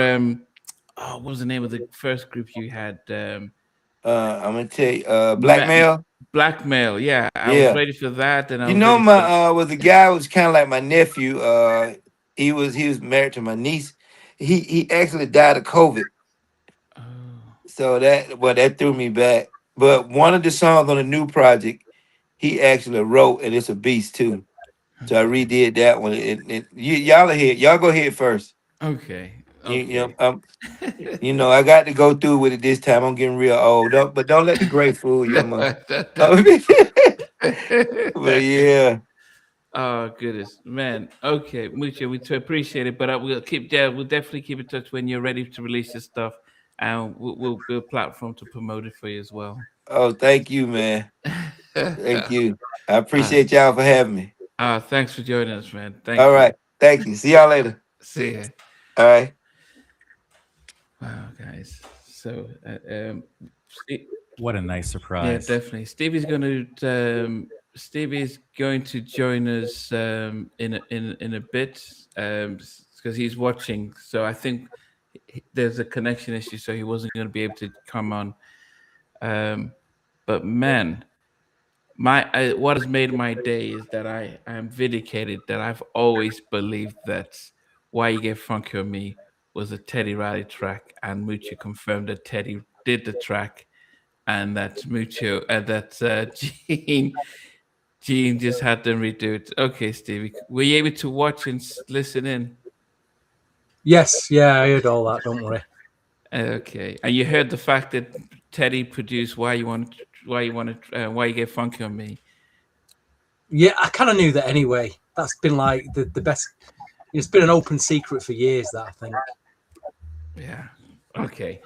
what was the name of the first group you had? I'm gonna tell you, Ma- blackmail. Blackmail. Yeah, I was Yeah. ready for that, and I You was know ready my for. was a guy who was kind of like my nephew. He was married to my niece. He actually died of COVID. Oh, So that threw me back. But one of the songs on the new project, he actually wrote, and it's a beast too. So I okay, redid that one. Y'all are here. Y'all go ahead first. okay, You, you know, okay. um, I got to go through with it this time. I'm getting real old. But don't let the gray fool you. But yeah. Oh goodness, man. Okay, Mucho, we appreciate it, but we'll definitely keep in touch when you're ready to release your stuff, and we'll build a platform to promote it for you as well. Oh, thank you, man. Thank you. I uh, appreciate y'all for having me. Thanks for joining us, man. All Thank you. right. Thank you. See y'all later. See ya. All right. Wow, guys. So, What a nice yeah, surprise. definitely. Stevie's going to Stevie's going to join us in a bit because he's watching. So I think there's a connection issue, so he wasn't going to be able to come on. But man, what has made my day is that I am vindicated that I've always believed that "Why You Get Funky on Me" was a Teddy Riley track, and Mucho confirmed that Teddy did the track, and that Gene just had them redo it. Okay, Stevie, were you able to watch and listen in? Yes, yeah, I heard all that. Don't worry. Okay, and you heard the fact that Teddy produced "Why You Get Funky on Me." Yeah, I kind of knew that anyway. That's been like the best. It's been an open secret for years, that I think. Yeah. Okay.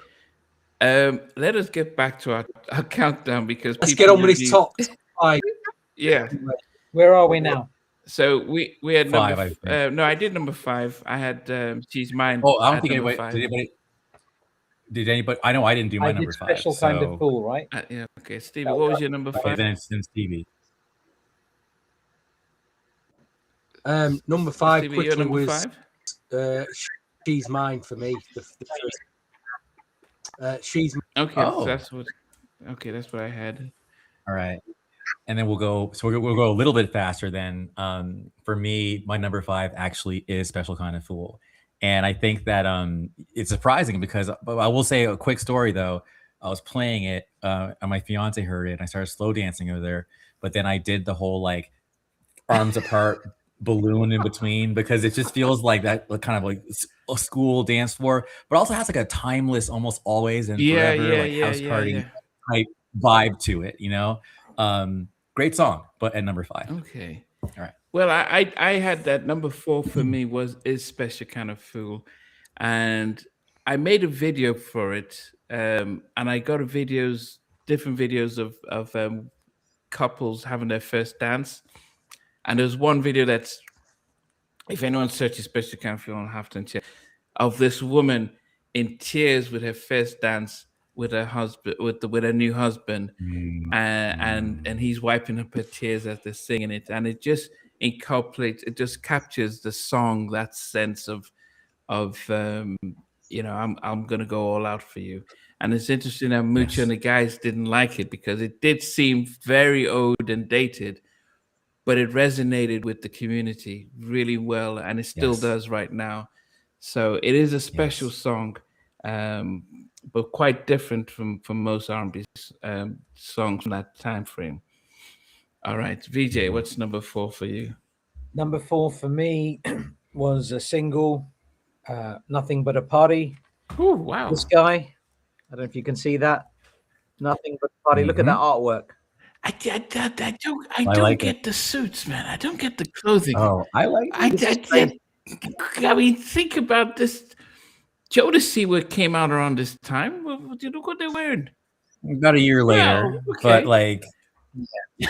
Let us get back to our countdown because Let's get on with this top 5. Yeah. Where are we now? So we had 5, number. I think. No, I did number 5. I had She's Mine. Oh, I don't at think number anybody 5. did anybody. I know I didn't do my I number did 5. special kind of So fool, right? Yeah. Okay, Stevie, what was your number 5? then it's Stevie. Number 5 Stevie, your quickly number was 5? She's Mine for me. The first. She's Okay, Oh. that's what I had. All right. And then we'll go a little bit faster then. For me, my number 5 actually is Special Kind of Fool. And I think that it's surprising because I will say a quick story though. I was playing it and my fiance heard it and I started slow dancing over there. But then I did the whole like arms apart balloon in between because it just feels like that kind of like a school dance floor, but also has like a timeless, almost always and forever house party type vibe to it, you know? Great song, but at number 5. Okay. All right. Well, I had that number 4 for me is Special Kind of Fool, and I made a video for it, and I got different videos of couples having their first dance, and there's one video that's, if anyone searches Special Kind of Fool on Halftone Chair, of this woman in tears with her first dance with her husband, with her new husband, and he's wiping up her tears as they're singing it, and it just just captures the song, that sense of I'm gonna go all out for you. And it's interesting that Mucho and the guys didn't like it because it did seem very old and dated, but it resonated with the community really well, and it still does right now. So it is a special song, but quite different from most R&B songs from that time frame. All right, VJ, what's number 4 for you? Number 4 for me was a single, Nothing But a Party. Oh, wow. This guy, I don't know if you can see that. Nothing But a Party. Look at that artwork. I don't get the suits, man. I don't get the clothing. Oh, I like it. I mean, think about this. Jodeci came out around this time. Look what they're wearing. About a year later, Wow, okay. but like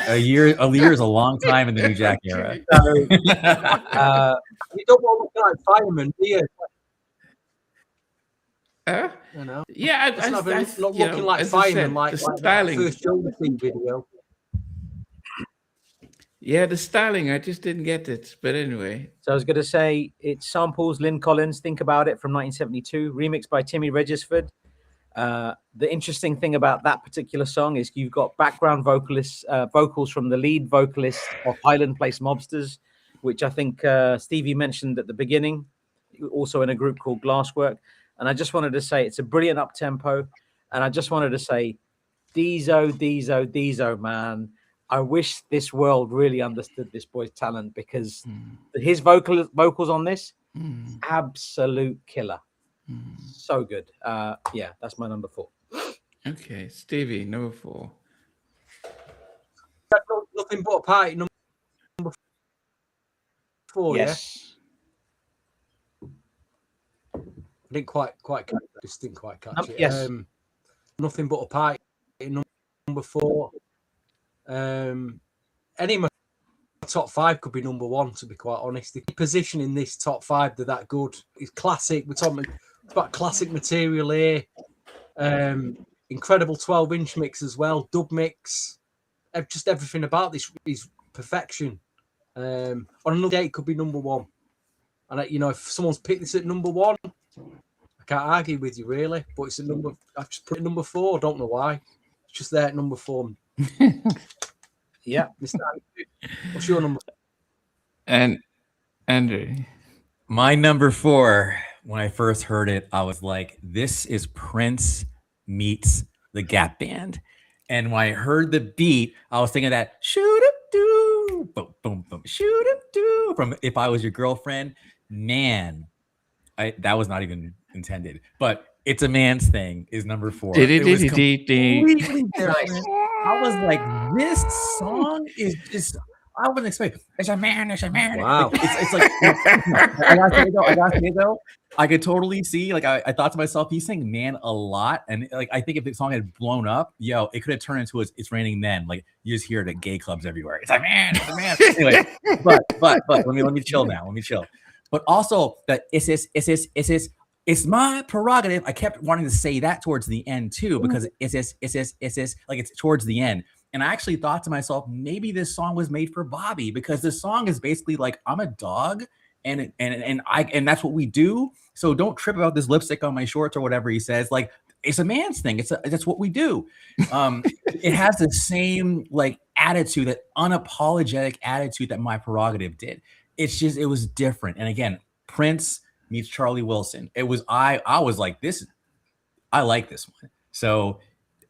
a year is a long time in the New Jack era. you don't want to look like fireman, do you? You know? Yeah, not looking like fireman, like the that styling. first Jodeci video. Yeah, the styling, I just didn't get it. But anyway. So I was going to say, it samples Lynn Collins, Think About It from 1972, remixed by Timmy Regisford. The interesting thing about that particular song is you've got background vocals from the lead vocalist of Highland Place Mobsters, which I think Stevie mentioned at the beginning, also in a group called Glasswork. And I just wanted to say it's a brilliant up-tempo. And I just wanted to say, Deezo, man. I wish this world really understood this boy's talent because his vocals on this, absolute killer. So good. Yeah, that's my number 4. Okay, Stevie, number 4. Nothing But a Party, number 4, yes. Yeah? I didn't quite catch it. Just didn't quite catch it. Yes. Nothing But a Party, number 4. Any of my top 5 could be number 1, to be quite honest. The position in this top 5, they're that good. It's classic. We're talking about classic material here. Incredible 12-inch mix as well. Dub mix. just everything about this is perfection. On another day, it could be number one. And you know, if someone's picked this at number one, I can't argue with you really. But it's a number. I've just put it at number 4. I don't know why. It's just there at number 4. Yeah. Mr. What's your number? And Andrew. My number 4, when I first heard it, I was like, this is Prince meets the Gap Band. And when I heard the beat, I was thinking that shoot up do boom boom boom shoot up do from If I Was Your Girlfriend. Man, that was not even intended, but It's a Man's Thing is number 4. It was completely different. I was like, this song is just, I wasn't expecting. It's a man. Wow. It's like, I gotta say though, I could totally see, like, I thought to myself, he's saying man a lot. And like, I think if the song had blown up, it could have turned into It's Raining Men. Like, you just hear it at gay clubs everywhere. It's a man. Anyway, but let me chill now. Let me chill. But also that it's my prerogative. I kept wanting to say that towards the end too, because it's like it's towards the end. And I actually thought to myself, maybe this song was made for Bobby, because this song is basically like, I'm a dog and that's what we do. So don't trip about this lipstick on my shorts or whatever he says. Like, it's a man's thing. That's what we do. It has the same like attitude, that unapologetic attitude that My Prerogative did. It was different. And again, Prince meets Charlie Wilson. It was, I was like, I like this one. So,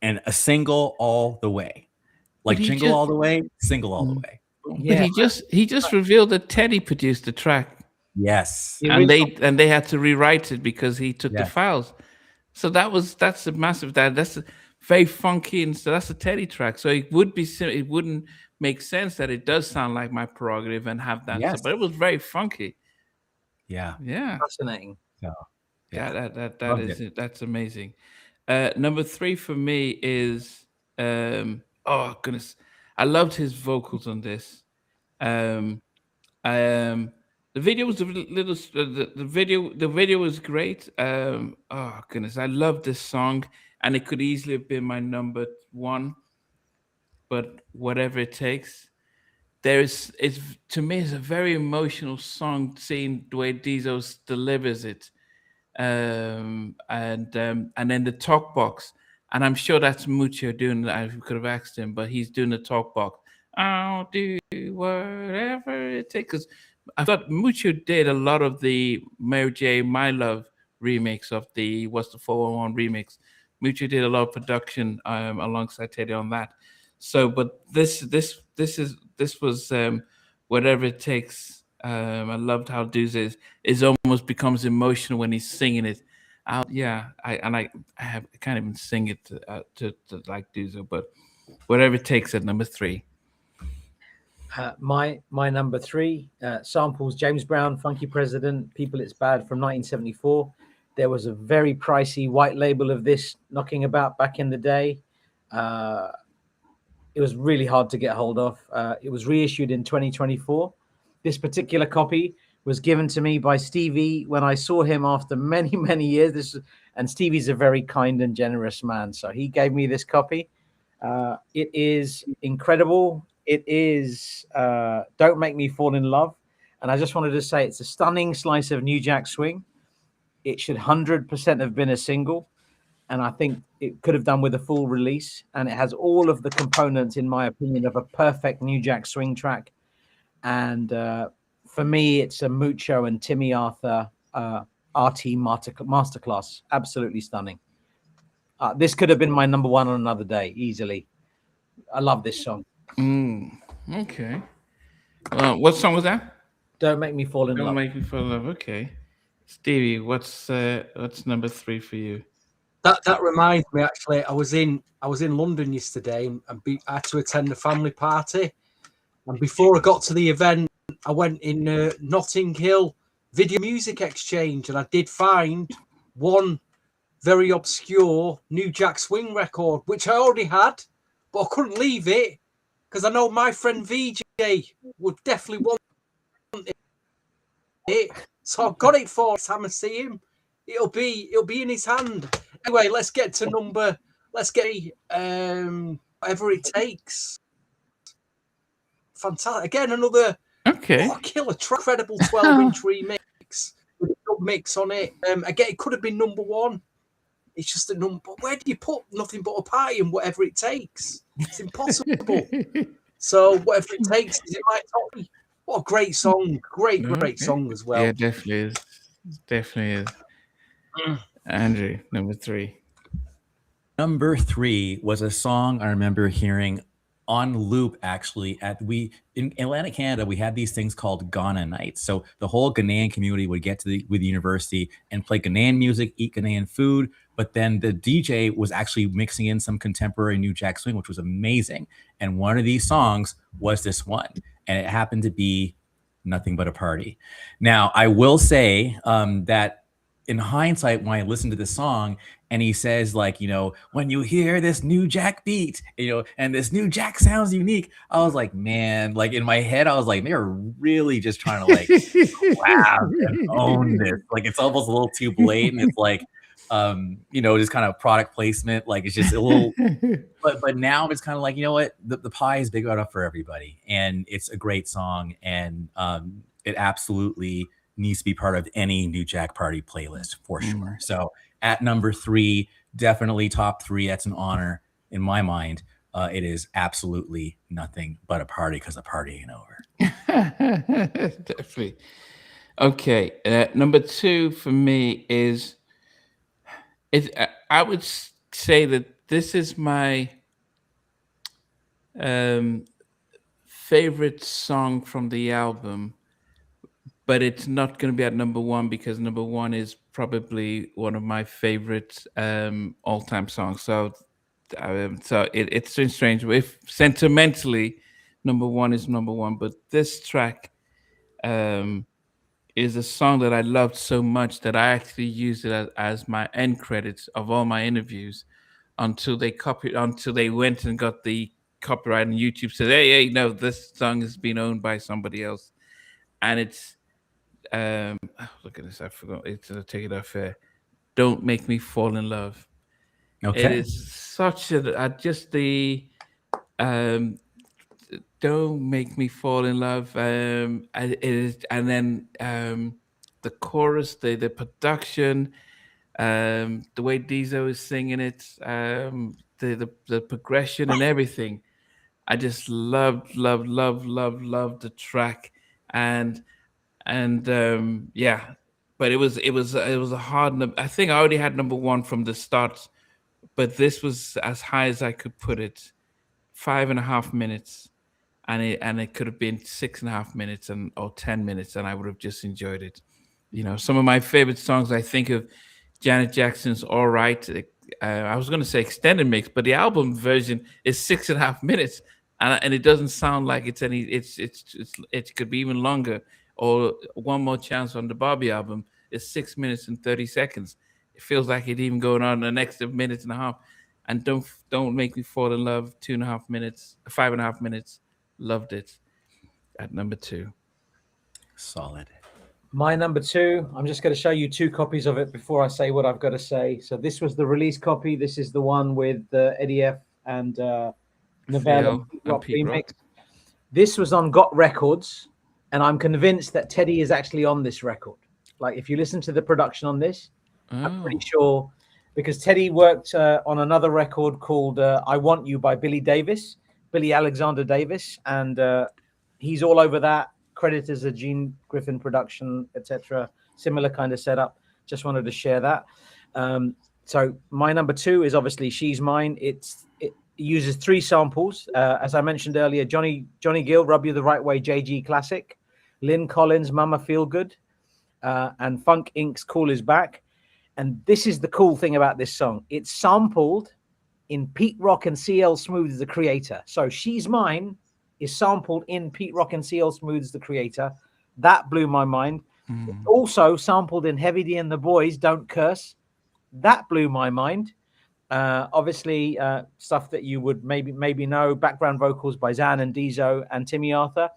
and a single all the way. Like jingle all the way, single all the way. Yeah. But he just revealed that Teddy produced the track. Yes. And they had to rewrite it because he took the files. So that's a massive, that's a very funky, and so that's a Teddy track. So it wouldn't make sense that it does sound like My Prerogative and have that. Yes. But it was very funky. Yeah. Fascinating. So, that's amazing. Number 3 for me is oh goodness, I loved his vocals on this. The video was the video was great. Oh goodness, I love this song, and it could easily have been my number 1, but Whatever It Takes. To me, it's a very emotional song, seeing the way Dizzo delivers it, and then the talk box, and I'm sure that's Mucho doing that. I could have asked him, but he's doing the talk box. I'll do whatever it takes. Because I thought Mucho did a lot of the Mary J. My Love remix of the What's the 411 remix. Mucho did a lot of production alongside Teddy on that. So, but this was Whatever It Takes. I loved how Dizzo is almost becomes emotional when he's singing it. I can't even sing it to like Dizzo, but Whatever It Takes at number 3. My number 3 samples James Brown, Funky President, People It's Bad from 1974. There was a very pricey white label of this knocking about back in the day. It was really hard to get hold of. It was reissued in 2024. This particular copy was given to me by Stevie when I saw him after many, many years. And Stevie's a very kind and generous man. So he gave me this copy. It is incredible. It is Don't Make Me Fall in Love. And I just wanted to say it's a stunning slice of New Jack Swing. It should 100% have been a single. And I think it could have done with a full release. And it has all of the components, in my opinion, of a perfect New Jack Swing track. And for me, it's a Mucho and Timmy Arthur RT masterclass. Absolutely stunning. This could have been my number 1 on another day, easily. I love this song. Okay. What song was that? Don't Make Me Fall in Love. Don't Make Me Fall in Love. Okay. Stevie, what's number 3 for you? That reminds me, actually, I was in London yesterday and I had to attend a family party. And before I got to the event, I went in Notting Hill Video Music Exchange, and I did find one very obscure New Jack Swing record, which I already had, but I couldn't leave it because I know my friend VJ would definitely want it. So I've got it for next time I see him. It'll be in his hand. Anyway, let's get Whatever It Takes. fantastic. Again, another killer track, incredible 12-inch remix with a good mix on it. Again, it could have been number one. It's just a number. Where do you put Nothing But a Party and Whatever It Takes? It's impossible. So Whatever It Takes is in my top. What a great song. Great song as well. Yeah, definitely is. Andrew, number 3. Number 3 was a song I remember hearing on loop, actually. In Atlantic Canada, we had these things called Ghana nights. So the whole Ghanaian community would get with the university and play Ghanaian music, eat Ghanaian food. But then the DJ was actually mixing in some contemporary New Jack Swing, which was amazing. And one of these songs was this one. And it happened to be Nothing But a Party. Now, I will say that in hindsight, when I listened to this song, and he says, like, when you hear this New Jack beat, and this New Jack sounds unique, I was like, man, like in my head, I was like, they're really just trying to like grab and own this. Like, it's almost a little too blatant. It's like, just kind of product placement. Like, it's just a little, but now it's kind of like, you know what? The pie is big enough for everybody. And it's a great song. And it absolutely needs to be part of any New Jack Party playlist for sure. So at number 3, definitely top 3. That's an honor in my mind. It is absolutely Nothing But a Party, because the party ain't over. Definitely. Okay. Number 2 for me is, I would say that this is my favorite song from the album, but it's not going to be at number 1 because number 1 is probably one of my favorite all-time songs. So it's so strange. If sentimentally, number 1 is number 1, but this track is a song that I loved so much that I actually used it as my end credits of all my interviews until they went and got the copyright, and YouTube said, hey, no, this song has been owned by somebody else. And it's look at this, I forgot. It's Take It Off Air. Don't Make Me Fall in Love. Okay. It is such just the Don't Make Me Fall in Love. It is, and then the chorus, the production, the way Diesel is singing it, the progression and everything. I just loved the track, and but it was a hard. I think I already had number 1 from the start, but this was as high as I could put it, 5.5 minutes, and it could have been 6.5 minutes or 10 minutes, and I would have just enjoyed it. Some of my favorite songs, I think of Janet Jackson's "All Right." I was going to say extended mix, but the album version is 6.5 minutes, and it doesn't sound like it's any. It could be even longer. Or One More Chance on the Barbie album is 6 minutes and 30 seconds. It feels like it even going on an extra minute and a half. And Don't Make Me Fall in Love, 2.5 minutes, 5.5 minutes. Loved it. At number 2. Solid. My number 2, I'm just going to show you 2 copies of it before I say what I've got to say. So this was the release copy. This is the one with Eddie F and Novell and Pete Rock remix. This was on Got Records. And I'm convinced that Teddy is actually on this record. Like, if you listen to the production on this, I'm pretty sure, because Teddy worked on another record called I Want You by Billy Alexander Davis. And he's all over that. Credited as a Gene Griffin production, etc. Similar kind of setup. Just wanted to share that. So my number 2 is obviously She's Mine. It uses 3 samples. As I mentioned earlier, Johnny Gill, Rub You the Right Way, JG Classic. Lynn Collins, Mama Feel Good, and Funk Inc.'s Cool Is Back. And this is the cool thing about this song. It's sampled in Pete Rock and CL Smooth, the Creator. So She's Mine is sampled in Pete Rock and CL Smooth, the Creator. That blew my mind. Also sampled in Heavy D and the Boys, Don't Curse. That blew my mind. Obviously, stuff that you would maybe know, background vocals by Zan and Deezo and Timmy Arthur.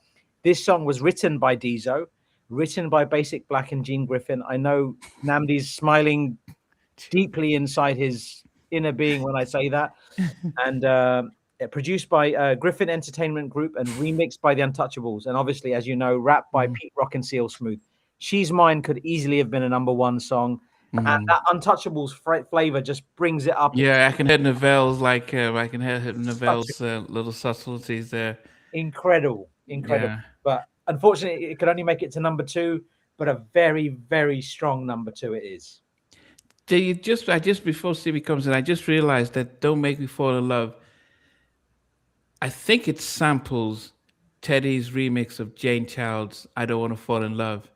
This song was written by Deezo, written by Basic Black and Gene Griffin. I know Namdi's smiling deeply inside his inner being when I say that. And produced by Griffin Entertainment Group and remixed by the Untouchables. And obviously, as you know, rapped by Pete Rock and Seal Smooth. She's Mine could easily have been a #1 song. And that Untouchables flavor just brings it up. Yeah, I can hear Novelle's I can hear Novelle's little subtleties there. Incredible. Yeah. But unfortunately, it could only make it to #2, but a very, very strong #2 it is. I just before Stevie comes in, I just realized that "Don't Make Me Fall in Love," I think it samples Teddy's remix of Jane Child's "I Don't Want to Fall in Love."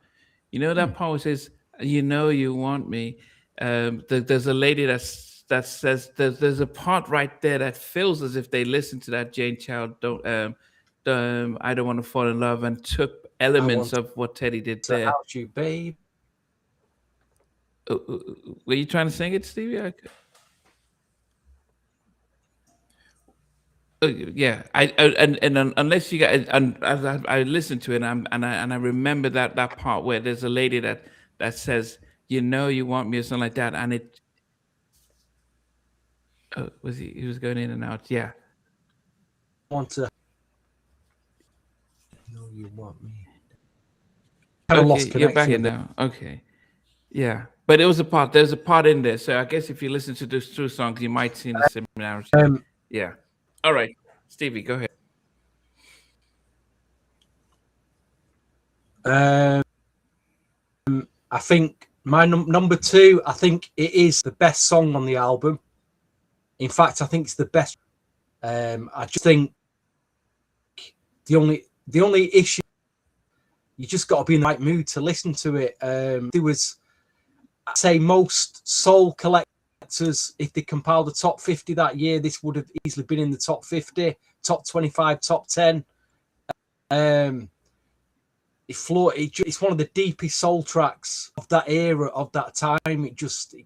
You know that part where it says, "You know you want me." There's a lady that says there's a part right there that feels as if they listened to that Jane Child "I Don't Want to Fall in Love" and took elements of what Teddy did there. Out you, babe. Were you trying to sing it, Stevie? Yeah, and unless you guys, and I listened to it, and I remember that part where there's a lady that says, "You know you want me," or something like that, and it. Was he was going in and out? Yeah. Want to? No, you want me. Okay, you're back in now. Okay. Yeah, but there's a part in there, so I guess if you listen to those two songs, you might see the similarity. Yeah. All right, Stevie, go ahead. I think my #2. I think it is the best song on the album. In fact, I think it's the best. I just think the only issue, you just got to be in the right mood to listen to it. There was, I'd say, most soul collectors, if they compiled the top 50 that year, this would have easily been in the top 50, top 25, top 10. It's one of the deepest soul tracks of that era, of that time. It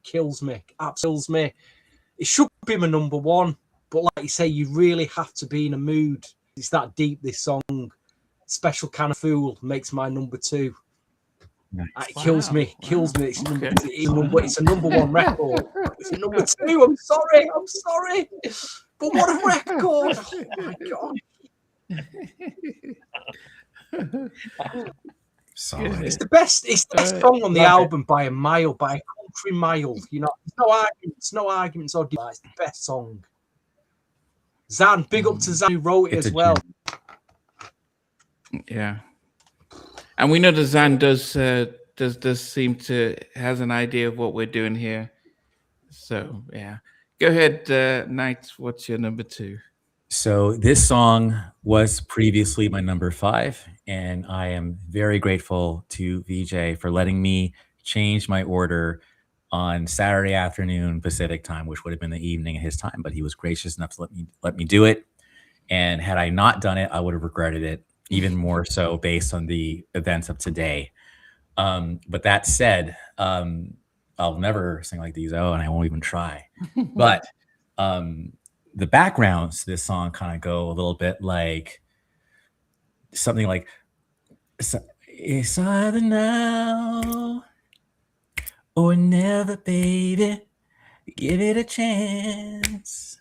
kills me, absolutely kills me. It should be my #1, but like you say, you really have to be in a mood. It's that deep, this song. Special Kind of Fool makes my #2. Nice. It kills me. It's a #1 record. It's a #2. I'm sorry. But what a record! Oh my god! Solid. It's the best song on the album by a mile, by a country mile. You know, no arguments or debates. It's the best song. Zan, big up to Zan who wrote it as well. Yeah, and we know that Zan does seem to has an idea of what we're doing here. So yeah, go ahead, Knight. What's your #2? So this song was previously my #5, and I am very grateful to VJ for letting me change my order on Saturday afternoon Pacific time, which would have been the evening at his time, but he was gracious enough to let me do it. And had I not done it, I would have regretted it even more so based on the events of today. But that said, I'll never sing like these, and I won't even try. But the backgrounds to this song kind of go a little bit like something like, it's either now or never, baby. Give it a chance.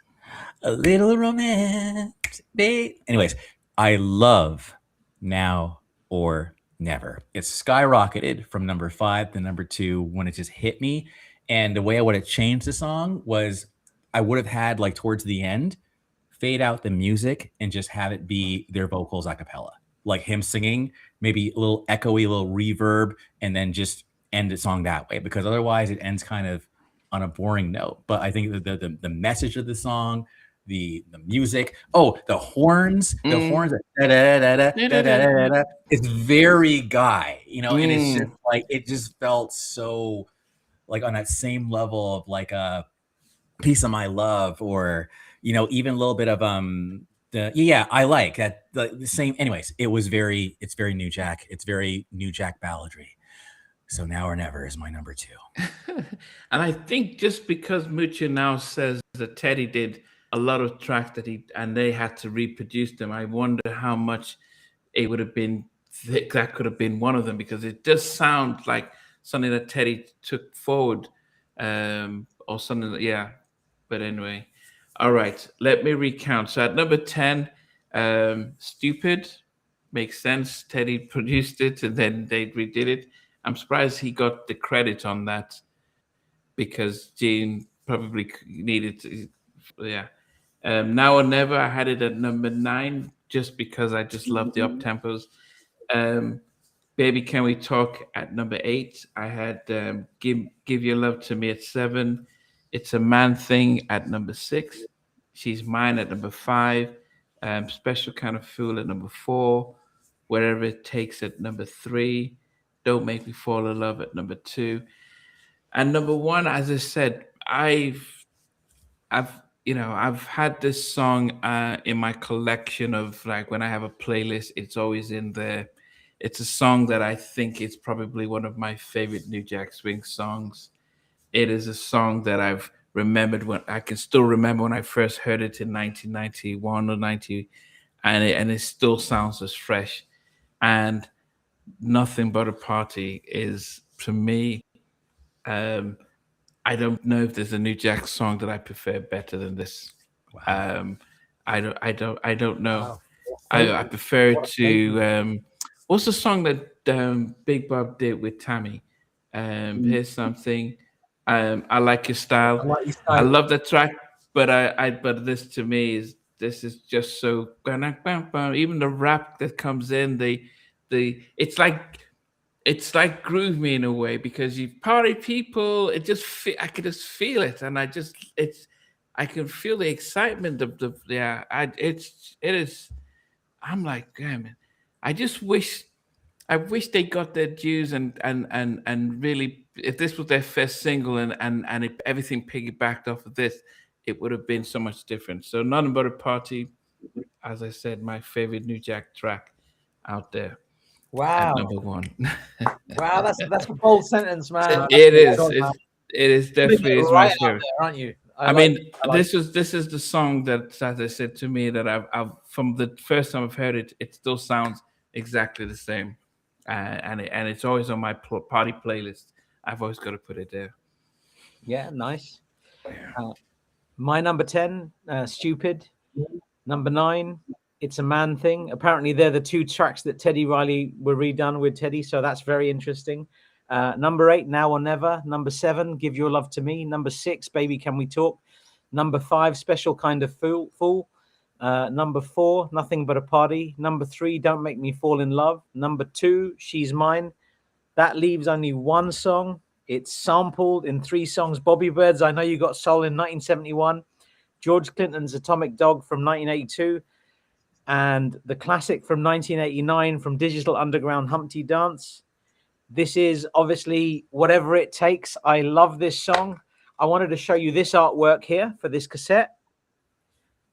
A little romance, babe. Anyways, I love Now or Never. It's skyrocketed from #5 to #2 when it just hit me. And the way I would have changed the song was I would have had, like, towards the end, fade out the music and just have it be their vocals a cappella, like him singing, maybe a little echoey, a little reverb, and then just end the song that way, because otherwise it ends kind of on a boring note. But I think the message of the song, the music, the horns, it's very Guy, and it's just like, it just felt so like on that same level of like a Piece of My Love, or even a little bit of I like that, the same. Anyways, it's very New Jack. It's very New Jack balladry. So Now or Never is my #2. And I think just because Mucha now says that Teddy did a lot of tracks and they had to reproduce them, I wonder how much it would have been that could have been one of them, because it does sound like something that Teddy took forward, or something that, yeah. But anyway, All right, let me recount. So at number 10, Stupid, makes sense. Teddy produced it and then they redid it. I'm surprised he got the credit on that because Gene probably needed to, yeah. Now or Never, I had it at number 9 just because I just love the up tempos. Baby Can We Talk at number 8. I had Give Your Love to Me at 7. It's a Man Thing at number 6. She's Mine at number 5. Special Kind of Fool at number 4. Wherever It Takes at number 3. Don't Make Me Fall in Love at number 2. And number 1, as I said, I've had this song in my collection of, like, when I have a playlist, it's always in there. It's a song that I think is probably one of my favorite New Jack Swing songs. It is a song that I've remembered when I can still remember when I first heard it in 1991 or 90, and it still sounds as fresh. And Nothing But a Party is, to me, I don't know if there's a New Jack song that I prefer better than this. Wow. I don't know. Wow. I prefer it to what's the song that Big Bob did with Tammy? Here's something. I Like Your I Style. like your I style. love the track, but this to me is just so, even the rap that comes in, the it's like groove me in a way because you party people. I can just feel it, and I can feel the excitement of the yeah. It is. I'm like, damn it. I wish they got their dues and really, if this was their first single and if everything piggybacked off of this, it would have been so much different. So Nothing But a Party, as I said, my favorite New Jack track out there at Wow. number 1. Wow, that's a bold sentence, man. It is. God, man. It is You're gonna get definitely is my right out favorite. there, aren't you? I like mean, it. I like this is the song that, as I said to me, that I've from the first time I've heard it, it still sounds exactly the same, and it's always on my party playlist. I've always got to put it there. Yeah, nice. My number 10, Stupid. Number 9, It's a Man Thing. Apparently, they're the 2 tracks that Teddy Riley were redone with Teddy, so that's very interesting. Number 8, Now or Never. Number 7, Give Your Love to Me. Number 6, Baby Can We Talk. Number 5, Special Kind of Fool. Number 4, Nothing But a Party. Number 3, Don't Make Me Fall in Love. Number 2, She's Mine. That leaves only one song. It's sampled in 3 songs. Bobby Bird's I Know You Got Soul in 1971. George Clinton's Atomic Dog from 1982. And the classic from 1989 from Digital Underground, Humpty Dance. This is obviously Whatever It Takes. I love this song. I wanted to show you this artwork here for this cassette.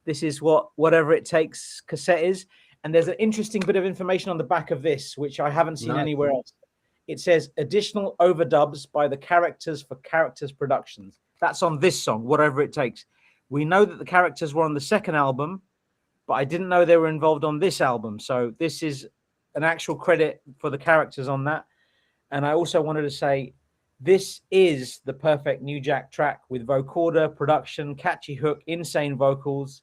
This is what Whatever It Takes cassette is. And there's an interesting bit of information on the back of this, which I haven't seen anywhere else. It says additional overdubs by the Characters for Characters Productions. That's on this song, Whatever It Takes. We know that the Characters were on the second album, but I didn't know they were involved on this album. So this is an actual credit for the Characters on that. And I also wanted to say, this is the perfect New Jack track with vocoder, production, catchy hook, insane vocals.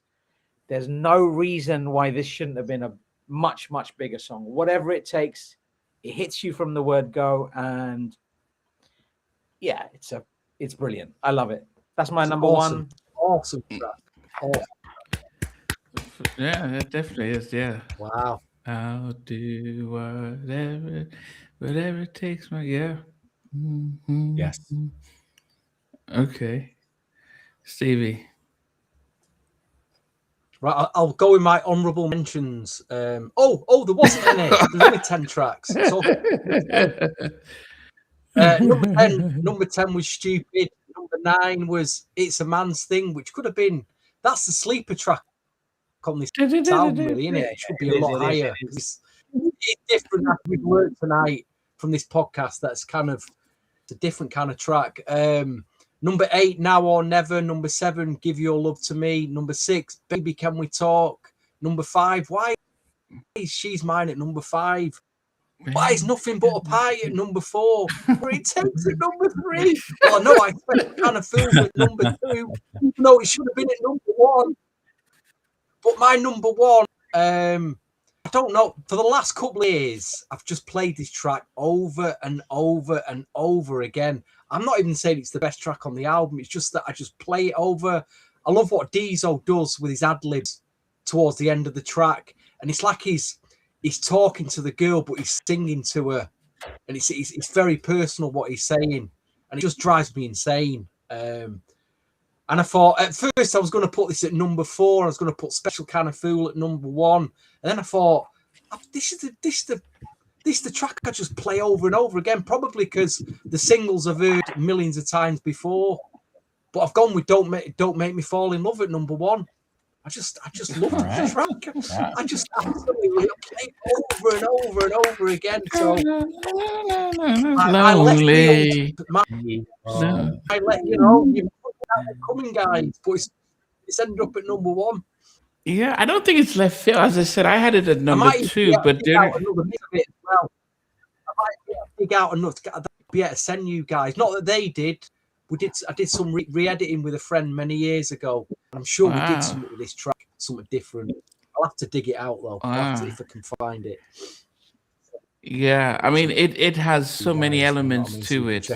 There's no reason why this shouldn't have been a much, much bigger song. Whatever It Takes, it hits you from the word go. And yeah, it's brilliant. I love it. That's my number awesome. 1. Awesome track. Awesome. Yeah, it definitely is. Yeah. Wow. I'll do whatever it takes. Yeah. Mhm. Yes. Okay, Stevie. Right, I'll go with my honourable mentions. There wasn't any. There's only 10 tracks. So, number 10 was Stupid. Number 9 was It's a Man's Thing, which could have been, that's the sleeper track on this album, really, isn't it? It should be a lot higher. It's different as we've learned tonight from this podcast. That's kind of a different kind of track. Number 8, Now or Never. Number 7, Give Your Love to Me. Number 6, Baby Can We Talk. Number 5, why is She's Mine at number 5? Why is Nothing But a Pie at number 4? Or it takes at number 3. Well, no, I expect Kind of Fool at number 2. No, it should have been at number 1. But my number 1, I don't know. For the last couple of years, I've just played this track over and over and over again. I'm not even saying it's the best track on the album. It's just that I just play it over. I love what Diesel does with his ad-libs towards the end of the track. And it's like he's talking to the girl, but he's singing to her. And it's very personal what he's saying. And it just drives me insane. And I thought, at first, I was going to put this at number 4. I was going to put Special Kind of Fool at number 1. And then I thought, this is the track I just play over and over again, probably because the singles I've heard millions of times before. But I've gone with Don't Make Me Fall in Love at number 1. I just love the track. Yeah. I just absolutely play it over and over and over again. So I let you know, you've coming, guys, but it's ended up at number 1. Yeah, I don't think it's left field. As I said, I had it at number 2, but then I might dig out another bit to be able to send you guys. Not that they did. I did some re-editing with a friend many years ago. I'm sure we did something with this track, something different. I'll have to dig it out though, if I can find it. Yeah, I mean, it has so many elements to it.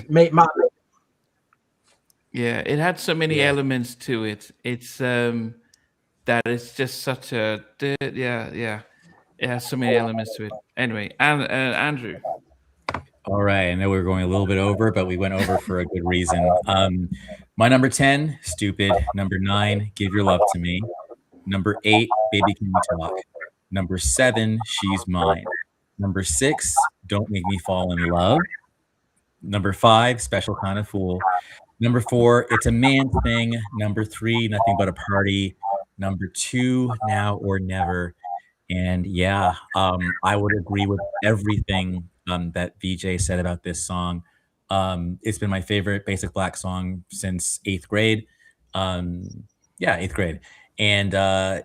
Yeah, it had so many elements to it. It's that it's just such a yeah. It has so many elements to it. Anyway, Andrew. All right, I know we were going a little bit over, but we went over for a good reason. My number 10, Stupid. Number 9, Give Your Love to Me. Number 8, Baby Can We Talk. Number 7, She's Mine. Number 6, Don't Make Me Fall in Love. Number 5, Special Kind of Fool. Number 4, It's a Man Thing. Number 3, Nothing But a Party. Number 2, Now or Never. And yeah, I would agree with everything that VJ said about this song. It's been my favorite Basic Black song since 8th grade. 8th grade. And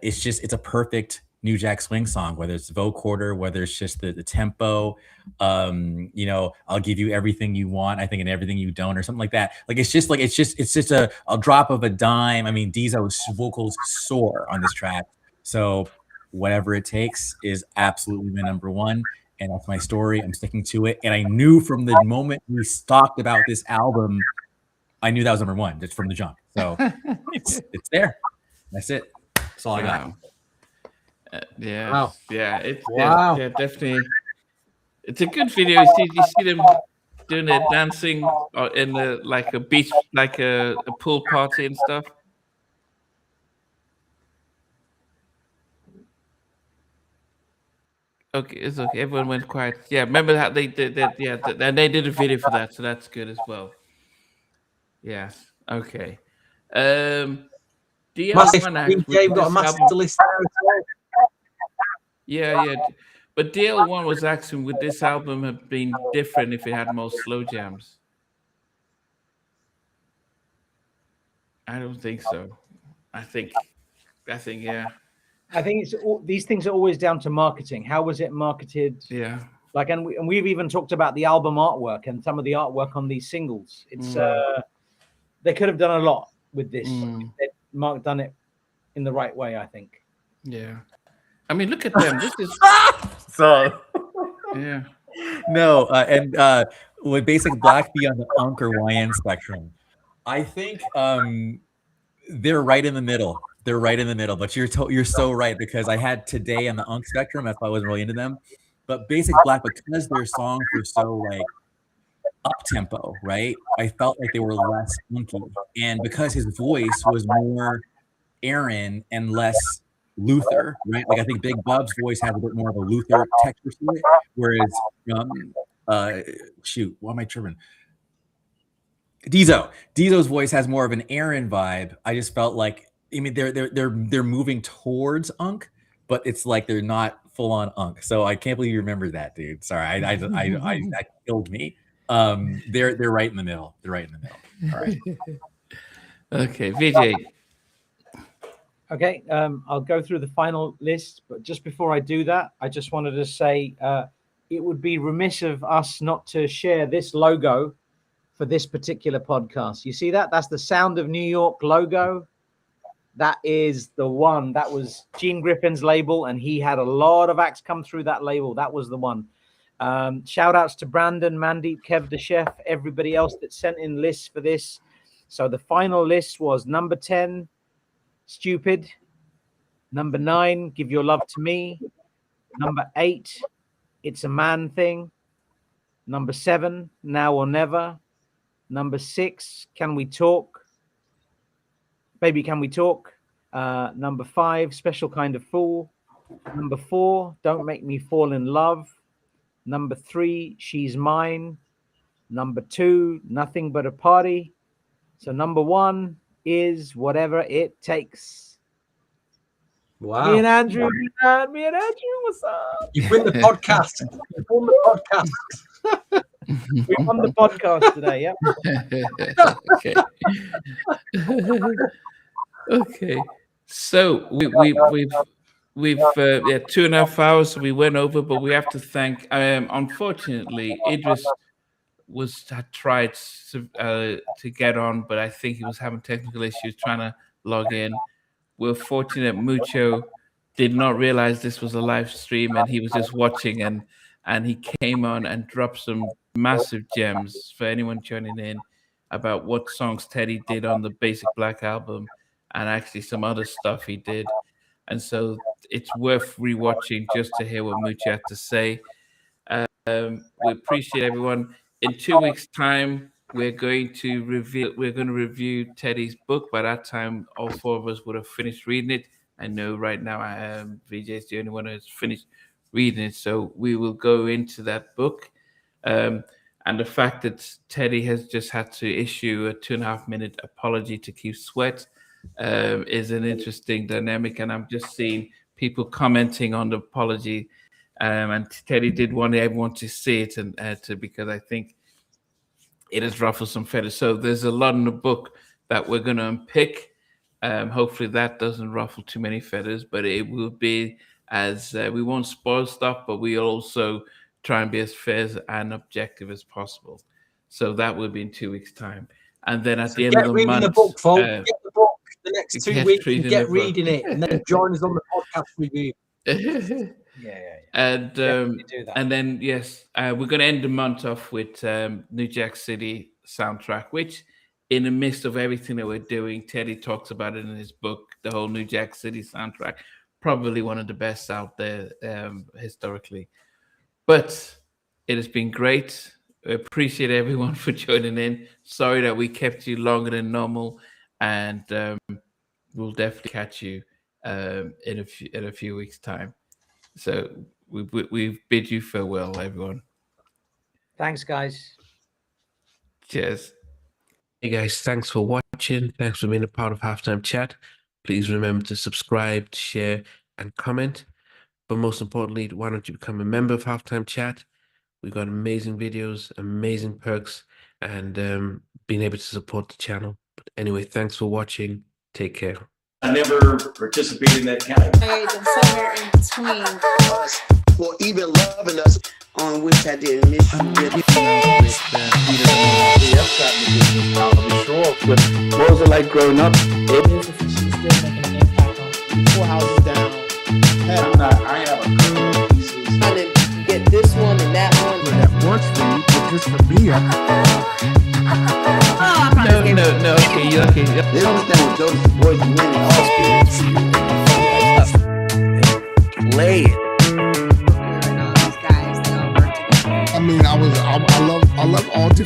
it's a perfect New Jack Swing song, whether it's vocoder, whether it's just the tempo, I'll give you everything you want, I think, and everything you don't, or something like that. Like it's just a drop of a dime. I mean, Diesel's vocals soar on this track. So whatever it takes is absolutely my number 1. And that's my story. I'm sticking to it. And I knew from the moment we talked about this album, I knew that was number 1 just from the jump. So it's there. That's it. That's all I got. Yeah. Wow. Yeah. It's Wow. yeah, definitely. It's a good video. You see them doing their dancing in like a beach, like a pool party and stuff. Okay, it's okay. Everyone went quiet. Yeah, remember how they did that? Yeah, and they did a video for that, so that's good as well. Yeah. Okay. DL1 actually got a master list there as well. Yeah. But DL1 was asking, would this album have been different if it had more slow jams? I don't think so. I think yeah. I think these things are always down to marketing. How was it marketed? Yeah. Like, and we've even talked about the album artwork and some of the artwork on these singles. It's they could have done a lot with this. They'd done it in the right way, I think. Yeah. I mean, look at them. This is So yeah. no, and would Basic Black be on the Unk or YN spectrum? I think they're right in the middle. They're right in the middle, but you're so right, because I had Today on the Unk spectrum. That's why I wasn't really into them. But Basic Black, because their songs were so like up tempo, right? I felt like they were less funky, and because his voice was more Aaron and less Luther, right? Like I think Big Bub's voice has a bit more of a Luther texture to it, whereas why am I tripping? Diesel's voice has more of an Aaron vibe. I just felt like, I mean, they're moving towards Unk, but it's like they're not full on Unk. So I can't believe you remember that, dude. Sorry, that killed me. They're right in the middle. They're right in the middle. All right. Okay, VJ. Okay, I'll go through the final list, but just before I do that, I just wanted to say, it would be remiss of us not to share this logo for this particular podcast. You see that? That's the Sound of New York logo. That is the one. That was Gene Griffin's label, and he had a lot of acts come through that label. That was the one. Shout outs to Brandon, Mandeep, Kev the Chef, everybody else that sent in lists for this. So the final list was number 10, Stupid. Number 9, Give Your Love to Me. Number 8, It's a Man Thing. Number 7, Now or Never. Number 6, Can We Talk? Baby, Can We Talk? Number 5, Special Kind of Fool. Number 4, Don't Make Me Fall in Love. Number 3, She's Mine. Number 2, Nothing But a Party. So number 1 is Whatever It Takes. Wow. Me and Andrew, what's up? You win the podcast. You won the podcast. We won the podcast today, yeah. Okay. So we've 2.5 hours. So we went over, but we have to thank. Unfortunately, Idris had tried to get on, but I think he was having technical issues trying to log in. We're fortunate Mucho did not realize this was a live stream, and he was just watching, and he came on and dropped some massive gems for anyone tuning in about what songs Teddy did on the Basic Black album, and actually some other stuff he did. And so it's worth rewatching just to hear what Mucho had to say. We appreciate everyone. In 2 weeks' time, we're going to review Teddy's book. By that time, all 4 of us would have finished reading it. I know right now VJ is the only one who's finished reading it. So we will go into that book. And the fact that Teddy has just had to issue a 2.5-minute apology to Keith Sweat is an interesting dynamic. And I'm just seeing people commenting on the apology. And Teddy did want everyone to see it, and because I think it has ruffled some feathers. So there's a lot in the book that we're going to unpick. Hopefully that doesn't ruffle too many feathers, but it will be as we won't spoil stuff, but we also try and be as fair and objective as possible. So that will be in 2 weeks' time. And then at the end of the month, the book, folks. Get the book the next 2 weeks and get reading it, and then join us on the podcast review. And then yes, we're going to end the month off with New Jack City soundtrack, which in the midst of everything that we're doing, Teddy talks about it in his book, the whole New Jack City soundtrack, probably one of the best out there historically. But it has been great. I appreciate everyone for joining in. Sorry that we kept you longer than normal, and we'll definitely catch you in a few weeks' time. So we bid you farewell, everyone. Thanks, guys. Cheers. Hey guys, thanks for watching. Thanks for being a part of Halftime Chat. Please remember to subscribe, share, and comment. But most importantly, why don't you become a member of Halftime Chat? We've got amazing videos, amazing perks, and being able to support the channel. But anyway, thanks for watching. Take care. I never participated in that kind of. Somewhere in between. For even loving us, on which I didn't miss you. What was it like growing up? She's still making an impact on 4 houses down. I have a couple of pieces. I didn't get this one and that one. That works for me, but just for me, No. Okay. They don't understand what Jonas' boys and men all Play it. These guys, they all work together. I mean, I love all different